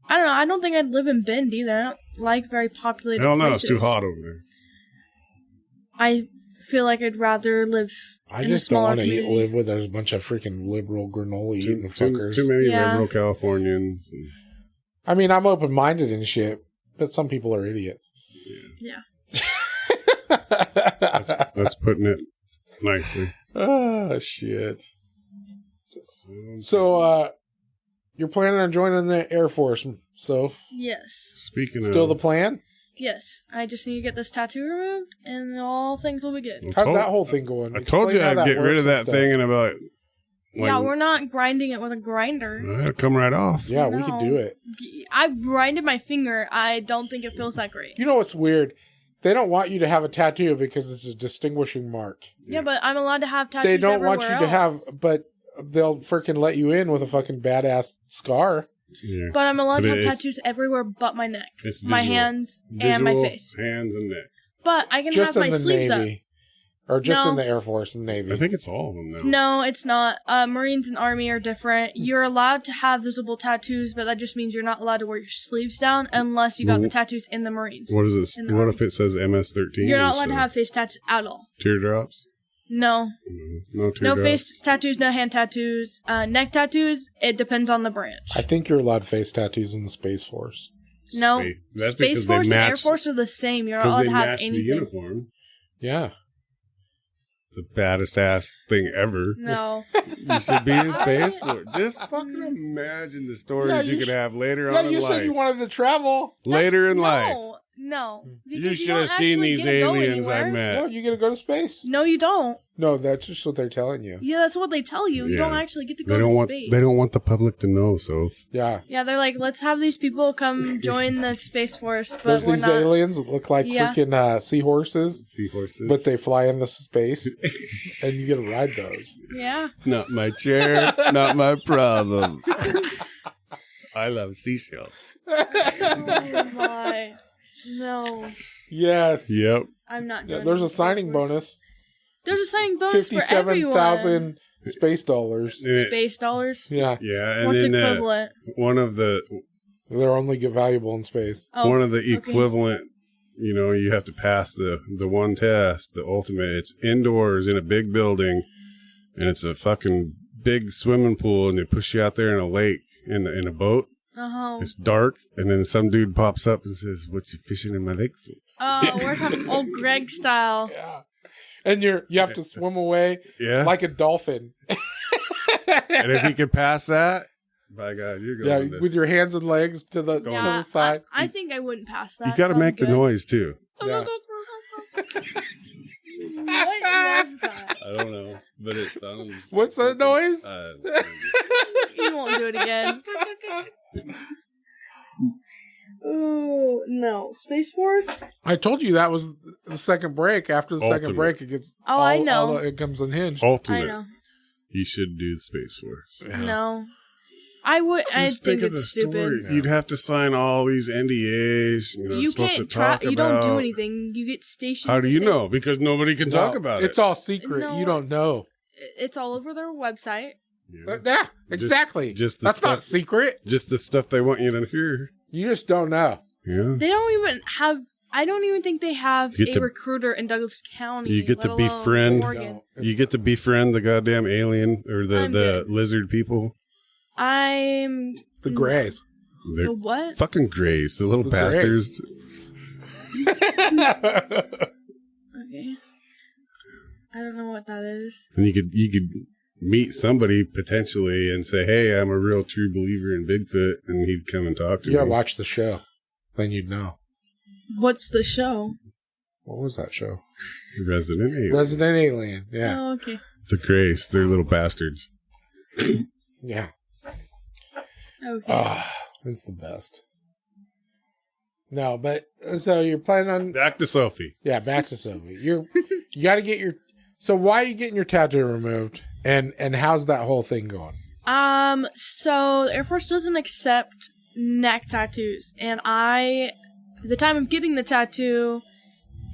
I don't know. I don't think I'd live in Bend either. I don't like very populated Hell no, places. it's too hot over there. I feel like I'd rather live I in just a don't smaller want to community. live with there's a bunch of freaking liberal granola eating fuckers. Too many Yeah. liberal Californians. And, I mean, I'm open-minded and shit, but some people are idiots. Yeah. that's putting it nicely. Oh, shit. So, you're planning on joining the Air Force, so Yes. Speaking still of, the plan? Yes. I just need to get this tattoo removed, and all things will be good. How's that whole thing going? I told you Explain how I'd that get rid works of and that stuff. thing in about Yeah, we're not grinding it with a grinder. It'll come right off. Yeah, we can do it. I've grinded my finger. I don't think it feels that great. You know what's weird? They don't want you to have a tattoo because it's a distinguishing mark. Yeah, but I'm allowed to have tattoos. They don't want you to have, else. but they'll freaking let you in with a fucking badass scar. Yeah. But I'm allowed to have tattoos everywhere but my neck, my hands, and my face. Hands and neck. But I can Just have my in the sleeves Navy. up. Or just in the Air Force and Navy. I think it's all of them now. No, it's not. Marines and Army are different. You're allowed to have visible tattoos, but that just means you're not allowed to wear your sleeves down unless you got the tattoos in the Marines. What is this? What if it says MS-13? You're not allowed to have face tattoos at all. Teardrops? No. No teardrops? No face tattoos, no hand tattoos. Neck tattoos, it depends on the branch. I think you're allowed face tattoos in the Space Force. No. That's Space Force and Air Force are the same. You're not allowed to have anything. The uniform. Yeah. The baddest ass thing ever. No. You should be in Space Force. Just fucking imagine the stories you could have later on in life. Yeah, you said you wanted to travel. Later in life. No. You should have seen these aliens I met. Well, you get to go to space. No, you don't. No, that's just what they're telling you. Yeah, that's what they tell you. You don't actually get to go to space. They don't want the public to know, so. Yeah. Yeah, they're like, let's have these people come join the Space Force, but There's we're these not. aliens that look like freaking seahorses. Seahorses. But they fly into space, and you get to ride those. Yeah. Not my chair, not my problem. I love seashells. Oh my. No. Yes. Yep. I'm not doing There's a signing bonus. There's a signing bonus for everyone. 57,000 space dollars. Space dollars? Yeah. Yeah. And what's then, equivalent? One of the... They're only valuable in space. Oh, one of the equivalent, you have to pass the one test, the ultimate. It's indoors in a big building, and it's a fucking big swimming pool, and they push you out there in a lake in a boat. Uh-huh. It's dark, and then some dude pops up and says, "What you fishing in my lake for?" Oh, we're talking old Greg style. Yeah. And you have to swim away like a dolphin. And if you can pass that, by God, you're going. Yeah, with your hands and legs to the side. I think I wouldn't pass that. You got to make the noise too. Yeah. What was that? I don't know, but it sounds. What's that noise? You won't do it again. Oh, no. Space Force? I told you that was the second break. After the second break, it gets. I know. It comes unhinged. Ultimate. I know. You should do the Space Force. Yeah. No. I would. I think it's stupid. Yeah. You'd have to sign all these NDAs. You can't try. You don't do anything. You get stationed. How do you know? Because nobody can talk about it. It's all secret. No, you don't know. It's all over their website. Yeah, exactly. That's not secret. Just the stuff they want you to hear. You just don't know. Yeah. They don't even have. I don't even think they have a recruiter in Douglas County. You get to befriend. No, you get to befriend the goddamn alien or the lizard people. I'm the Greys. The what? Fucking Greys, the little bastards. Okay. I don't know what that is. And you could meet somebody potentially and say, "Hey, I'm a real true believer in Bigfoot," and he'd come and talk to me. You gotta watch the show, then you'd know. What's the show? What was that show? Resident Alien. Resident Alien. Yeah. Oh, okay. The Greys, they're little bastards. Yeah. Okay. It's the best. No, but so you're planning on back to Sophie. Yeah, back to Sophie. You got to get your. So why are you getting your tattoo removed? And how's that whole thing going? So the Air Force doesn't accept neck tattoos, and at the time of getting the tattoo,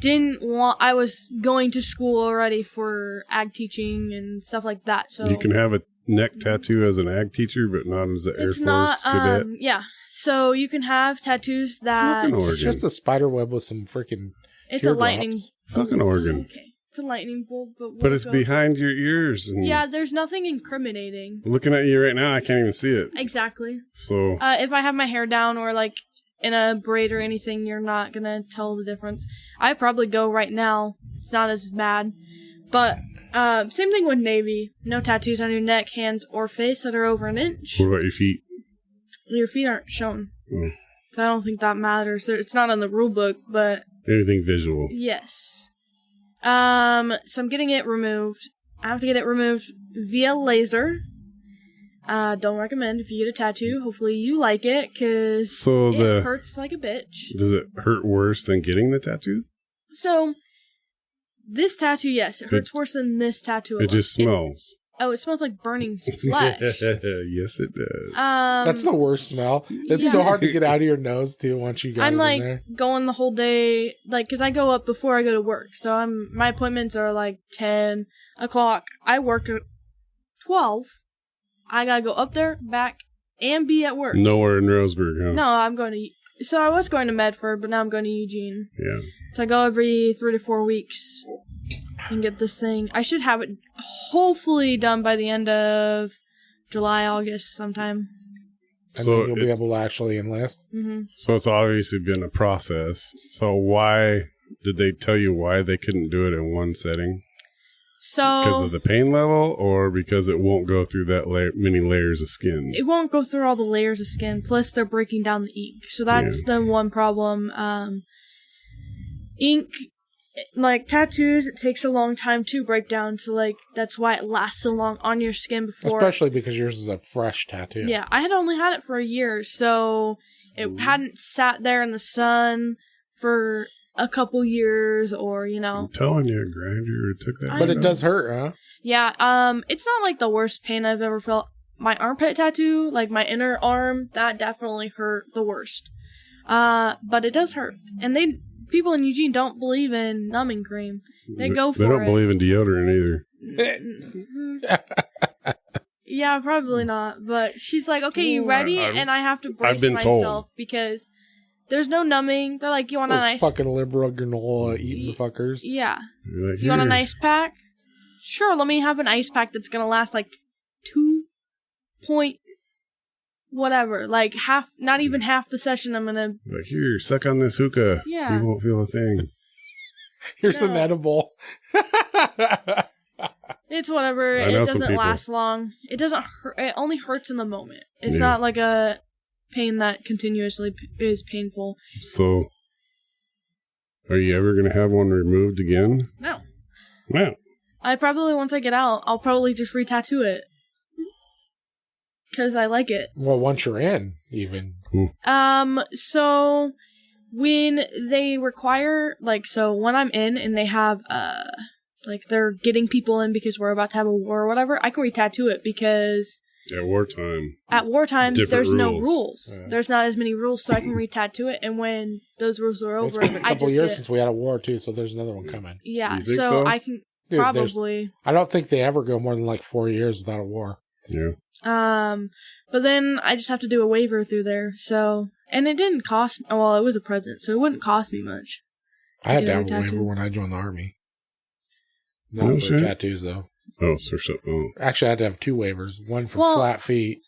I was going to school already for ag teaching and stuff like that. So you can have a neck tattoo as an ag teacher, but not as an Air Force cadet. Yeah, so you can have tattoos that it's just a spider web with some freaking. It's a lightning. Fucking organ. Okay. It's a lightning bolt, but it's behind your ears. And yeah, there's nothing incriminating. Looking at you right now, I can't even see it. Exactly. So if I have my hair down or like in a braid or anything, you're not gonna tell the difference. I probably go right now. It's not as bad. But same thing with Navy. No tattoos on your neck, hands, or face that are over an inch. What about your feet? Your feet aren't shown. Oh. So I don't think that matters. It's not on the rule book, but anything visual. Yes. So I'm getting it removed. I have to get it removed via laser. Don't recommend if you get a tattoo. Hopefully you like it, because it hurts like a bitch. Does it hurt worse than getting the tattue? So, this tattoo, yes, it hurts worse than this tattoo. It just smells. It smells like burning flesh. Yes, it does. That's the worst smell. It's so hard to get out of your nose, too, once you go in I'm, there. going the whole day, because I go up before I go to work. So, my appointments are, 10 o'clock. I work at 12. I gotta go up there, back, and be at work. Nowhere in Roseburg, huh? No, I'm going to... So, I was going to Medford, but now I'm going to Eugene. Yeah. So, I go every 3 to 4 weeks and get this thing. I should have it hopefully done by the end of July, August sometime. And then you'll be able to actually enlist. Mm-hmm. So it's obviously been a process. So why did they tell you why they couldn't do it in one setting? So because of the pain level, or because it won't go through that many layers of skin? It won't go through all the layers of skin. Plus, they're breaking down the ink. So that's the one problem. Ink, tattoos, it takes a long time to break down. So, that's why it lasts so long on your skin before. Especially because yours is a fresh tattoo. Yeah, I had only had it for a year, so it hadn't sat there in the sun for a couple years, or I'm telling you, Grinder took that. But it does hurt, huh? Yeah. It's not the worst pain I've ever felt. My armpit tattoo, my inner arm, that definitely hurt the worst. But it does hurt, and people in Eugene don't believe in numbing cream. They go for it. They don't believe in deodorant either. Yeah, probably not. But she's like, okay, you ready? And I have to brace myself because there's no numbing. They're like, you want a nice... fucking liberal granola eating fuckers. Yeah. Like, you want an ice pack? Sure, let me have an ice pack that's going to last 2 point... whatever. Half, not even half the session I'm going to... Here, suck on this hookah. Yeah. You won't feel a thing. Here's an edible. It's whatever. It doesn't last long. It doesn't hurt. It only hurts in the moment. It's not like a pain that continuously is painful. So, are you ever going to have one removed again? No. No. I probably, once I get out, I'll probably just re-tattoo it. Because I like it. Well, once you're in, even. So, when they require, so when I'm in and they have, they're getting people in because we're about to have a war or whatever, I can re-tattoo it because... At wartime, there's no rules. Yeah. There's not as many rules, so I can re-tattoo it, and when those rules are over, it's been a couple years since we had a war, too, so there's another one coming. Yeah, so I can probably... I don't think they ever go more than 4 years without a war. Yeah. But then I just have to do a waiver through there, so... And it didn't cost... Well, it was a present, so it wouldn't cost me much. I had to have a waiver when I joined the Army. Not for tattoos, though. Oh, for something else. Actually, I had to have 2 waivers. One for flat feet.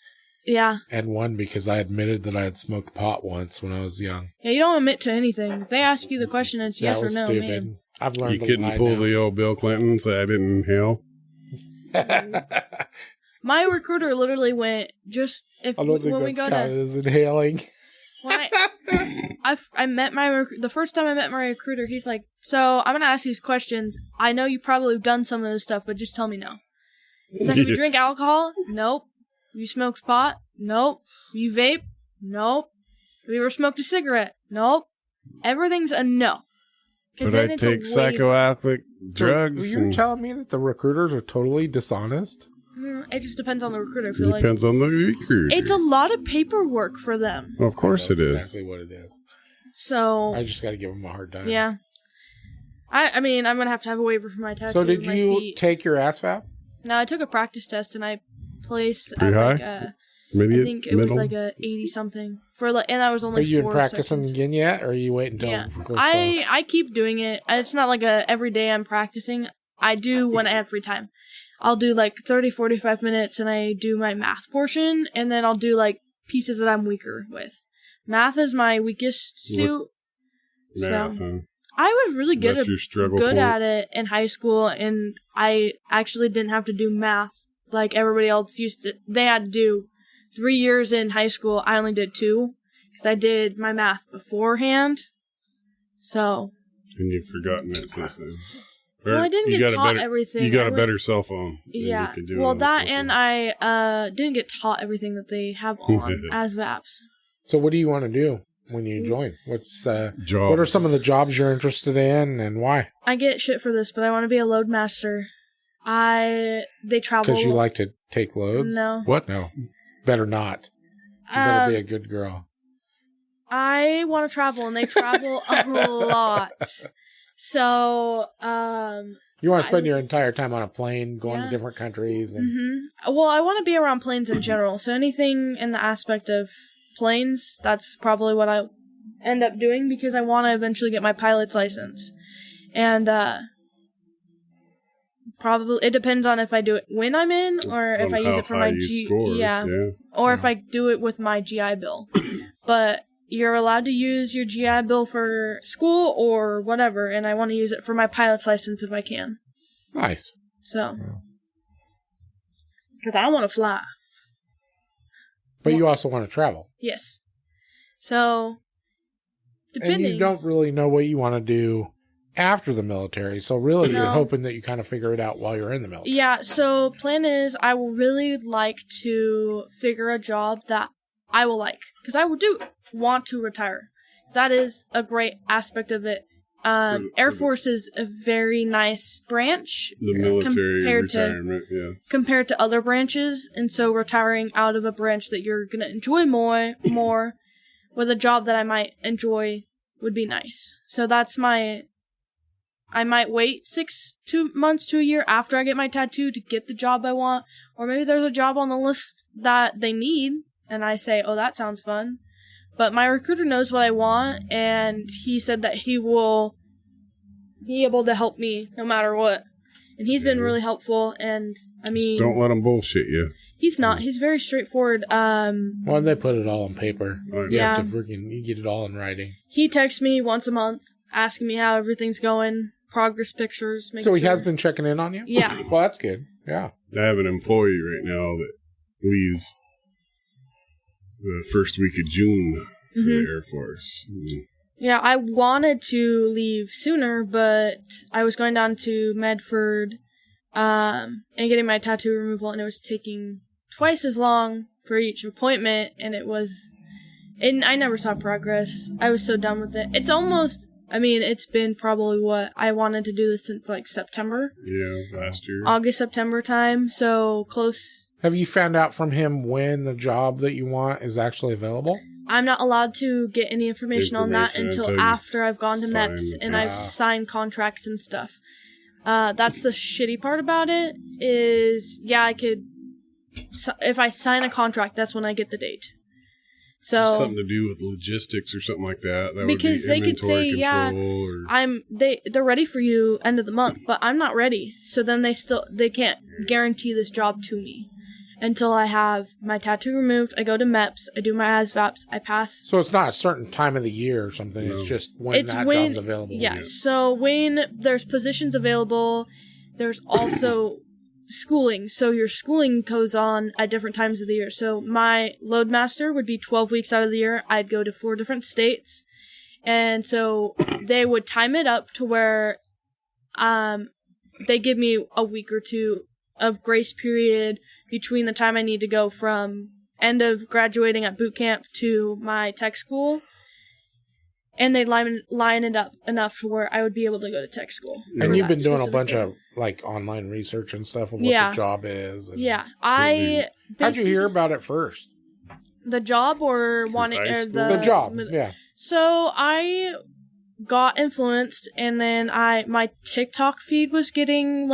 Yeah. And one because I admitted that I had smoked pot once when I was young. Yeah, you don't admit to anything. If they ask you the question, it's yes or no, stupid. Man. I've learned you couldn't pull the old Bill Clinton and say I didn't inhale? My recruiter literally went, just if I don't think when that's we go counted as inhaling. When I met the first time I met my recruiter, he's like, so I'm going to ask you these questions. I know you probably have done some of this stuff, but just tell me no. He's like, have you drink alcohol? Nope. Have you smoked pot? Nope. Have you vape? Nope. Have you ever smoked a cigarette? Nope. Everything's a no. But I take psychoactive drugs. So you're telling me that the recruiters are totally dishonest? It just depends on the recruiter. I feel depends on the recruiter. It's a lot of paperwork for them. Well, of course it is. Exactly what it is. So I just got to give them a hard time. Yeah. I mean, I'm going to have a waiver for my tattoo. So did you take your ASVAB? No, I took a practice test and I placed pretty high? I think it was a 80-something. And I was only 4 Are you in practicing sessions. again yet, or are you waiting until... Yeah. I keep doing it. It's not every day I'm practicing. I do when I have free time. I'll do 30, 45 minutes and I do my math portion, and then I'll do pieces that I'm weaker with. Math is my weakest suit. Math, so I was really good at it in high school, and I actually didn't have to do math like everybody else used to. They had to do 3 years in high school. I only did 2 because I did my math beforehand. So. And you've forgotten that since then. Or well, I didn't get taught everything. You got a better cell phone. Yeah. You can do well, that and I didn't get taught everything that they have on ASVAPs. So what do you want to do when you join? What's job? What are some of the jobs you're interested in and why? I get shit for this, but I want to be a load master. They travel. Because you like to take loads? No. What? No. Better not. You better be a good girl. I want to travel, and they travel a lot. So, you want to spend your entire time on a plane, going to different countries. And... Well, I want to be around planes in general. So anything in the aspect of planes, that's probably what I end up doing because I want to eventually get my pilot's license. And probably it depends on if I do it when I'm in or if I use it for my or if I do it with my GI Bill. But you're allowed to use your GI Bill for school or whatever, and I want to use it for my pilot's license if I can. Nice. So, because I want to fly. But you also want to travel. Yes. So, depending. And you don't really know what you want to do after the military, so really you're hoping that you kind of figure it out while you're in the military. Yeah, so plan is I will really like to figure a job that I will like, because I want to retire. That is a great aspect of it. Air Force is a very nice branch. The military retirement, yes. Compared to other branches, and so retiring out of a branch that you're going to enjoy more with a job that I might enjoy would be nice. So that's I might wait 2 months to a year after I get my tattoo to get the job I want, or maybe there's a job on the list that they need, and I say, oh, that sounds fun. But my recruiter knows what I want, and he said that he will be able to help me no matter what. And he's been really helpful, and I mean... Just don't let him bullshit you. He's not. He's very straightforward. Well, they put it all on paper. Right. You get it all in writing. He texts me once a month, asking me how everything's going, progress pictures. So he has been checking in on you? Yeah. Well, that's good. Yeah. I have an employee right now that leaves the first week of June for the Air Force. Yeah, I wanted to leave sooner, but I was going down to Medford and getting my tattoo removal, and it was taking twice as long for each appointment, and I never saw progress. I was so done with it. It's been probably what I wanted to do this since like September. Yeah, last year. August, September time, so close. Have you found out from him when the job that you want is actually available? I'm not allowed to get any information on that until after I've gone to MEPS and I've signed contracts and stuff. That's the shitty part about it is, I could, if I sign a contract, that's when I get the date. So something to do with logistics or something like that. Because they could say, they're ready for you end of the month, but I'm not ready. So then they can't guarantee this job to me until I have my tattoo removed. I go to MEPS, I do my ASVAPs, I pass. So it's not a certain time of the year or something. No. It's just when job's available. Yes. So when there's positions available, there's also schooling. So your schooling goes on at different times of the year. So my loadmaster would be 12 weeks out of the year. I'd go to 4 different states. And so they would time it up to where they give me a week or two of grace period between the time I need to go from end of graduating at boot camp to my tech school. And they line it up enough to where I would be able to go to tech school. And you've been doing a bunch of online research and stuff of what the job is. And how'd you hear about it first? The job or the job? Yeah. So I got influenced, and then my TikTok feed was getting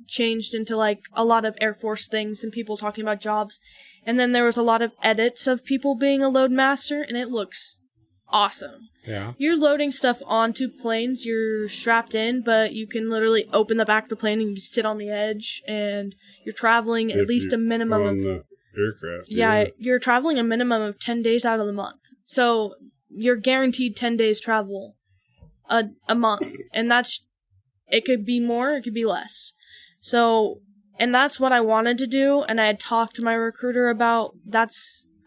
changed into a lot of Air Force things and people talking about jobs. And then there was a lot of edits of people being a load master, and it looks awesome. Yeah. You're loading stuff onto planes, you're strapped in, but you can literally open the back of the plane and you sit on the edge, and you're traveling at least a minimum of the aircraft. Yeah, you're traveling a minimum of 10 days out of the month. So you're guaranteed 10 days travel a month. And it could be more, it could be less. So, and that's what I wanted to do, and I had talked to my recruiter about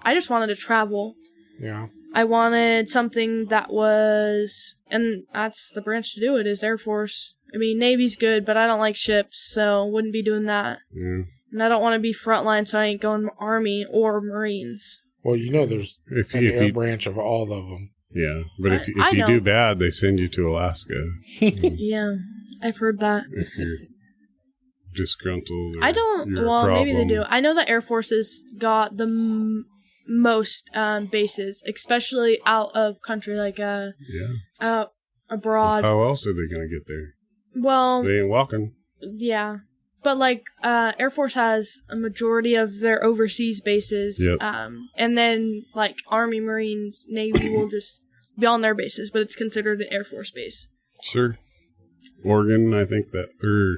I just wanted to travel. Yeah. I wanted something that was, and that's the branch to do it, is Air Force. I mean, Navy's good, but I don't like ships, so wouldn't be doing that. Yeah. And I don't want to be frontline, so I ain't going Army or Marines. Well, there's an air branch of all of them. Yeah, but if you do bad, they send you to Alaska. Yeah, I've heard that. If you're disgruntled or I don't, well, maybe they do. I know that Air Force has got the most bases, especially out of country, like out abroad. How else are they going to get there? Well, they ain't walking. Yeah, but like Air Force has a majority of their overseas bases, and then like Army, Marines, Navy will just be on their bases, but it's considered an Air Force base. Sure. Oregon, I think that, or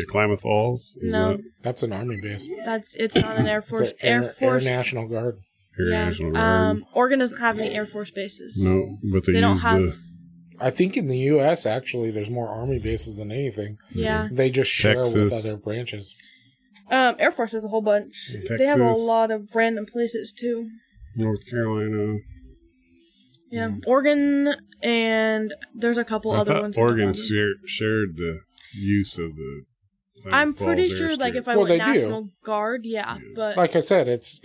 Klamath Falls. No, that's an Army base. It's not an Air Force. Air Force National Guard. National Guard. Oregon doesn't have any Air Force bases. No, but they don't have. I think in the U.S., actually, there's more Army bases than anything. Yeah. They just share with other branches. Air Force has a whole bunch. Texas, they have a lot of random places, too. North Carolina. Yeah. Oregon, and there's a couple other ones. Oregon shared the use of the I'm pretty sure, like, if I went National Guard, but... Like I said, it's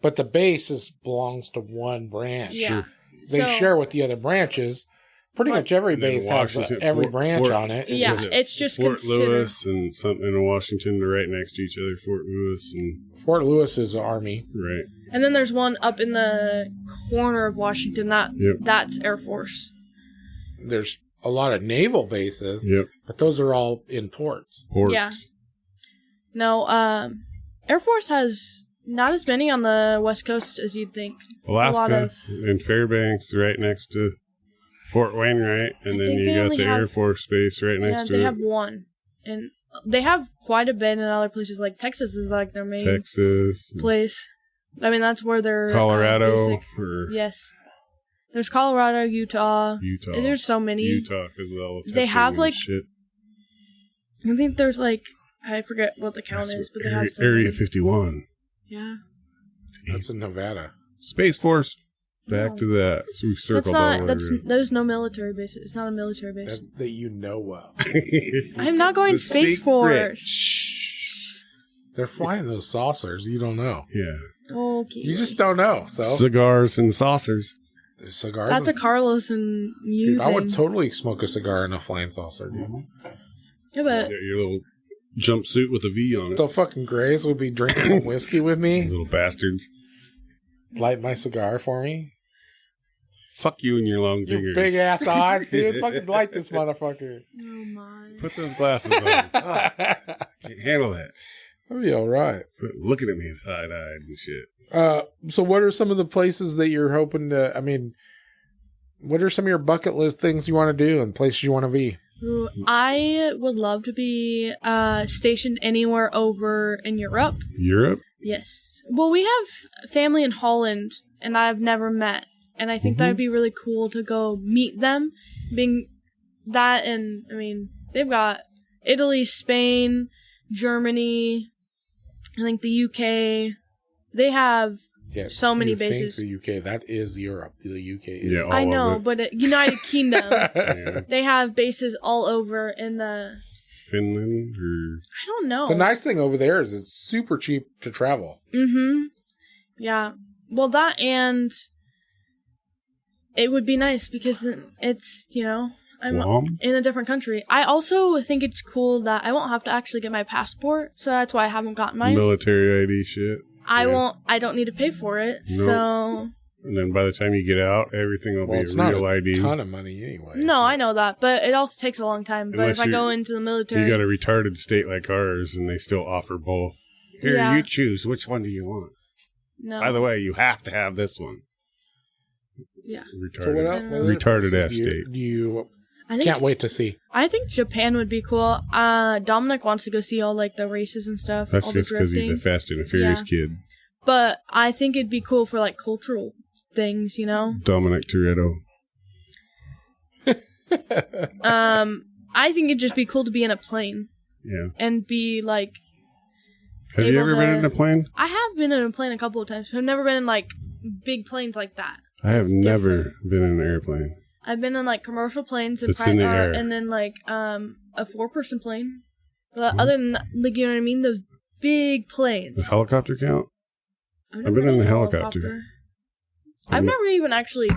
but the base belongs to one branch. Yeah. Sure. They share with the other branches. Pretty much every base has every branch on it. It's just Fort Lewis and something in Washington. They're right next to each other. Fort Lewis is Army, right? And then there's one up in the corner of Washington. That's Air Force. There's a lot of naval bases, but those are all in ports. Yeah. No, Air Force has not as many on the West Coast as you'd think. Alaska and Fairbanks right next to Fort Wainwright, and then you got the Air Force Base right next to it. They have one. And they have quite a bit in other places. Like Texas is like their main place. I mean, that's where they're Colorado. Yes. There's Colorado, Utah. There's so many. Utah, because all the they have like shit. I think there's like, I forget what the count is, but they have Area 51. Yeah. That's in Nevada. Space Force. Back to that. So we circled all over. There's no military base. It's not a military base. That you know of. I'm not going Space Force. Shh. They're flying those saucers. You don't know. Yeah. Okay. You just don't know. So cigars and saucers. Cigars. That's a Carlos and you. I would totally smoke a cigar in a flying saucer, dude. Yeah, but your little jumpsuit with a V on it. The fucking Grays would be drinking some whiskey with me. Little bastards. Light my cigar for me. Fuck you and your long fingers. Big ass eyes, dude. Fucking light this motherfucker. Oh my. Put those glasses on. Can't handle that. I'll be alright. Looking at me side-eyed and shit. So what are some of the places that you're hoping to, what are some of your bucket list things you want to do and places you want to be? Ooh, I would love to be stationed anywhere over in Europe. Europe? Yes. Well, we have family in Holland, and I've never met. And I think that would be really cool to go meet them. Being that, and they've got Italy, Spain, Germany, I think the UK. They have so many bases. Think the UK, that is Europe. The UK is. Yeah, I know, but United Kingdom, they have bases all over in the. Finland or I don't know. The nice thing over there is it's super cheap to travel. Yeah. Well, that and it would be nice because it's, I'm in a different country. I also think it's cool that I won't have to actually get my passport, so that's why I haven't gotten mine. Military ID shit. I don't need to pay for it, so. And then by the time you get out, everything will be a real ID. It's not a ton of money anyway. No, I know that, but it also takes a long time. But if I go into the military. You got a retarded state like ours, and they still offer both. Here, you choose. Which one do you want? No. By the way, you have to have this one. Yeah. Retarded ass state. I can't wait to see. I think Japan would be cool. Dominic wants to go see all like the races and stuff. That's just because he's a Fast and the Furious kid. But I think it'd be cool for like cultural things, Dominic Toretto. I think it'd just be cool to be in a plane. Yeah. And be like. Have you ever been in a plane? I have been in a plane a couple of times. I've never been in like big planes like that. I have It's never different. been in an airplane. I've been in like commercial planes and It's in the air. and then like a 4-person plane. But other than that, like, you know what I mean, those big planes. Does helicopter count? I've been in a helicopter. I've never even actually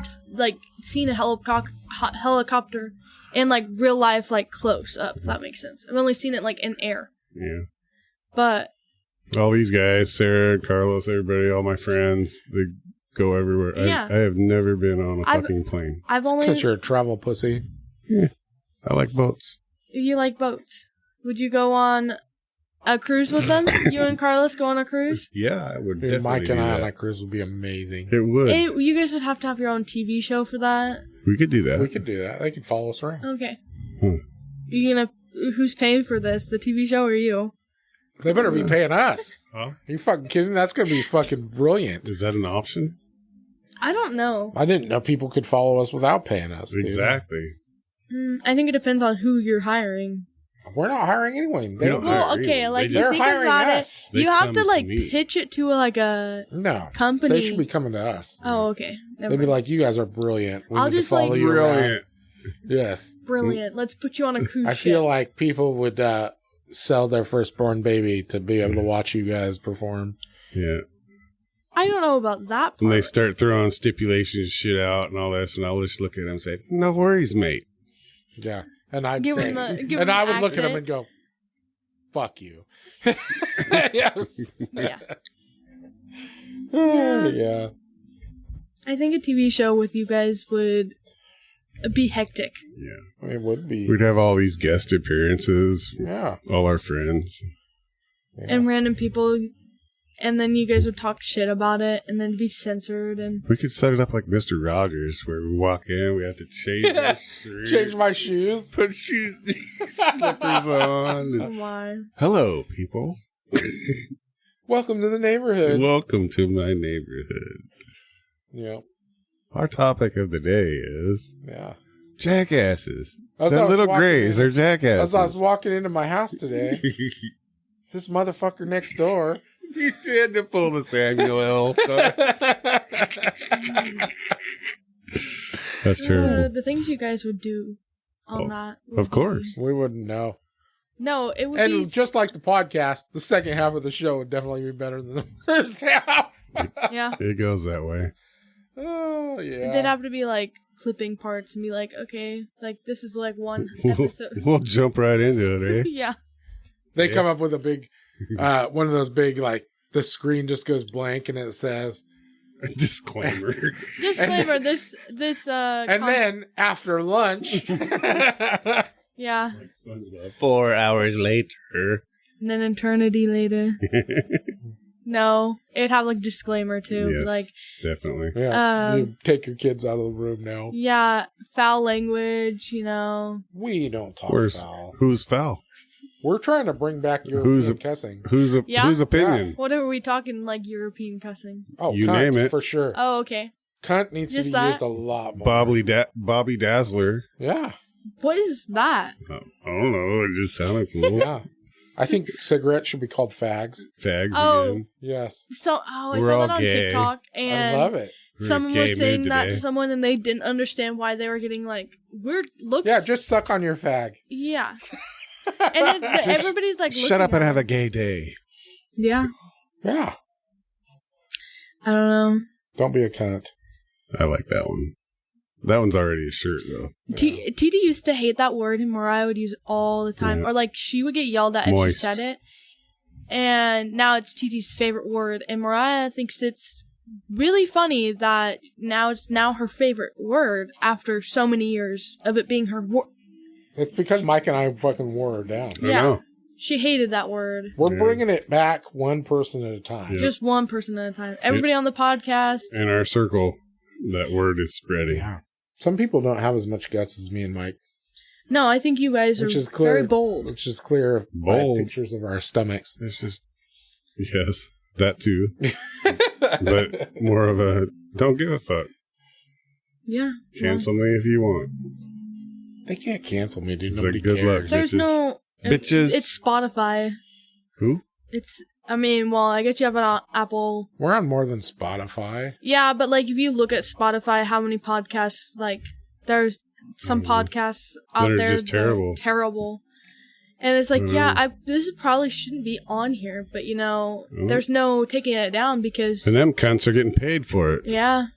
seen a helicopter in like real life, like close up. If that makes sense. I've only seen it like in air. Yeah. But all these guys, Sarah, Carlos, everybody, all my friends, they go everywhere. Yeah. I have never been on a fucking plane. I've It's only. because you're a travel pussy. Yeah. I like boats. You like boats? Would you go on a cruise with them? You and Carlos go on a cruise? Yeah, I would Dude, definitely Mike do and I that. on that cruise would be amazing. It would. You guys would have to have your own TV show for that. We could do that. We could do that. They could follow us around. Okay. Hmm. Who's paying for this? The TV show or you? They better be paying us. Huh? Are you fucking kidding? That's going to be fucking brilliant. Is that an option? I don't know. I didn't know people could follow us without paying us. Dude. Exactly. I think it depends on who you're hiring. We're not hiring anyone. They We don't don't hire. hire Okay, anyone. like They you They're think hiring about us. it, They you have come to to like me. pitch it to a No. company. They should be coming to us. Oh, okay. Never They'd be mind. like, you guys are brilliant. We I'll need to just, follow like- you around. Brilliant. Yes. Brilliant. Let's put you on a cruise I ship. feel like people would sell their firstborn baby to be able to watch you guys perform. Yeah. I don't know about that part. And they start throwing stipulations shit out and all this, and I'll just look at them and say, no worries, mate. Yeah. And I'd Give say, them give and them I the would look at them accent. and go, fuck you. Yes. Yeah. Yeah. I think a TV show with you guys would be hectic. Yeah. It would be. We'd have all these guest appearances, Yeah. all our friends. Yeah. And random people, and then you guys would talk shit about it, and then be censored, and We could set it up like Mr. Rogers, where we walk in, we have to change our shirt, Change my shoes. put shoes, slippers on. oh And, my. hello, people. Welcome to the neighborhood. Welcome to my neighborhood. Yeah. Our topic of the day is Yeah. jackasses. As I They're was little walking grays. in- They're As I was jackasses. walking into my house today, this motherfucker next door. You had to pull the Samuel L. stuff. That's terrible. The things you guys would do on Oh, that. would of course. be- We wouldn't know. No, it would And be. just like the podcast, the second half of the show would definitely be better than the first half. yeah. It goes that way. Oh, yeah. They'd have to be like clipping parts and be like, okay, like this is like one episode. We'll jump right into it, eh? yeah. They Yeah. come up with a big, one of those big, like, the screen just goes blank and it says, Disclaimer. Disclaimer: this and then after lunch, yeah, 4 hours later. and then eternity later. No, it'd have like disclaimer too, Yes, like definitely. yeah, you take your kids out of the room now. yeah, foul language, you know. We don't talk Where's foul. who's foul? We're trying to bring back Who's European a- cussing. Yeah? Whose opinion? What are we talking like European cussing? Oh, You cunt, name it. for sure. Oh, okay. Cunt needs Just to be that? used a lot more. Bobby Dazzler. Yeah, What is that? I don't know. It just sounded cool. yeah. I think cigarettes should be called fags. Fags Oh. again. Yes, So, I We're saw all that on gay. TikTok, and I love it. We're in someone a was gay saying mood that today. to someone, and they didn't understand why they were getting like weird looks. Yeah, just suck on your fag. yeah. And then, Just everybody's like, Shut up looking and at have a them. gay day. Yeah, Yeah, I don't know. don't be a cunt. I like that one. That one's already a shirt, though. TT used to hate that word, and Mariah would use it all the time. Yeah. Or like she would get yelled at Moist. if she said it. And now it's TT's favorite word, and Mariah thinks it's really funny that now it's now her favorite word after so many years of it being her word. It's because Mike and I fucking wore her down. I Yeah. know. She hated that word. We're Yeah. bringing it back one person at a time. Yeah. Just one person at a time. Everybody on the podcast. In our circle, that word is spreading. Yeah. Some people don't have as much guts as me and Mike, No, I think you guys Which are is clear. very bold. which is clear by Bold. pictures of our stomachs. It's just, yes, that too. But more of a, don't give a fuck. Yeah. Cancel me if you want. They can't cancel me, dude. It's Nobody like, good luck, cares. There's Bitches. no Bitches. It's Spotify. Who? It's I mean, well, I guess you have an Apple. We're on more than Spotify. Yeah, but like if you look at Spotify, how many podcasts, like there's some podcasts out there just terrible. Terrible. And it's like, this probably shouldn't be on here, but there's no taking it down because... And them cunts are getting paid for it. Yeah.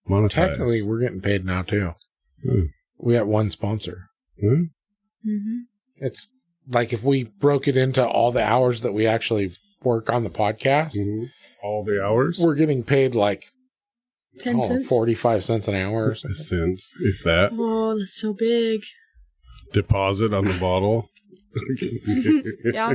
Monetize. Technically, we're getting paid now, too. We got one sponsor. It's like if we broke it into all the hours that we actually work on the podcast. All the hours? We're getting paid like 10 cents? 45 cents an hour or something. Cents, if that. Oh, that's so big. Deposit on the bottle. Yeah.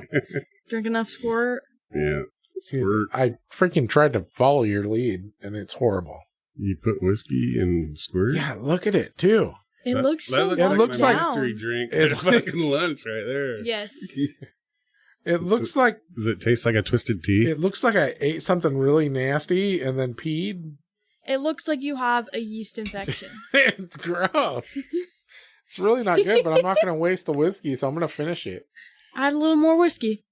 Drink enough squirt. Yeah. Squirt. I freaking tried to follow your lead, and it's horrible. You put whiskey in squirt? Yeah, look at it, too. It looks so it looks like mystery drink. It's fucking lunch right there. Yes. It looks like... Does it taste like a twisted tea? It looks like I ate something really nasty and then peed. It looks like you have a yeast infection. It's gross. It's really not good, but I'm not going to waste the whiskey, so I'm going to finish it. Add a little more whiskey.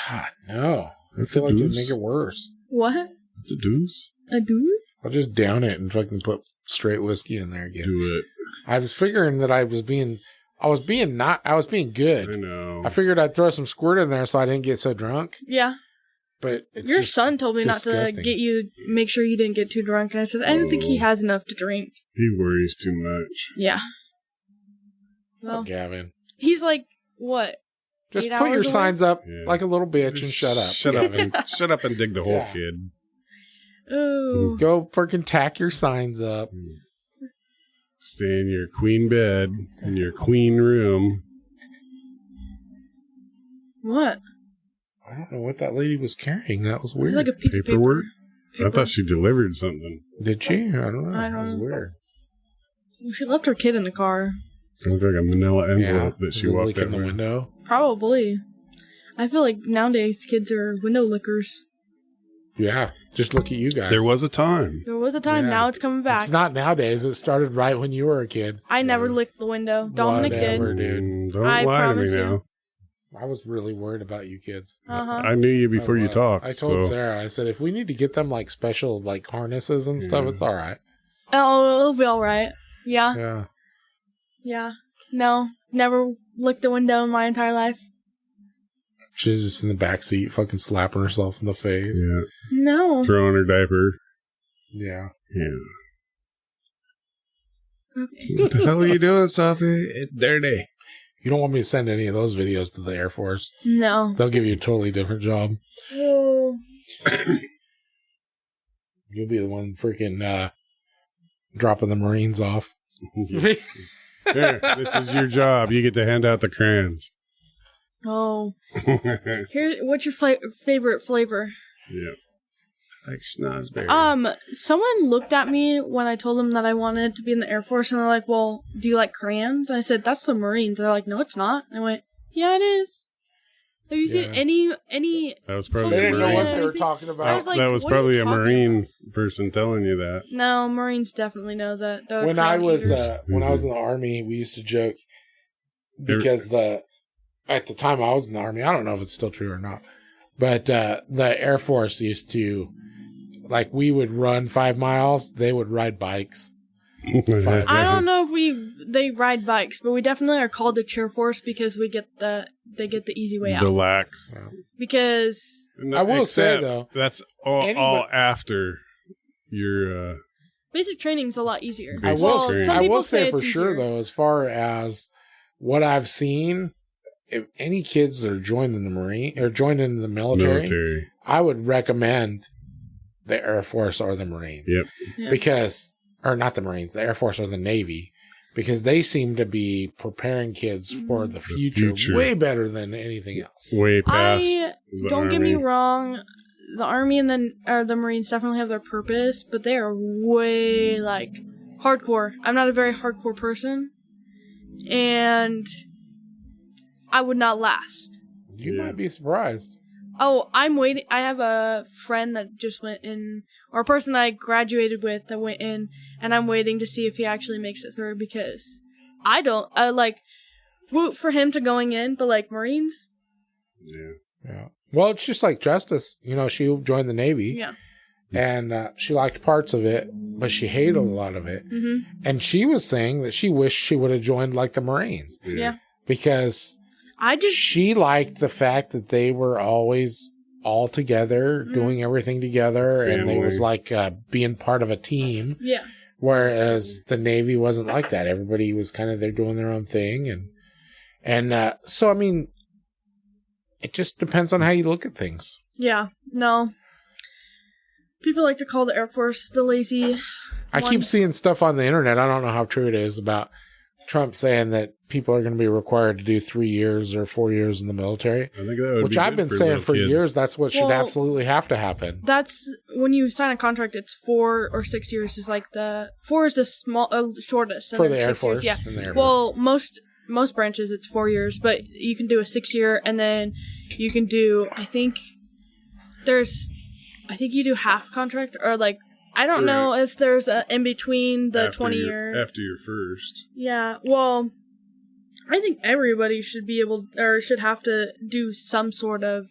God, no. I feel like it'd make it worse. What? The deuce? A deuce? I'll just down it and fucking put straight whiskey in there again. Do it. I was figuring that I was being good. I know. I figured I'd throw some squirt in there so I didn't get so drunk. Yeah. But it's your just son told me disgusting. not to make sure you didn't get too drunk. And I said, I don't think he has enough to drink. He worries too much. Yeah. Well, Gavin. He's like, what? Just put your signs up like a little bitch and shut up. Shut up and dig the hole, kid. Ooh. Go freaking tack your signs up. Stay in your queen bed, in your queen room. What? I don't know what that lady was carrying. That was weird. Like a piece of Paperwork? paper. I thought she delivered something. Did she? I don't know. I don't That was know. weird. She left her kid in the car. It looked like a manila envelope that she walked leak out in the with. window. Probably. I feel like nowadays kids are window lickers. Yeah, just look at you guys. There was a time. There was a time. Yeah. Now it's coming back. It's not nowadays. It started right when you were a kid. I never licked the window. Dominic Whatever, did. dude. Don't I lie to me promise now. you. I was really worried about you kids. I knew you before you talked. I told so. Sarah, I said, if we need to get them like special like harnesses and stuff, it's all right. Oh, it'll be all right. Yeah. Yeah. Yeah. No, never licked a window in my entire life. She's just in the back seat, fucking slapping herself in the face. Yeah. No. Throwing her diaper. Yeah. Yeah. Okay. What the hell are you doing, Sophie? It's dirty. You don't want me to send any of those videos to the Air Force. No. They'll give you a totally different job. Oh. You'll be the one freaking dropping the Marines off. Here, this is your job. You get to hand out the crayons. Oh. Here, what's your favorite flavor? Yeah. Like schnozberry. Someone looked at me when I told them that I wanted to be in the Air Force, and they're like, well, do you like crayons? I said, that's the Marines. They're like, no, it's not. I went, yeah, it is. Have you seen any That was probably They didn't know what Marine. they were talking about. I was like, that was what are probably you a talking Marine person telling you that. No, Marines definitely know that. They're When I crayon was eaters. when I was in the Army, we used to joke because at the time I was in the Army, I don't know if it's still true or not, but the Air Force used to, like, we would run 5 miles, they would ride bikes. I don't know if they ride bikes, but we definitely are called the Chair Force because they get the easy way out. The lax. Because No, I will say, except though, that's all after your basic training is a lot easier. I Basic will, training. some I people will say for it's sure, easier. though, as far as what I've seen, if any kids that are joining the Marine or joining the military, I would recommend the Air Force or the Marines. Yep. Yeah. Because, or not the Marines, the Air Force or the Navy, because they seem to be preparing kids for the future way better than anything else. Way past. Don't get me wrong, the Army and the Marines definitely have their purpose, but they are way like hardcore. I'm not a very hardcore person, and I would not last. You might be surprised. Oh, I'm waiting. I have a friend that just went in, or a person that I graduated with that went in, and I'm waiting to see if he actually makes it through because I don't, root for him to going in, but like Marines. Yeah. Yeah. Well, it's just like Justice. You know, she joined the Navy. Yeah. And she liked parts of it, but she hated a lot of it. Mm-hmm. And she was saying that she wished she would have joined like the Marines. Yeah. Because she liked the fact that they were always all together, doing everything together, and they was like being part of a team. Yeah. Whereas the Navy wasn't like that. Everybody was kind of there doing their own thing. And so, I mean, it just depends on how you look at things. Yeah. No. People like to call the Air Force the lazy I keep seeing stuff on the internet. I don't know how true it is about Trump saying that people are going to be required to do 3 years or 4 years in the military. I think that would which be I've been saying for years. That's what should absolutely have to happen. That's when you sign a contract. It's 4 or 6 years. Is like 4 is the shortest and for then the Air 6 Force. years. Yeah. Well, most branches it's 4 years, but you can do a 6 year, and then you can do. I think you do half contract, or like I don't know if there's a in between the 20 year after your first. Yeah, well, I think everybody should be able or should have to do some sort of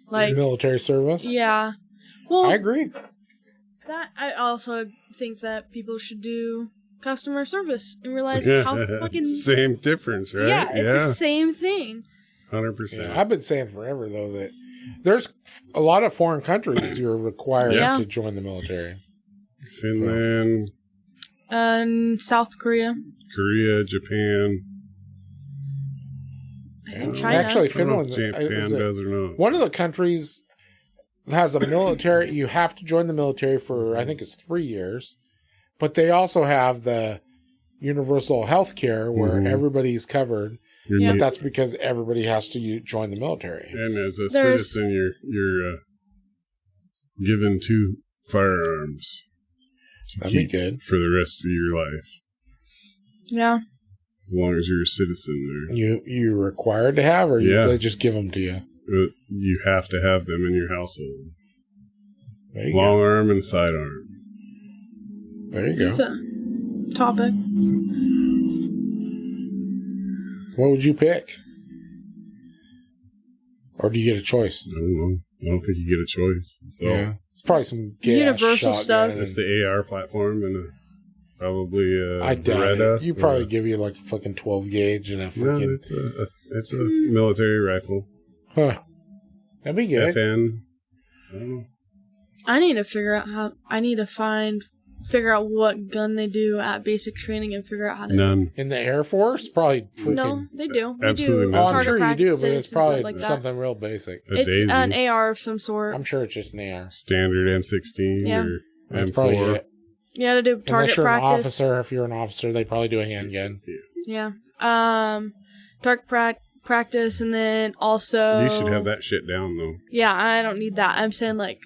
like military service. Yeah, well, I agree. That I also think that people should do customer service and realize how fucking same difference, right? Yeah, it's the same thing. 100%. I've been saying forever though that there's a lot of foreign countries you're required to join the military. Finland, and South Korea, Japan. I think China. Actually, Finland Japan does or not. One of the countries has a military. You have to join the military for I think it's 3 years, but they also have the universal health care where everybody's covered. But that's because everybody has to join the military. And as a citizen, you're given 2 firearms to keep good for the rest of your life. Yeah. As long as you're a citizen there. You're required to have, or they just give them to you? You have to have them in your household. There you Long arm and sidearm. There you go. It's a topic. What would you pick? Or do you get a choice? I don't know. I don't think you get a choice. So it's probably some universal stuff. It's the AR platform and probably I doubt Beretta. it. You probably give you like a fucking 12 gauge and a fucking... No, it's a military rifle. Huh. That'd be good. FN. I don't know. I need to figure out how... I need to figure out what gun they do at basic training and figure out how to... None. In the Air Force? Probably freaking... No, they do. Absolutely do I'm sure you do, but it's probably like something real basic. It's an AR of some sort. I'm sure it's just an AR. Standard M16 or That's M4. probably it. Yeah, to do target practice. practice. An officer, if you're an officer, they probably do a handgun. Yeah. Target practice, and then also... You should have that shit down, though. Yeah, I don't need that. I'm saying, like,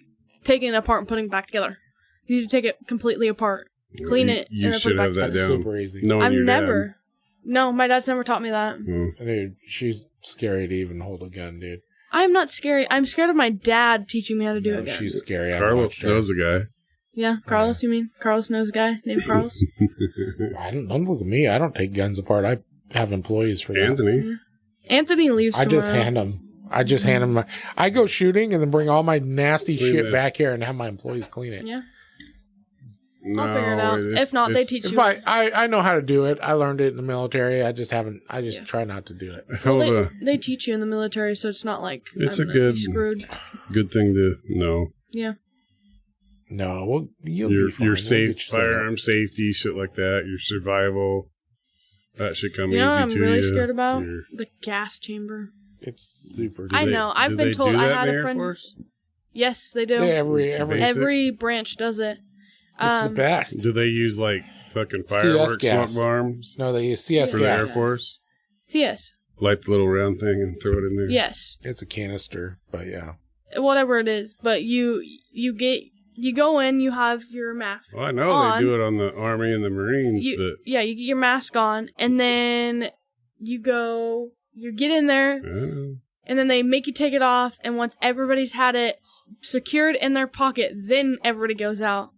taking it apart and putting it back together. You need to take it completely apart. Clean it. You and then should put it have back that together. down. Super easy. I've never. No, my dad's never taught me that. Dude, she's scary to even hold a gun, dude. I'm not scary. I'm scared of my dad teaching me how to do it. She's scary. Carlos knows a guy. Yeah, Carlos, you mean? Carlos knows a guy named Carlos? Don't look at me. I don't take guns apart. I have employees for that. Anthony. Anthony leaves tomorrow. I just hand them. I go shooting and then bring all my nasty shit back here and have my employees clean it. Yeah. No, I'll figure it out. If not, they teach you. I know how to do it. I learned it in the military. I just try not to do it. Well, they teach you in the military, so it's not like it's I'm screwed. Good thing to know. Yeah. No, well, you'll be fine. Your firearm safety, shit like that. Your survival, that should come easy to you. You know what I'm really scared about? The gas chamber. It's super. I know. I've been told. I had a friend. Force? Yes, they do. Every branch does it. It's the best. Do they use like fucking fireworks smoke bombs? No, they use CS for gas. the Air Force. CS. Light the little round thing and throw it in there. Yes. It's a canister, but yeah. Whatever it is, but you go in, you have your mask. Well, I know on. they do it on the Army and the Marines, but you get your mask on, and then you get in there, and then they make you take it off, and once everybody's had it secured in their pocket, then everybody goes out.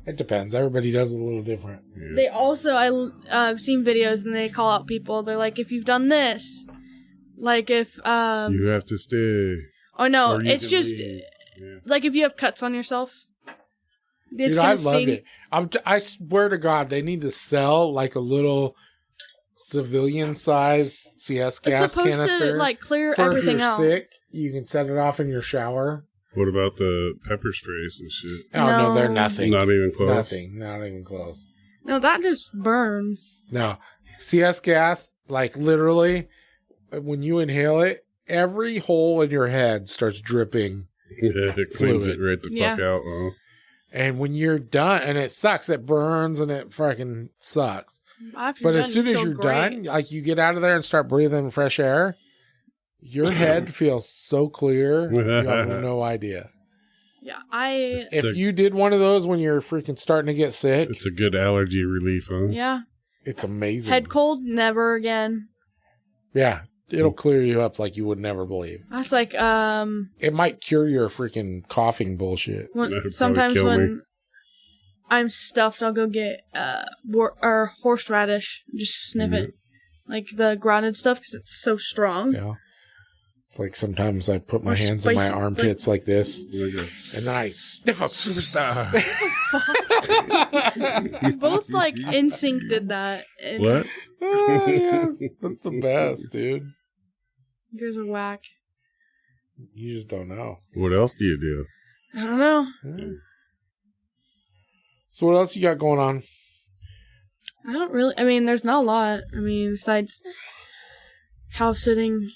It depends. Everybody does it a little different. Yeah. They also, I've seen videos and they call out people. They're like, if you've done this, Like if you have to stay. Oh no, Or you it's can just leave. Yeah. like if you have cuts on yourself. It's Dude, I gonna loved sting. it. I swear to God, they need to sell like a little civilian size CS gas It's supposed canister. to like clear for everything if you're out. sick, you can set it off in your shower. What about the pepper sprays and shit? Oh no, they're No. nothing. Not even close. Nothing. Not even close. No, that just burns. No. CS gas, like literally, when you inhale it, every hole in your head starts dripping. Yeah, it cleans Fluid. it right the fuck out. Huh? And when you're done, and it sucks, it burns and it fucking sucks. After But you're as done, soon you as feel you're great. done, like you get out of there and start breathing fresh air, your head feels so clear. You have no idea. Yeah, If you did one of those when you're freaking starting to get sick, It's a good allergy relief, huh? yeah. it's amazing. Head cold, never again. Yeah. It'll clear you up like you would never believe. I was like, It might cure your freaking coughing bullshit. That'd probably sometimes kill when me. I'm stuffed, I'll go get or horseradish, just sniff it, like the grounded stuff, because it's so strong. Yeah. It's like sometimes I put my Or hands in my spicy, armpits like this, Like a and then I sniff up. superstar. Both like NSYNC did that. And What? Oh, yes. That's the best, dude. You guys are whack. You just don't know. What else do you do? I don't know. Yeah. So what else you got going on? I don't really. I mean, there's not a lot. I mean, besides house sitting,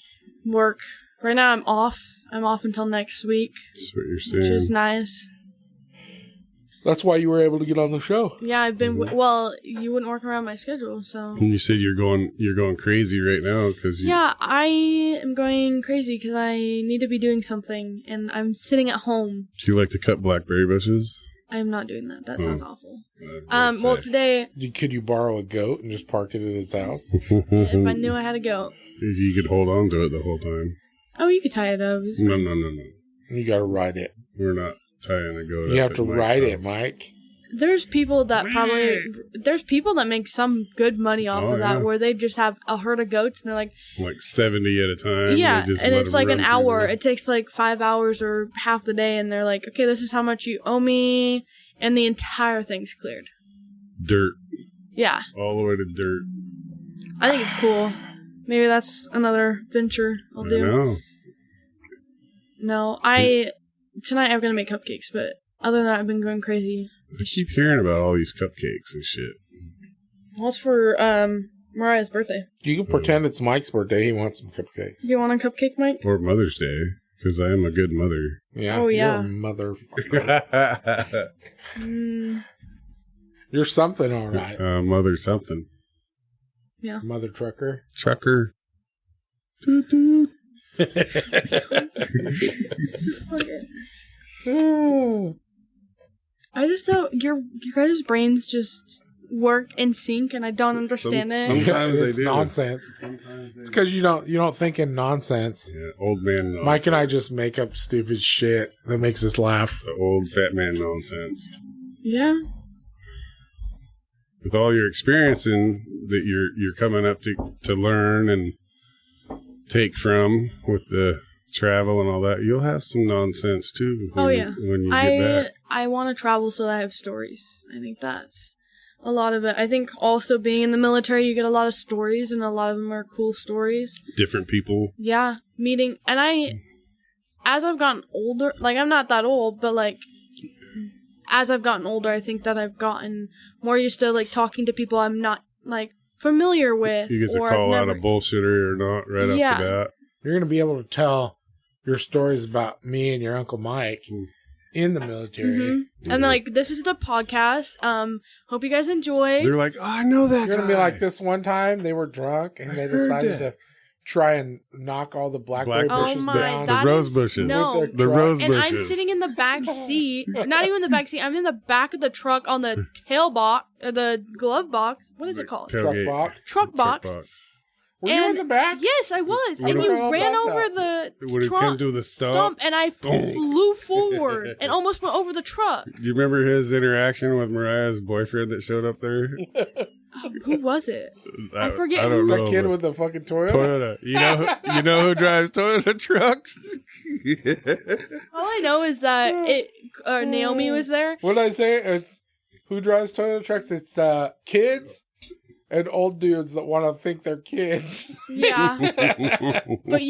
work. Right now, I'm off. I'm off until next week, That's what you're which saying. is nice. That's why you were able to get on the show. Yeah, I've been. Mhm. Well, you wouldn't work around my schedule, so. And you said you're going crazy right now because Yeah, I am going crazy because I need to be doing something, and I'm sitting at home. Do you like to cut blackberry bushes? I'm not doing that. That sounds awful. I was Well, gonna say. today, Could you borrow a goat and just park it at his house? if I knew I had a goat. If you could hold on to it the whole time. Oh, you could tie it up. It's No, fine. no. You got to ride it. We're not tying a goat. You up have to at Mike's ride it, house. Mike. There's people that there's people that make some good money off Oh, of that, yeah. where they just have a herd of goats and they're like, Like 70 at a time. yeah, They just and let it's them like an run through hour. there. It takes like 5 hours or half the day, and they're like, okay, this is how much you owe me, and the entire thing's cleared. Dirt. Yeah, All the way to dirt. I think it's cool. Maybe that's another venture I'll I do. know. No, tonight I'm gonna make cupcakes, but other than that, I've been going crazy. I keep hearing about all these cupcakes and shit. Well, it's for Mariah's birthday. You can pretend it's Mike's birthday. He wants some cupcakes. Do you want a cupcake, Mike? Or Mother's Day, because I am a good mother. Yeah. Oh, yeah. You're a motherfucker. You're something, all right. Mother something. Yeah. Mother trucker. Trucker. Toot toot. I just don't. Your guys' brains just work in sync, and I don't understand it. Sometimes they it's do. nonsense. Sometimes they It's because you don't think in nonsense. Yeah, old man nonsense. Mike and I just make up stupid shit that makes us laugh. The old fat man nonsense. Yeah. With all your experience in that you're coming up to learn and take from with the travel and all that, you'll have some nonsense too. Oh, yeah. When you get back. I want to travel so that I have stories. I think that's a lot of it. I think also being in the military, you get a lot of stories, and a lot of them are cool stories. Different people. Yeah, meeting, and as I've gotten older, like I'm not that old, but like as I've gotten older, I think that I've gotten more used to like talking to people I'm not like familiar with. You get to or call I've out a never- bullshitter or not right Yeah. off the bat. You're going to be able to tell your stories about me and your Uncle Mike Mm. in the military. Mhm. And like this is the podcast. Hope you guys enjoy. They're like, oh, I know that You're guy. going to be like this one time. They were drunk and they decided to try and knock all the blackberry Blackberry. bushes Oh my, down. that The rose is- bushes. No. with their The truck. rose And bushes. I'm sitting in the back seat. Not even the back seat. I'm in the back of the truck on the tail box, the glove box. What is it called? Tailgate. Truck box. Truck box. Were you in And- the back? Yes, I was. What And about- you ran about over that? the Would it truck come to the stump? and I Boom. flew forward and almost went over the truck. Do you remember his interaction with Mariah's boyfriend that showed up there? Who was it? I forget I don't who- know. That kid but- with the fucking Toyota. Toyota. You know who drives Toyota trucks? All I know is that Naomi was there. What did I say? It's who drives Toyota trucks? It's kids and old dudes that want to think they're kids. Yeah. But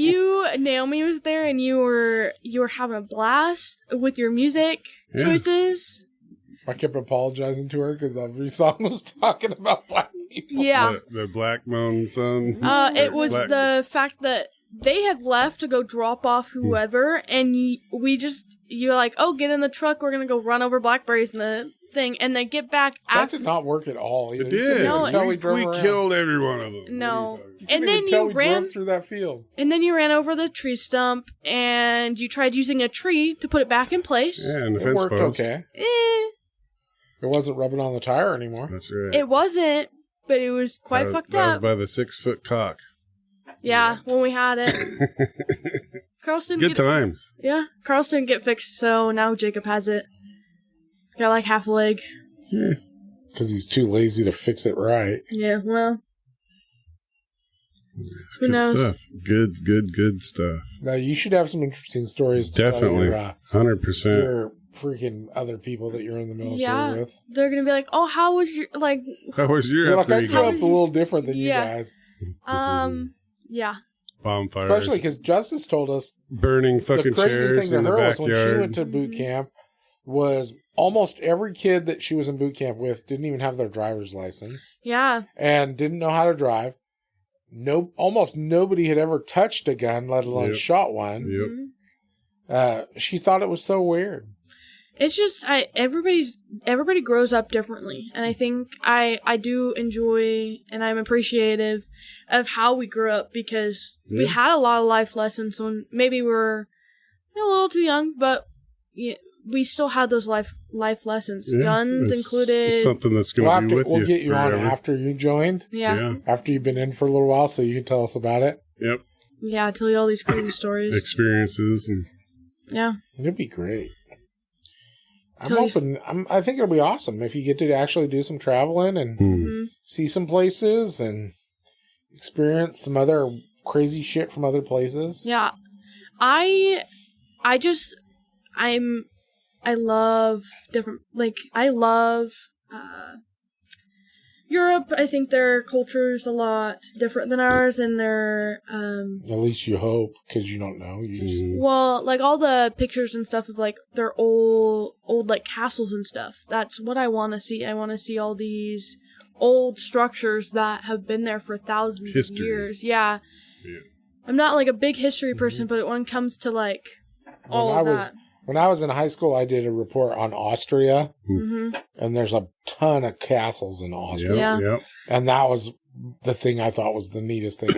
Naomi was there, and you were having a blast with your music choices. I kept apologizing to her because every song was talking about black people. Yeah. The Black Moan Son. It was the fact that they had left to go drop off whoever, and you're like, oh, get in the truck, we're gonna go run over blackberries and the thing, and then get back That after. did not work at all. It did. No, we killed every one of them. No. And then you ran through that field. And then you ran over the tree stump, and you tried using a tree to put it back in place. Yeah, and the It fence worked post. okay. Eh, It wasn't rubbing on the tire anymore. That's right. it wasn't, but it was quite fucked That was up. by the 6-foot cock. Yeah, when we had it. Carlston Good times. Yeah, Carlston get fixed, so now Jacob has it. It's got like half a leg. Because he's too lazy to fix it right. Yeah, well, It's Who good knows? stuff. Good stuff. Now, you should have some interesting stories to Definitely. tell 100%. your freaking other people that you're in the military yeah. with. They're gonna be like, "Oh, how was your like?" How was your You're like, I after grew up was a little different than Yeah. you guys. Yeah, bonfires? Especially because Justice told us burning the fucking crazy chairs thing to in the her was when she backyard. went to boot camp was almost every kid that she was in boot camp with didn't even have their driver's license yeah, and didn't know how to drive. Almost nobody had ever touched a gun, let alone Yep. shot one. Yep. She thought it was so weird. It's just everybody grows up differently, and I think I do enjoy and I'm appreciative of how we grew up because we Yeah. had a lot of life lessons when maybe we were a little too young, but we still had those life lessons, Yeah. guns It's included. something that's going to be with We'll you. get you on forever. after you joined, Yeah, after you've been in for a little while, so you can tell us about it. Yep. yeah, tell you all these crazy stories. Experiences and Yeah, It'd be great. I'm Tell you- hoping. I think it'll be awesome if you get to actually do some traveling and Mhm. see some places and experience some other crazy shit from other places. yeah. I love different. Like I love Europe. I think their culture's a lot different than ours, and their At least you hope, because you don't know. You just well, like all the pictures and stuff of like their old like castles and stuff. That's what I want to see. I want to see all these old structures that have been there for thousands History. of years. Yeah. Yeah. I'm not like a big history person, but when it comes to like all of that. When I was in high school, I did a report on Austria, Mm-hmm. and there's a ton of castles in Austria. Yeah. Yep. And that was the thing I thought was the neatest thing.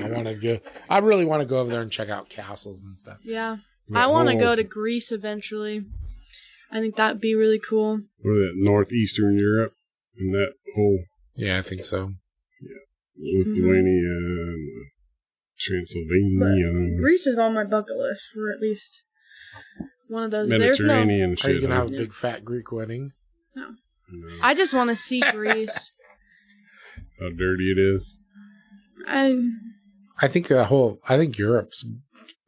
I really want to go over there and check out castles and stuff. Yeah. That I want to whole- go to Greece eventually. I think that'd be really cool. What is that, northeastern Europe and that whole Yeah, I think so. Lithuania and Transylvania, Greece is on my bucket list for at least one of those. Mediterranean Are you shit. going to huh? have a big fat Greek wedding? No. I just want to see Greece. How dirty it is. I think Europe's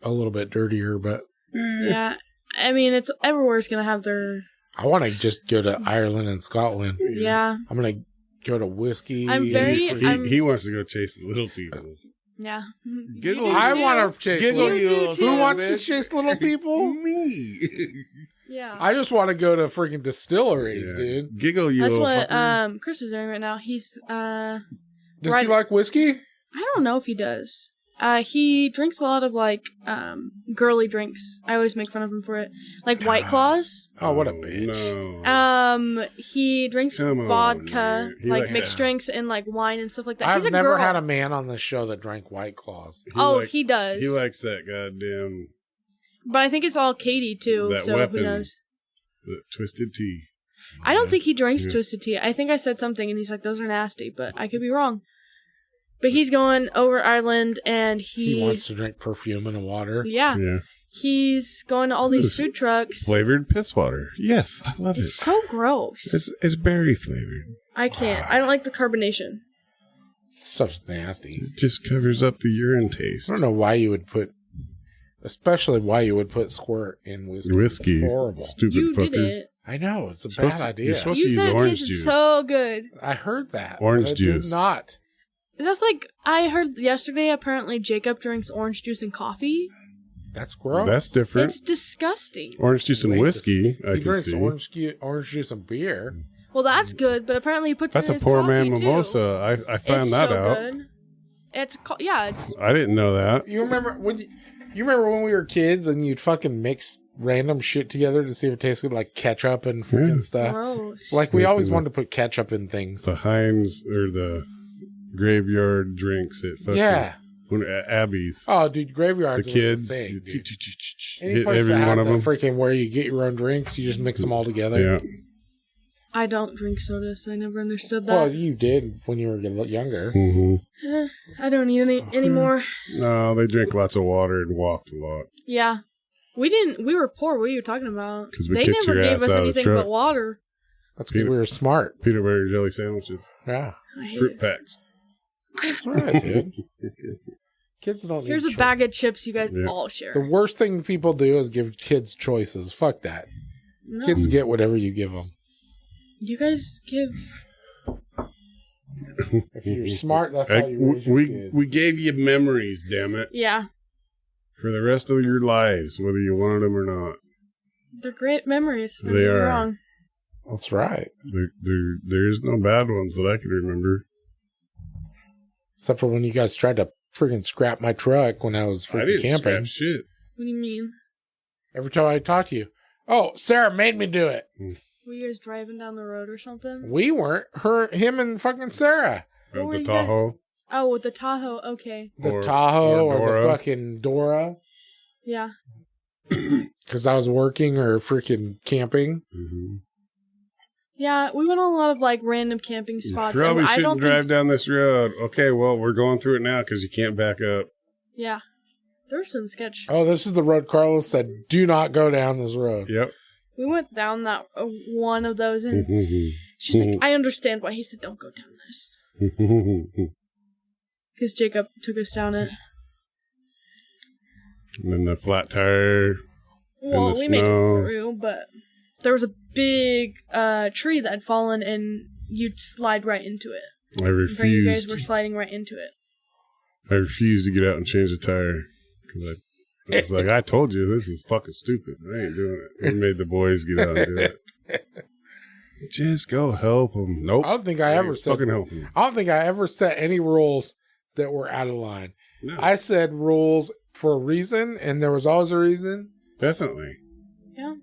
a little bit dirtier, but Yeah. I mean, it's everywhere's gonna have their. I want to just go to Ireland and Scotland. Yeah. I'm going to go to whiskey. I'm very- He wants to go chase the little people. Yeah. Giggle. You do I too. want to chase Giggle, little you do little too. Who wants to bitch. chase little people? Me. Yeah. I just want to go to freaking distilleries, Yeah. dude. Giggle, you That's little what fucker. Chris is doing right now. He's Does Right. he like whiskey? I don't know if he does. He drinks a lot of like girly drinks. I always make fun of him for it. Like White Claws. Oh, what a bitch. No. He drinks Come on, vodka, man. He like likes mixed that. drinks and like wine and stuff like that. I've He's a never girl. had a man on the show that drank White Claws. He does. He likes that goddamn But I think it's all Katie too. That so weapon. who knows? that twisted tea. I don't think he drinks Yeah. Twisted Tea. I think I said something and he's like, those are nasty, but I could be wrong. But he's going over Ireland and He wants to drink perfume and water. Yeah. Yeah. He's going to all these This food trucks. Flavored piss water. Yes, I love It's so gross. It's berry flavored. I can't. I don't like the carbonation. Stuff's nasty. It just covers up the urine taste. I don't know why you would put, especially why you would put squirt in whiskey. Whiskey. It's horrible. Stupid You fuckers. did it. I know, it's a Supposed bad to- idea. you're supposed You to use said it orange tasted juice. so good. I heard that. Orange but I did juice. not. That's like, I heard yesterday, apparently Jacob drinks orange juice and coffee. That's gross. That's different. It's disgusting. Orange juice and Wait, whiskey, I He can drinks see. orange juice and beer. Well, that's good, but apparently he puts That's it in a his poor coffee, man too. mimosa. I found It's that so out. good. It's, it's, I didn't know that. You remember when you remember when we were kids and you'd fucking mix random shit together to see if it tasted good, like ketchup and freaking stuff. gross. Like we Yeah, always yeah. wanted to put ketchup in things. The Heinz or the graveyard drinks at fucking at Abby's. Oh, dude, graveyards. The are kids thing, dude. Any hit place every that one had of the them. freaking where you get your own drinks, you just mix them all together. Yeah. I don't drink soda, so I never understood that. Well, you did when you were younger. hmm I don't need any anymore. No, they drink lots of water and walked a lot. Yeah. We were poor. What are you talking about? 'Cause we They kicked never your gave ass us out of the anything truck. but water. That's because we were smart. Peanut butter and jelly sandwiches. Yeah, I hate Fruit it. packs. that's right, dude. Kids don't. Here's need a bag of chips you guys Yeah. all share. The worst thing people do is give kids choices. Fuck that. No. Kids get whatever you give them. You guys give... If you're smart, that's how you raise your we kids. we gave you memories, damn it, Yeah. for the rest of your lives, whether you wanted them or not. They're great memories. Don't They get me are. wrong. That's right. There's no bad ones that I can remember. Except for when you guys tried to freaking scrap my truck when I was I freaking didn't camping. scrap shit. What do you mean? Every time I talk to you, oh, Sarah made me do it. Were you guys driving down the road or something? We weren't. Him, and fucking Sarah. What Of were the you guys- Tahoe. Oh, with the Tahoe. Okay. The Or- Tahoe or or the Dora. fucking Dora. Yeah. Because I was working or freaking camping. Mm-hmm. Yeah, we went on a lot of like random camping spots. Probably and I shouldn't don't drive think... down this road. Okay, well, we're going through it now because you can't back up. Yeah. There's some sketch. Oh, this is the road Carlos said, do not go down this road. Yep. We went down that one of those, and and she's like, I understand why he said don't go down this. Because Jacob took us down it. then the flat tire. Well, the we made it snow. through, but there was a big tree that had fallen, and you'd slide right into it. I You guys refused. were sliding right into it. I refused to get out and change the tire because I was like, I told you this is fucking stupid. I ain't doing it. We made the boys get out and do it. Just go help them. Nope. I don't think I ever said. fucking help them. I don't think I ever set any rules that were out of line. No, I said rules for a reason, and there was always a reason. definitely. Yeah.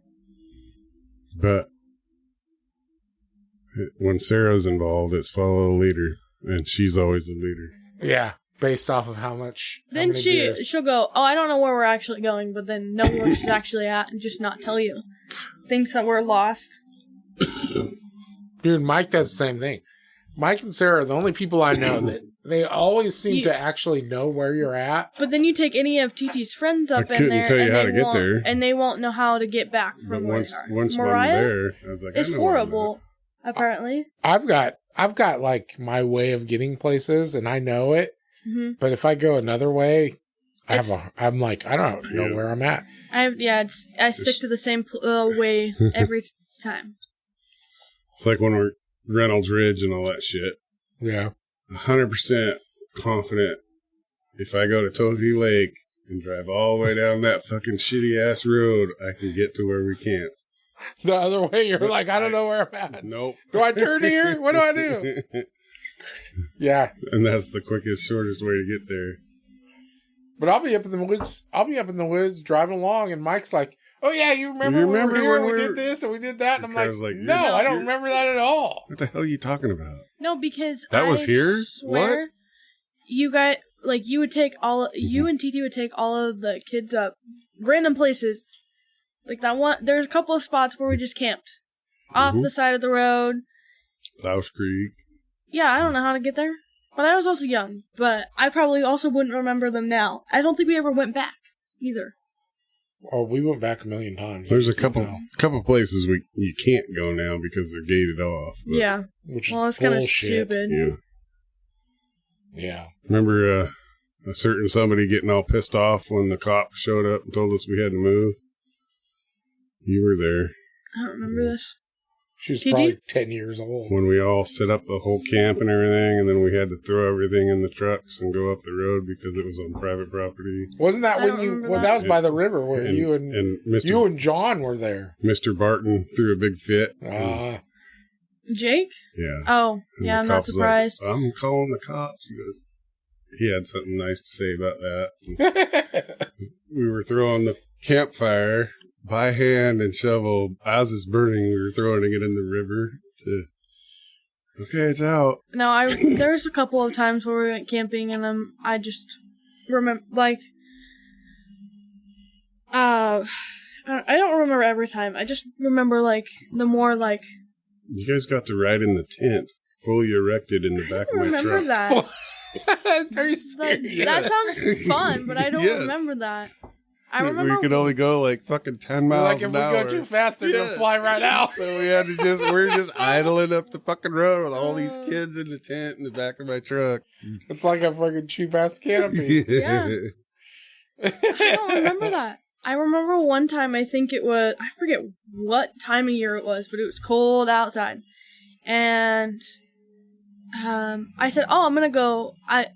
But when Sarah's involved, it's follow the leader, and she's always the leader. Yeah, based off of how much. how Then many beers. she'll go, oh, I don't know where we're actually going, but then know where she's actually at and just not tell you. Thinks that we're lost. Dude, Mike does the same thing. Mike and Sarah are the only people I know that they always seem to actually know where you're at. But then you take any of TT's friends up I in couldn't there, tell you and how they to get won't, there. and they won't know how to get back But from where once they are. once I'm Mariah, there, I was like, it's I know where I'm horrible. Apparently, I've got like my way of getting places, and I know it. hmm But if I go another way, I'm like, I don't know Yeah. where I'm at. I stick to the same way every time. It's like when we're Reynolds Ridge and all that shit. Yeah. 100% confident if I go to Toki Lake and drive all the way down that fucking shitty ass road, I can get to where we camped. The other way, you're like, I don't know where I'm at. Nope. Do I turn here? What do I do? Yeah. And that's the quickest, shortest way to get there. But I'll be up in the woods. Driving along, and Mike's like, "Oh yeah, you remember, You when remember we were here? when We we did were-" this and we did that." And I'm I like, was like, "No, you're- I don't you're- remember that at all." What the hell are you talking about? No, because That was I here? Swear, you guys, like you would take you and TT would take all of the kids up random places, like that one. There's a couple of spots where we just camped off Mhm. the side of the road. Louse Creek. Yeah, I don't know how to get there, but I was also young. But I probably also wouldn't remember them now. I don't think we ever went back either. Oh, we went back a million times. There's a couple places you can't go now because they're gated off. But, Yeah, Which well, is it's kind of bullshit. stupid. Yeah. Yeah. Remember a certain somebody getting all pissed off when the cop showed up and told us we had to move? You were there. I don't remember this. She was Did probably you? 10 years old. When we all set up the whole camp and everything, and then we had to throw everything in the trucks and go up the road because it was on private property. Wasn't that I when don't you... remember Well, that. that was by the river where you and you and John were there. Mr. Barton threw a big fit. Jake? Yeah. Oh, And yeah, the I'm not cop was surprised. like, I'm calling the cops. He had something nice to say about that. We were throwing the campfire by hand and shovel. As it's burning, we were throwing it in the river to... Okay, it's out. No, there's a couple of times where we went camping, and I just remember, like, I don't remember every time. I just remember, like, the more, like... You guys got to ride in the tent, fully erected in the back of my remember truck. that. Are you Like, serious? that sounds fun, but I don't Yes. remember that. I remember... We could only go like fucking 10 miles Like, if an we hour. go too fast, they're going to Yes. fly right out. So we had to we're just idling up the fucking road with all these kids in the tent in the back of my truck. It's like a fucking cheap-ass canopy. Yeah. I don't remember that. I remember one time, I think it was... I forget what time of year it was, but it was cold outside. And I said, oh, I'm going to go... I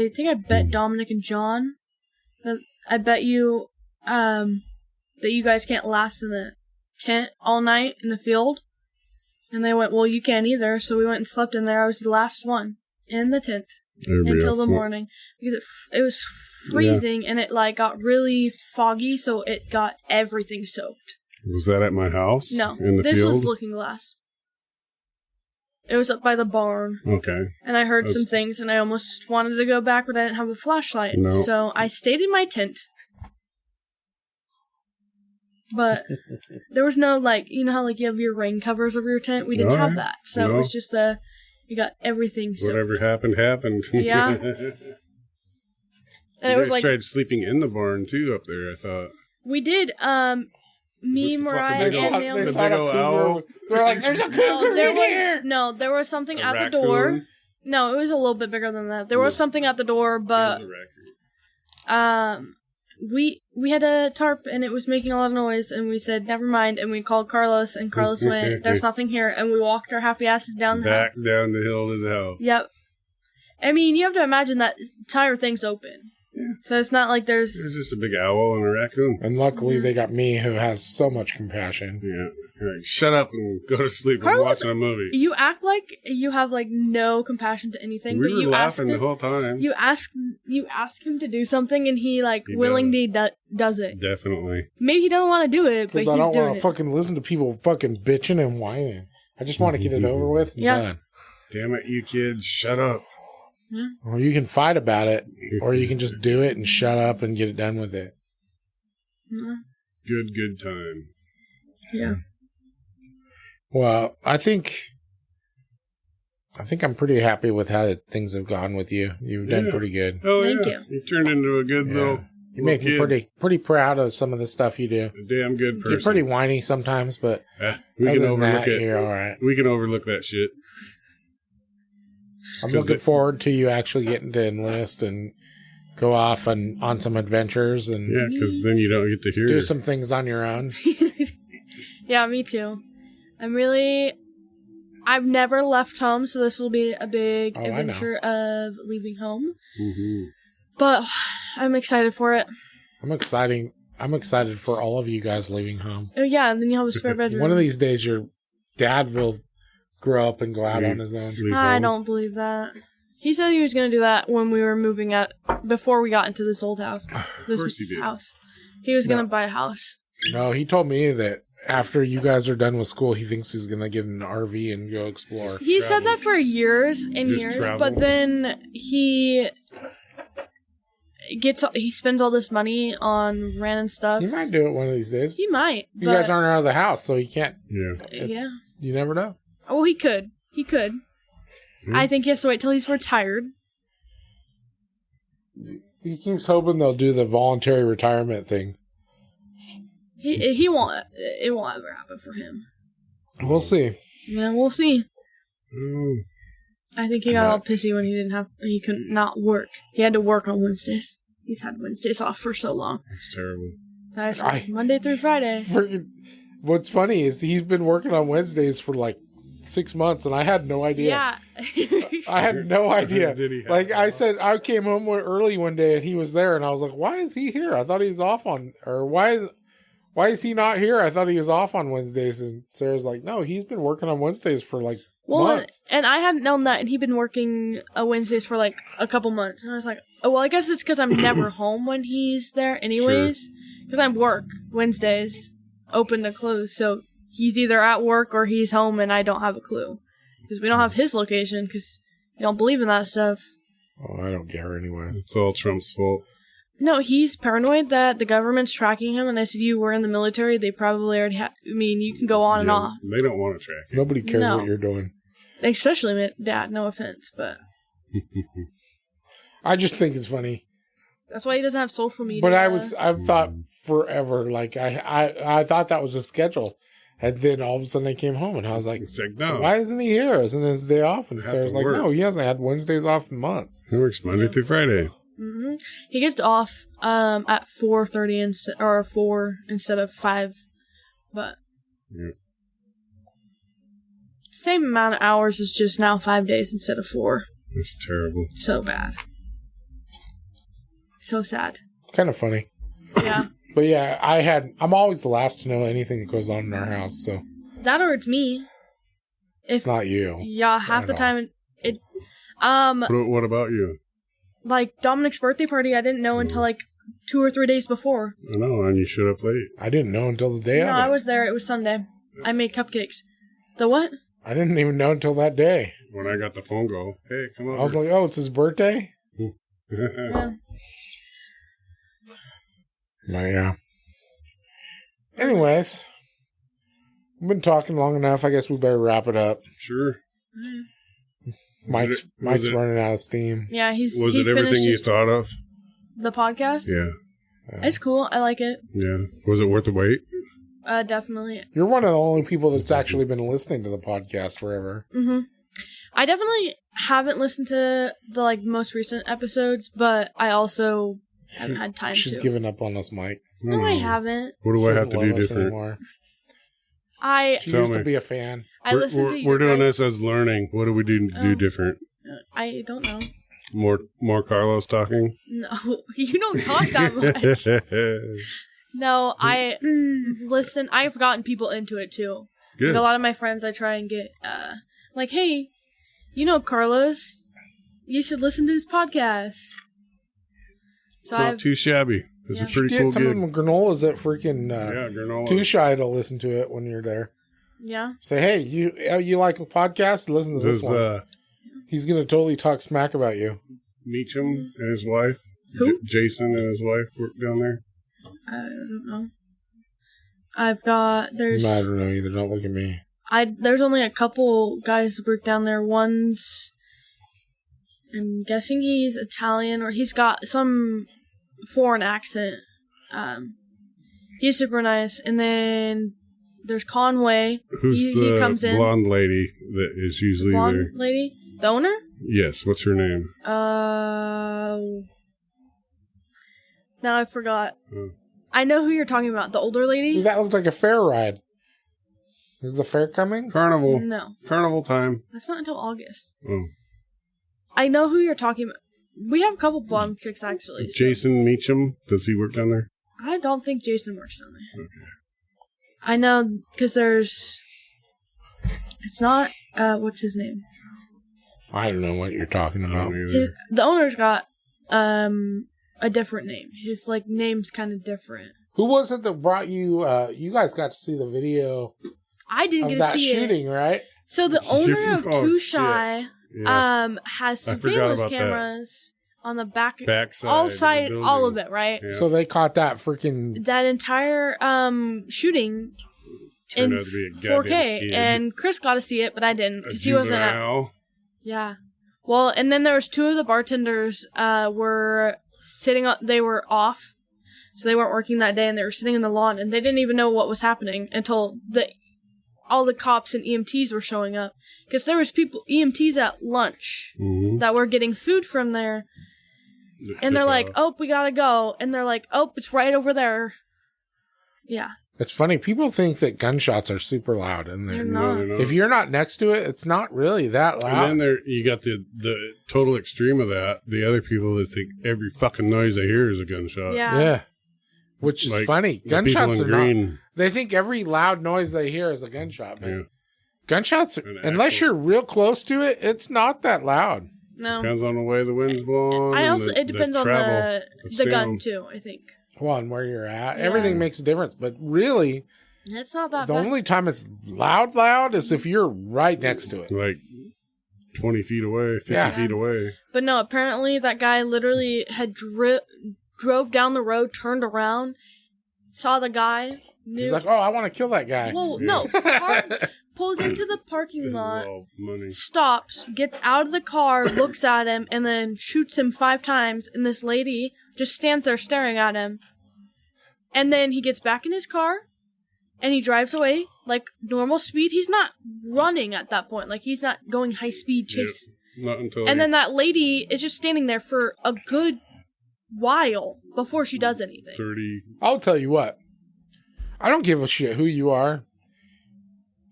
think I bet Dominic and John that I bet you that you guys can't last in the tent all night in the field. And they went, well, you can't either. So we went and slept in there. I was the last one in the tent until the morning because it was freezing and it like got really foggy, so it got everything soaked. Was that at my house? No, in the this field? was Looking Glass. It was up by the barn. Okay. And I heard some things, and I almost wanted to go back, but I didn't have a flashlight. No. So I stayed in my tent. But there was no, like, you know how, like, you have your rain covers over your tent? We didn't have that. So it was just you got everything soaked. Whatever happened. Yeah. And you it was guys like... tried sleeping in the barn, too, up there, I thought. We did, me, With the Mariah, fucking and big Naomi. The big old owl. They're like, there's a cougar in here. No, there was something A at raccoon? the door. No, it was a little bit bigger than that. There was something at the door, but It was a raccoon. we had a tarp and it was making a lot of noise, and we said never mind, and we called Carlos, and Carlos went, there's nothing here, and we walked our happy asses down the hill. Back down the hill to the house. Yep. I mean, you have to imagine that entire thing's open. Yeah. So it's not like there's just a big owl and a raccoon. And luckily, they got me, who has so much compassion. Yeah. You're like, shut up and go to sleep. Carlos, I'm watching a movie. You act like you have like no compassion to anything, We but were you ask laughing him, the whole time. You ask him to do something, and he like He willingly does it. Definitely. Maybe he doesn't want to do it, but Because he's I don't doing want to it. fucking listen to people fucking bitching and whining. I just want to get it over with and Yeah. done. Damn it, you kids, shut up. Or you can fight about it, or you can just do it and shut up and get it done with it. Yeah. Good times. Yeah. Well, I think I'm pretty happy with how things have gone with you. You've done pretty good. Oh, Thank yeah. you. You turned into a good little You make me kid. pretty proud of some of the stuff you do. A damn good person. You're pretty whiny sometimes, but we other can than overlook that, it. you're all right. We can overlook that shit. I'm looking forward to you actually getting to enlist and go off on some adventures and Yeah, because then you don't get to hear do some things on your own. Yeah, me too. I've never left home, so this will be a big adventure of leaving home. Mm-hmm. But I'm excited for it. I'm excited for all of you guys leaving home. Oh yeah, and then you'll have a spare bedroom. One of these days, your dad will grow up and go out on his own. I don't believe that. He said he was going to do that when we were moving out, before we got into this old house. This course he did. house. He was going to buy a house. No, he told me that after you guys are done with school, he thinks he's going to get an RV and go explore. He said that for years and Just years, travel. but then he spends all this money on random stuff. He might do it one of these days. He might. You guys aren't out of the house, so he can't. Yeah. Yeah. You never know. Oh, he could. He could. I think he has to wait till he's retired. He keeps hoping they'll do the voluntary retirement thing. He won't. It won't ever happen for him. We'll see. Yeah, we'll see. Oh. I think he got all pissy when he could not work. He had to work on Wednesdays. He's had Wednesdays off for so long. That's terrible. That's Monday through Friday. What's funny is he's been working on Wednesdays for like 6 months, and I had no idea. Yeah. I had no idea. Like I off? said, I came home early one day, and he was there, and I was like, "Why is he here? I thought he was off on, or why is he not here? I thought he was off on Wednesdays." And Sarah's like, "No, he's been working on Wednesdays for like months." And I hadn't known that, and he'd been working Wednesdays for like a couple months. And I was like, "Oh, well, I guess it's because I'm never home when he's there, anyways, because I work Wednesdays, open to close, so." He's either at work or he's home, and I don't have a clue. Because we don't have his location, because we don't believe in that stuff. Oh, I don't care anyways. It's all Trump's fault. No, he's paranoid that the government's tracking him, and I said, you were in the military, they probably already have... I mean, you can go on and off. They don't want to track you. Nobody cares what you're doing. Especially Dad, no offense, but... I just think it's funny. That's why he doesn't have social media. But I've thought forever, like, I thought that was a schedule. And then all of a sudden I came home and I was like, no. Why isn't he here? Isn't his day off? And Sarah's like, no, he hasn't had Wednesdays off in months. He works Monday through Friday. Mm-hmm. He gets off at 4:30 or 4 instead of 5. But same amount of hours is just now 5 days instead of 4. That's terrible. So bad. So sad. Kind of funny. Yeah. But yeah, I'm always the last to know anything that goes on in our house, so. That or it's me. It's not you. Yeah, half the time it What about you? Like Dominic's birthday party, I didn't know until like 2 or 3 days before. I know, and you showed up late. I didn't know until the day of it. No, I was there. It was Sunday. I made cupcakes. The what? I didn't even know until that day. When I got the phone call, hey, come over. I was like, oh, it's his birthday? Yeah. Yeah. Anyways, we've been talking long enough. I guess we better wrap it up. Sure. Mike's running out of steam. Yeah, Was it everything you thought of? The podcast? Yeah. It's cool. I like it. Yeah. Was it worth the wait? Definitely. You're one of the only people that's actually been listening to the podcast forever. Mm-hmm. I definitely haven't listened to the most recent episodes, but I also haven't had time to. She's given up on us, Mike. No, I haven't. What do I have to do different? She used to be a fan. I listened to you. We're doing this as learning. What do we do different? I don't know. More Carlos talking? No, you don't talk that much. No, I listen. I've gotten people into it too. Good. Like a lot of my friends, I try and get like, hey, Carlos, you should listen to his podcast. So not too shabby. It's a pretty cool some gig. of them granolas that freaking granola. Too Shy to listen to it when you're there. Yeah. Say, hey, you like a podcast? Listen to this one. He's gonna totally talk smack about you. Meacham and his wife. Who? Jason and his wife work down there. I don't know. I don't know either. Don't look at me. There's only a couple guys who work down there. One's, I'm guessing he's Italian, or he's got some foreign accent. He's super nice. And then there's Conway. Who's he comes in. Blonde lady that is usually blonde there? Lady? The owner? Yes. What's her name? Now I forgot. I know who you're talking about. The older lady? Dude, that looked like a fair ride. Is the fair coming? Carnival. No. Carnival time. That's not until August. Oh. I know who you're talking about. We have a couple blonde chicks, actually. Jason Meacham. Does he work down there? I don't think Jason works down there. Okay. I know, because there's... It's not... what's his name? I don't know what you're talking about. The owner's got a different name. His name's kind of different. Who was it that brought you? You guys got to see the video. I didn't get to that see shooting, right? So the owner of Too Shy has surveillance cameras on the backside, all of it, right? Yeah. So they caught that freaking entire shooting in 4K, and Chris got to see it, but I didn't because he wasn't at. Yeah. Well, and then there was 2 of the bartenders were sitting up. They were off, so they weren't working that day, and they were sitting in the lawn, and they didn't even know what was happening until all the cops and EMTs were showing up. Because there was EMTs at lunch that were getting food from there. And they're like, oh, we gotta go. And they're like, oh, it's right over there. Yeah. It's funny. People think that gunshots are super loud. And They're not. If you're not next to it, it's not really that loud. And then you got the total extreme of that. The other people that think every fucking noise they hear is a gunshot. Yeah. Which is Like funny. the Gunshots people are in green. not. They think every loud noise they hear is a gunshot, man. Yeah. Gunshots, unless you're real close to it, it's not that loud. No. Depends on the way the wind's blowing. It depends on the gun too, I think. Well, and where you're at. Yeah. Everything makes a difference. But really, It's not that the bad. only time it's loud is if you're right next to it. Like 20 feet away, 50 feet away. But no, apparently that guy literally had drove down the road, turned around, saw the guy. He's like, oh, I want to kill that guy. Whoa, no. Pulls into the parking lot, Money. stops, gets out of the car, looks at him, and then shoots him 5 times. And this lady just stands there staring at him. And then he gets back in his car, and he drives away like normal speed. He's not running at that point. Like, he's not going high speed chase. Yep. Not until. And then that lady is just standing there for a good while before she does anything. 30. I'll tell you what. I don't give a shit who you are.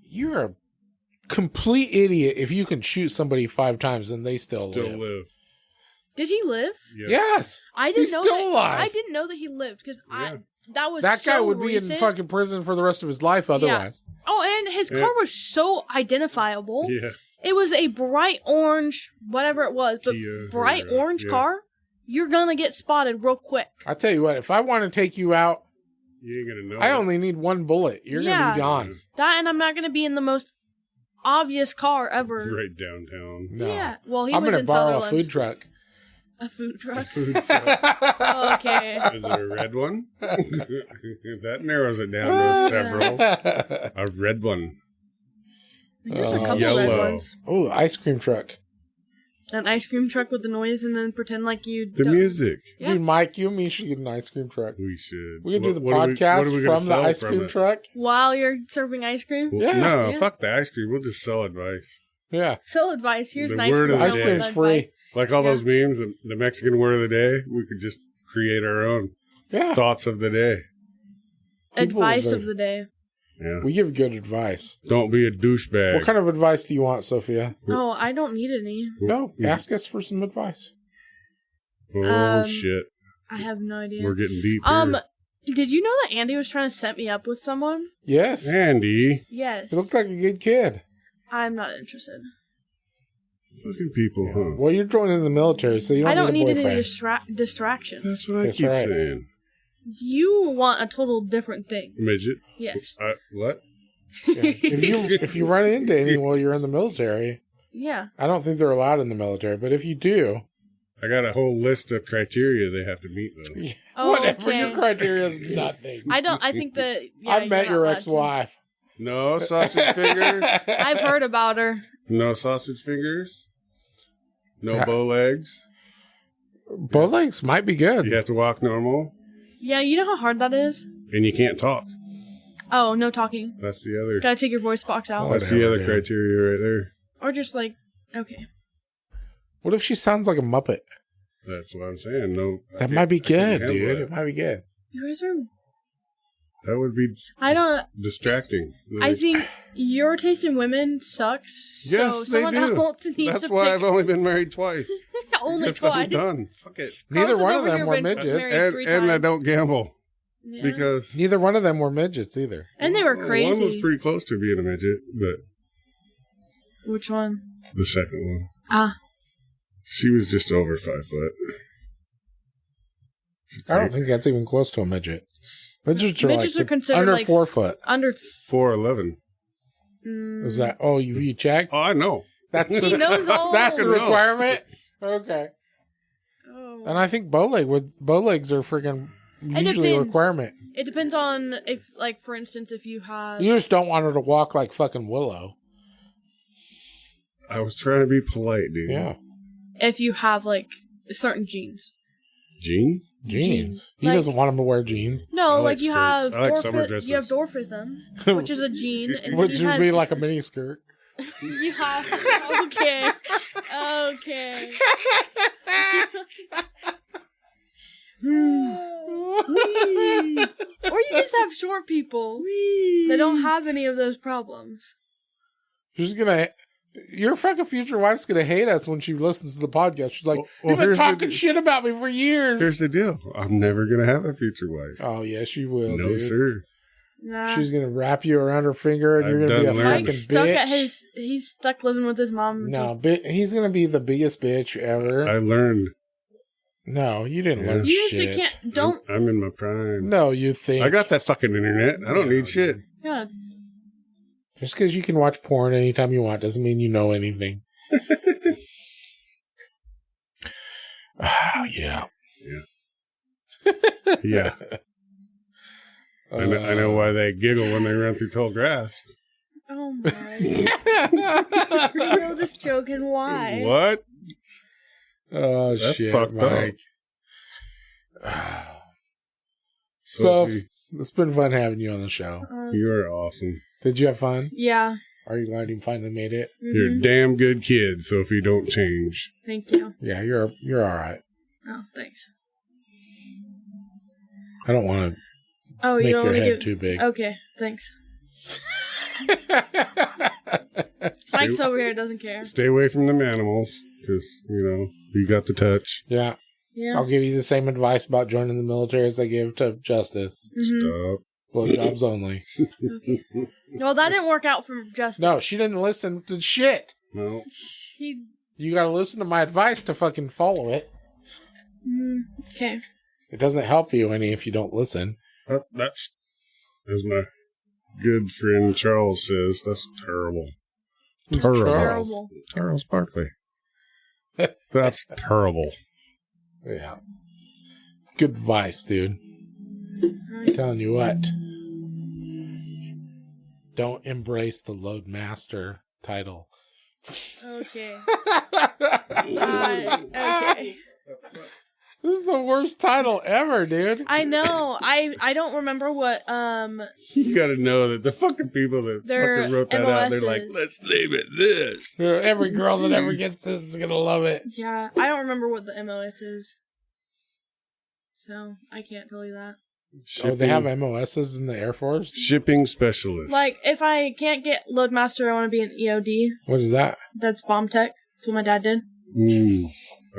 You're a complete idiot if you can shoot somebody 5 times and they still live. Did he live? Yes. I didn't He's know still that. alive. I didn't know that he lived because that guy so would be recent. in fucking prison for the rest of his life otherwise. Oh, and his car was so identifiable. Yeah. It was a bright orange, whatever it was, but Kia, bright orange yeah. car. You're gonna get spotted real quick. I tell you what, if I want to take you out, You ain't gonna know. I only need 1 bullet. You're gonna be gone. That, and I'm not gonna be in the most obvious car ever. Right downtown. No. Yeah. Well, he I'm was gonna in borrow Sutherland. a food truck. A food truck. Food truck. Oh, okay. Is there a red one? That narrows it down to several. A red one. There's a couple Yellow. red ones. Oh, ice cream truck. An ice cream truck with the noise, and then pretend like you. The don't- music. Yeah. Dude, Mike, you and me should get an ice cream truck. We should. We can do the What are we podcast gonna from the sell ice from cream it? truck. While you're serving ice cream. Well, Yeah. No, Yeah. fuck the ice cream. We'll just sell advice. Yeah. Sell advice. Here's The an ice word cream. of the Ice day. cream's free. Like all Yeah. those memes, the Mexican word of the day, we could just create our own Yeah. thoughts of the day. People Advice are- of the day. Yeah. We give good advice. Don't be a douchebag. What kind of advice do you want, Sophia? No, I don't need any. No, Yeah. ask us for some advice. Oh, shit. I have no idea. We're getting deep here. Did you know that Andy was trying to set me up with someone? Yes. Andy. Yes. He looked like a good kid. I'm not interested. Fucking people, huh? Well, you're joining the military, so you don't I don't need need a any boyfriend. distractions. That's what I That's keep right. saying. You want a total different thing. Midget. Yes. What? Yeah. If you run into any while you're in the military, Yeah. I don't think they're allowed in the military, but if you do, I got a whole list of criteria they have to meet, though. Oh, whatever, okay. your criteria is nothing. I think that. Yeah, I've met you're your not allowed to. ex-wife. No sausage fingers. I've heard about her. No sausage fingers. No Yeah. bow legs. Bow legs might be good. You have to walk normal. Yeah, you know how hard that is? And you can't talk. Oh, no talking. That's the other. Gotta take your voice box out. That's the Whatever, other dude. criteria right there. Or just like, okay. What if she sounds like a Muppet? That's what I'm saying. No, That might be good, handle dude. that. It might be good. You guys are. That would be I don't. distracting. I think your taste in women sucks. So Yes, they someone do. else needs That's to why pick I've only been married twice. only Because I'm twice. done. Fuck it. Neither Carlos one has of over them here were been midgets. married 3 And I times. don't gamble Yeah. because Neither one of them were midgets either. And they were One was crazy. pretty close to being a midget, but Which one? the second one, Ah. she was just over 5 foot. I don't think that's even close to a midget. Midgets are Midgets like are considered under like 4 foot. Under. 4'11". Is that? Oh, you checked? Oh, I know. That's He knows all. that's a No. requirement. Okay. Oh. And I think bow legs are freaking usually a depends. requirement. It depends on if, like, for instance, if you have. You just don't want her to walk like fucking Willow. I was trying to be polite, dude. Yeah. If you have, like, certain genes. Jeans? Jeans. He Like- doesn't want him to wear jeans. No, I like like you skirts. have I like summer dresses. you have dwarfism, which is a gene, and Which then would be like a mini skirt. you have okay. Or you just have short people that don't have any of those problems. Your fucking future wife's gonna hate us when she listens to the podcast. She's like, Well, you've been here's the talking d- shit about me for years. Here's the deal. I'm never going to have a future wife. Oh, yeah, she will, No, dude. sir. Nah. She's gonna wrap you around her finger, and I've you're gonna be a done learned. fucking Mike's stuck bitch. at he's stuck living with his mom. No, he's gonna be the biggest bitch ever. I learned. No, you didn't Yeah. learn You used shit. to can't don't I'm in my prime. No, you think. I got that fucking internet. I don't need shit. yeah. Just because you can watch porn anytime you want doesn't mean you know anything. Oh, yeah. Yeah. I know why they giggle when they run through tall grass. Oh my! I know this joke and why. What? Oh, That's shit, fucked Mike. So, Sophie, it's been fun having you on the show. you are awesome. Did you have fun? Yeah. Are you glad you finally made it? You're a damn good kid, Sophie. Don't change. Thank you. Yeah, you're all right. Oh, thanks. I don't want to Oh, make you your want me head to too big. Okay, thanks. Mike's over here doesn't care. Stay away from them animals, because, you got the touch. Yeah, Yeah. I'll give you the same advice about joining the military as I gave to Justice. Mhm. Stop. Blowjobs only. Okay. Well, that didn't work out for Justice. No, she didn't listen to shit. No. She. You gotta listen to my advice to fucking follow it. Okay. It doesn't help you any if you don't listen. That's, as my good friend Charles says, that's terrible. Terrible. Charles Barkley. That's terrible. Yeah. It's good advice, dude. I'm telling you what. Don't embrace the Loadmaster title. Okay. Okay. This is the worst title ever, dude. I know. I don't remember what You gotta know that the fucking people that Their fucking wrote that out, they're like, MOSs. let's name it this. Every girl that ever gets this is gonna love it. Yeah, I don't remember what the MOS is. So, I can't tell you that. Oh, they have MOSs in the Air Force? Shipping specialist. Like, if I can't get Loadmaster, I want to be an EOD. What is that? That's bomb tech. That's what my dad did.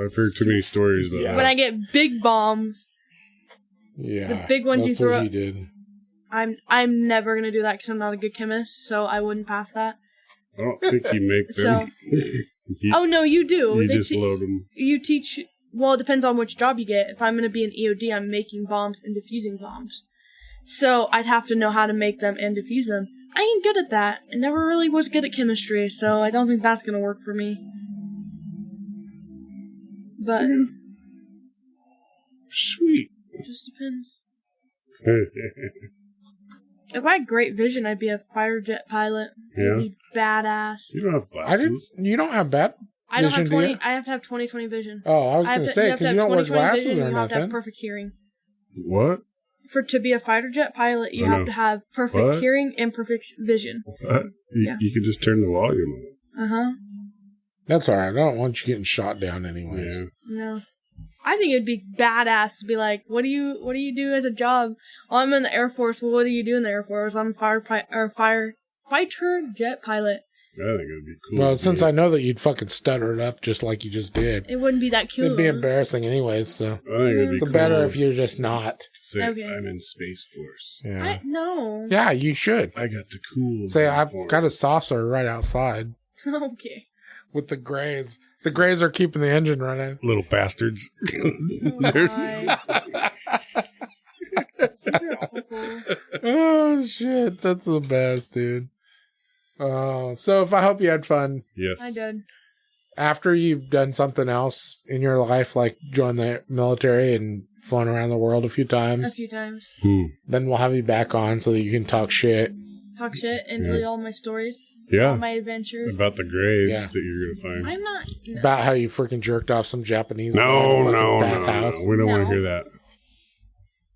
I've heard too many stories about Yeah. When that. I get big bombs, Yeah. The big ones you that's throw what up- he did. I'm never gonna do that because I'm not a good chemist, so I wouldn't pass that. I don't think you make them. you, Oh no, you do. you They just load them. you teach. Well, it depends on which job you get. If I'm gonna be an EOD, I'm making bombs and defusing bombs. So I'd have to know how to make them and defuse them. I ain't good at that. I never really was good at chemistry, so I don't think that's gonna work for me. But Sweet. it just depends. If I had great vision, I'd be a fighter jet pilot. Yeah. I'd be badass. You don't have glasses. You don't have bad I don't have vision, do 20. you? I have to have 20/20 vision. Oh, I was I have going to to, say, you have to because have you don't wear 20/20 glasses vision. or And you have to have nothing. perfect hearing. What? To be a fighter jet pilot, you I have know. to have perfect What? hearing and perfect vision. What? Yeah. You could just turn the volume on. Uh-huh. That's all right. I don't want you getting shot down anyways. Yeah. No. I think it'd be badass to be like, what do you do as a job? Oh, I'm in the Air Force. Well, what do you do in the Air Force? I'm a fighter jet pilot. I think it'd be cool. Well, since I know that you'd fucking stutter it up just like you just did, It wouldn't be that cool. it'd be embarrassing anyways, so I think it'd be it's cool better if you're just not. to say Okay. I'm in Space Force. Yeah. No. Yeah, you should. I got the cool. Say, I've uniform. got a saucer right outside Okay. with the grays. The grays are keeping the engine running. Little bastards. Oh my. These are awful. Oh, shit. That's the best, dude. So if I hope you had fun Yes. I did. after you've done something else in your life, like join the military and flown around the world a few A times, few times. then we'll have you back on so that you can talk shit talk shit and tell you all my stories. Yeah. All my adventures. About the grays Yeah. that you're going to find. I'm not. No. About how you freaking jerked off some Japanese No, guy in a fucking no. bathhouse. We don't want to No. hear that.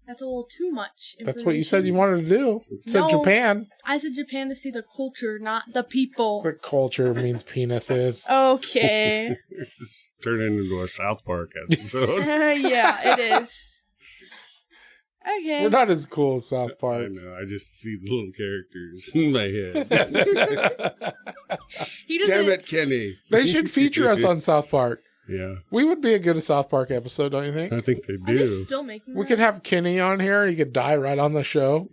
That's a little too much. That's what you said you wanted to do. You said No. Japan. I said Japan to see the culture, not the people. The culture means penises. Okay. This turned into a South Park episode. Yeah, it is. Okay. We're not as cool as South I Park. know. I just see the little characters in my head. He doesn't. Damn it, Kenny. They should feature us on South Park. Yeah. We would be a good South Park episode, don't you think? I think they Are they do. still making We that? could have Kenny on here. He could die right on the show.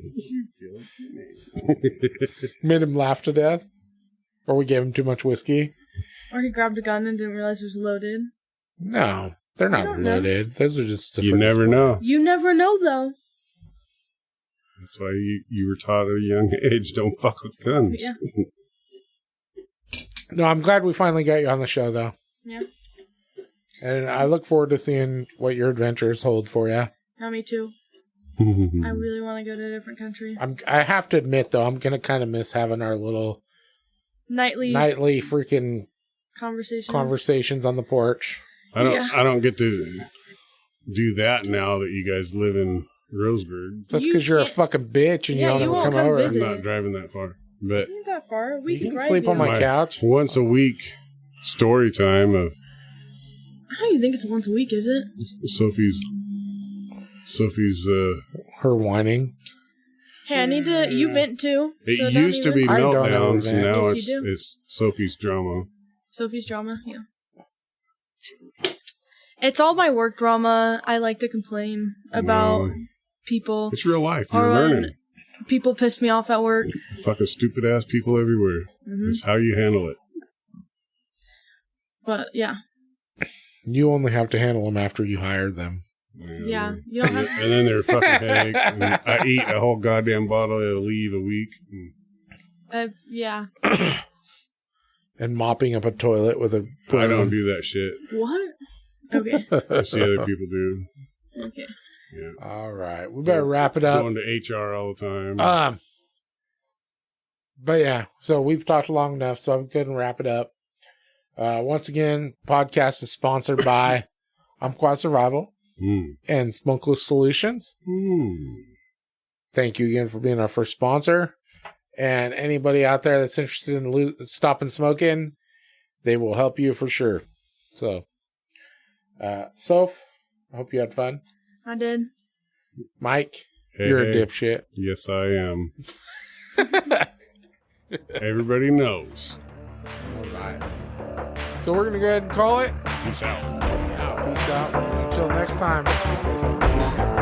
Made him laugh to death. Or we gave him too much whiskey. Or he grabbed a gun and didn't realize it was loaded. No, they're not don't know. loaded. Those are just You never know. You never know, though. That's why you were taught at a young age, don't fuck with guns. Yeah. No, I'm glad we finally got you on the show, though. Yeah. And I look forward to seeing what your adventures hold for you. Yeah, me too. I really want to go to a different country. I have to admit, though, I'm going to kind of miss having our little Nightly freaking conversations on the porch. I don't get to do that now that you guys live in Roseburg. That's You because you're a can't- fucking bitch and Yeah, you you don't ever won't come come over. visit. I'm not driving that far. But Ain't that far? We You can can drive sleep you. on my couch. once a week story time of How do you think it's once a week, is it? Sophie's Her whining. Hey, I need to. You vent too. it so don't used to even- be I don't meltdowns know, and man. now Yes, you do. it's Sophie's drama. Sophie's drama, yeah. It's all my work drama. I like to complain about No. people. It's real life. You're Or when learning. people piss me off at work. Fucking stupid ass people everywhere. Mhm. It's how you handle it. But yeah. You only have to handle them after you hired them. Yeah. You don't have And then they're fucking headache. And I eat a whole goddamn bottle of Leave a week. yeah. And mopping up a toilet with a I don't do that shit. What? Okay. I see other people do. Okay. Yeah. All right. We better wrap it up. Going to HR all the time. But yeah, so we've talked long enough, so I'm going to wrap it up. Once again, podcast is sponsored by Umpqua Survival and Smokeless Solutions. Thank you again for being our first sponsor. And anybody out there that's interested in stopping smoking, they will help you for sure. So, Soph, I hope you had fun. I did. Mike, Hey, you're hey. a dipshit. Yes, I am. Everybody knows. All right. So we're going to go ahead and call it. Peace out. Yeah, peace out. Until next time.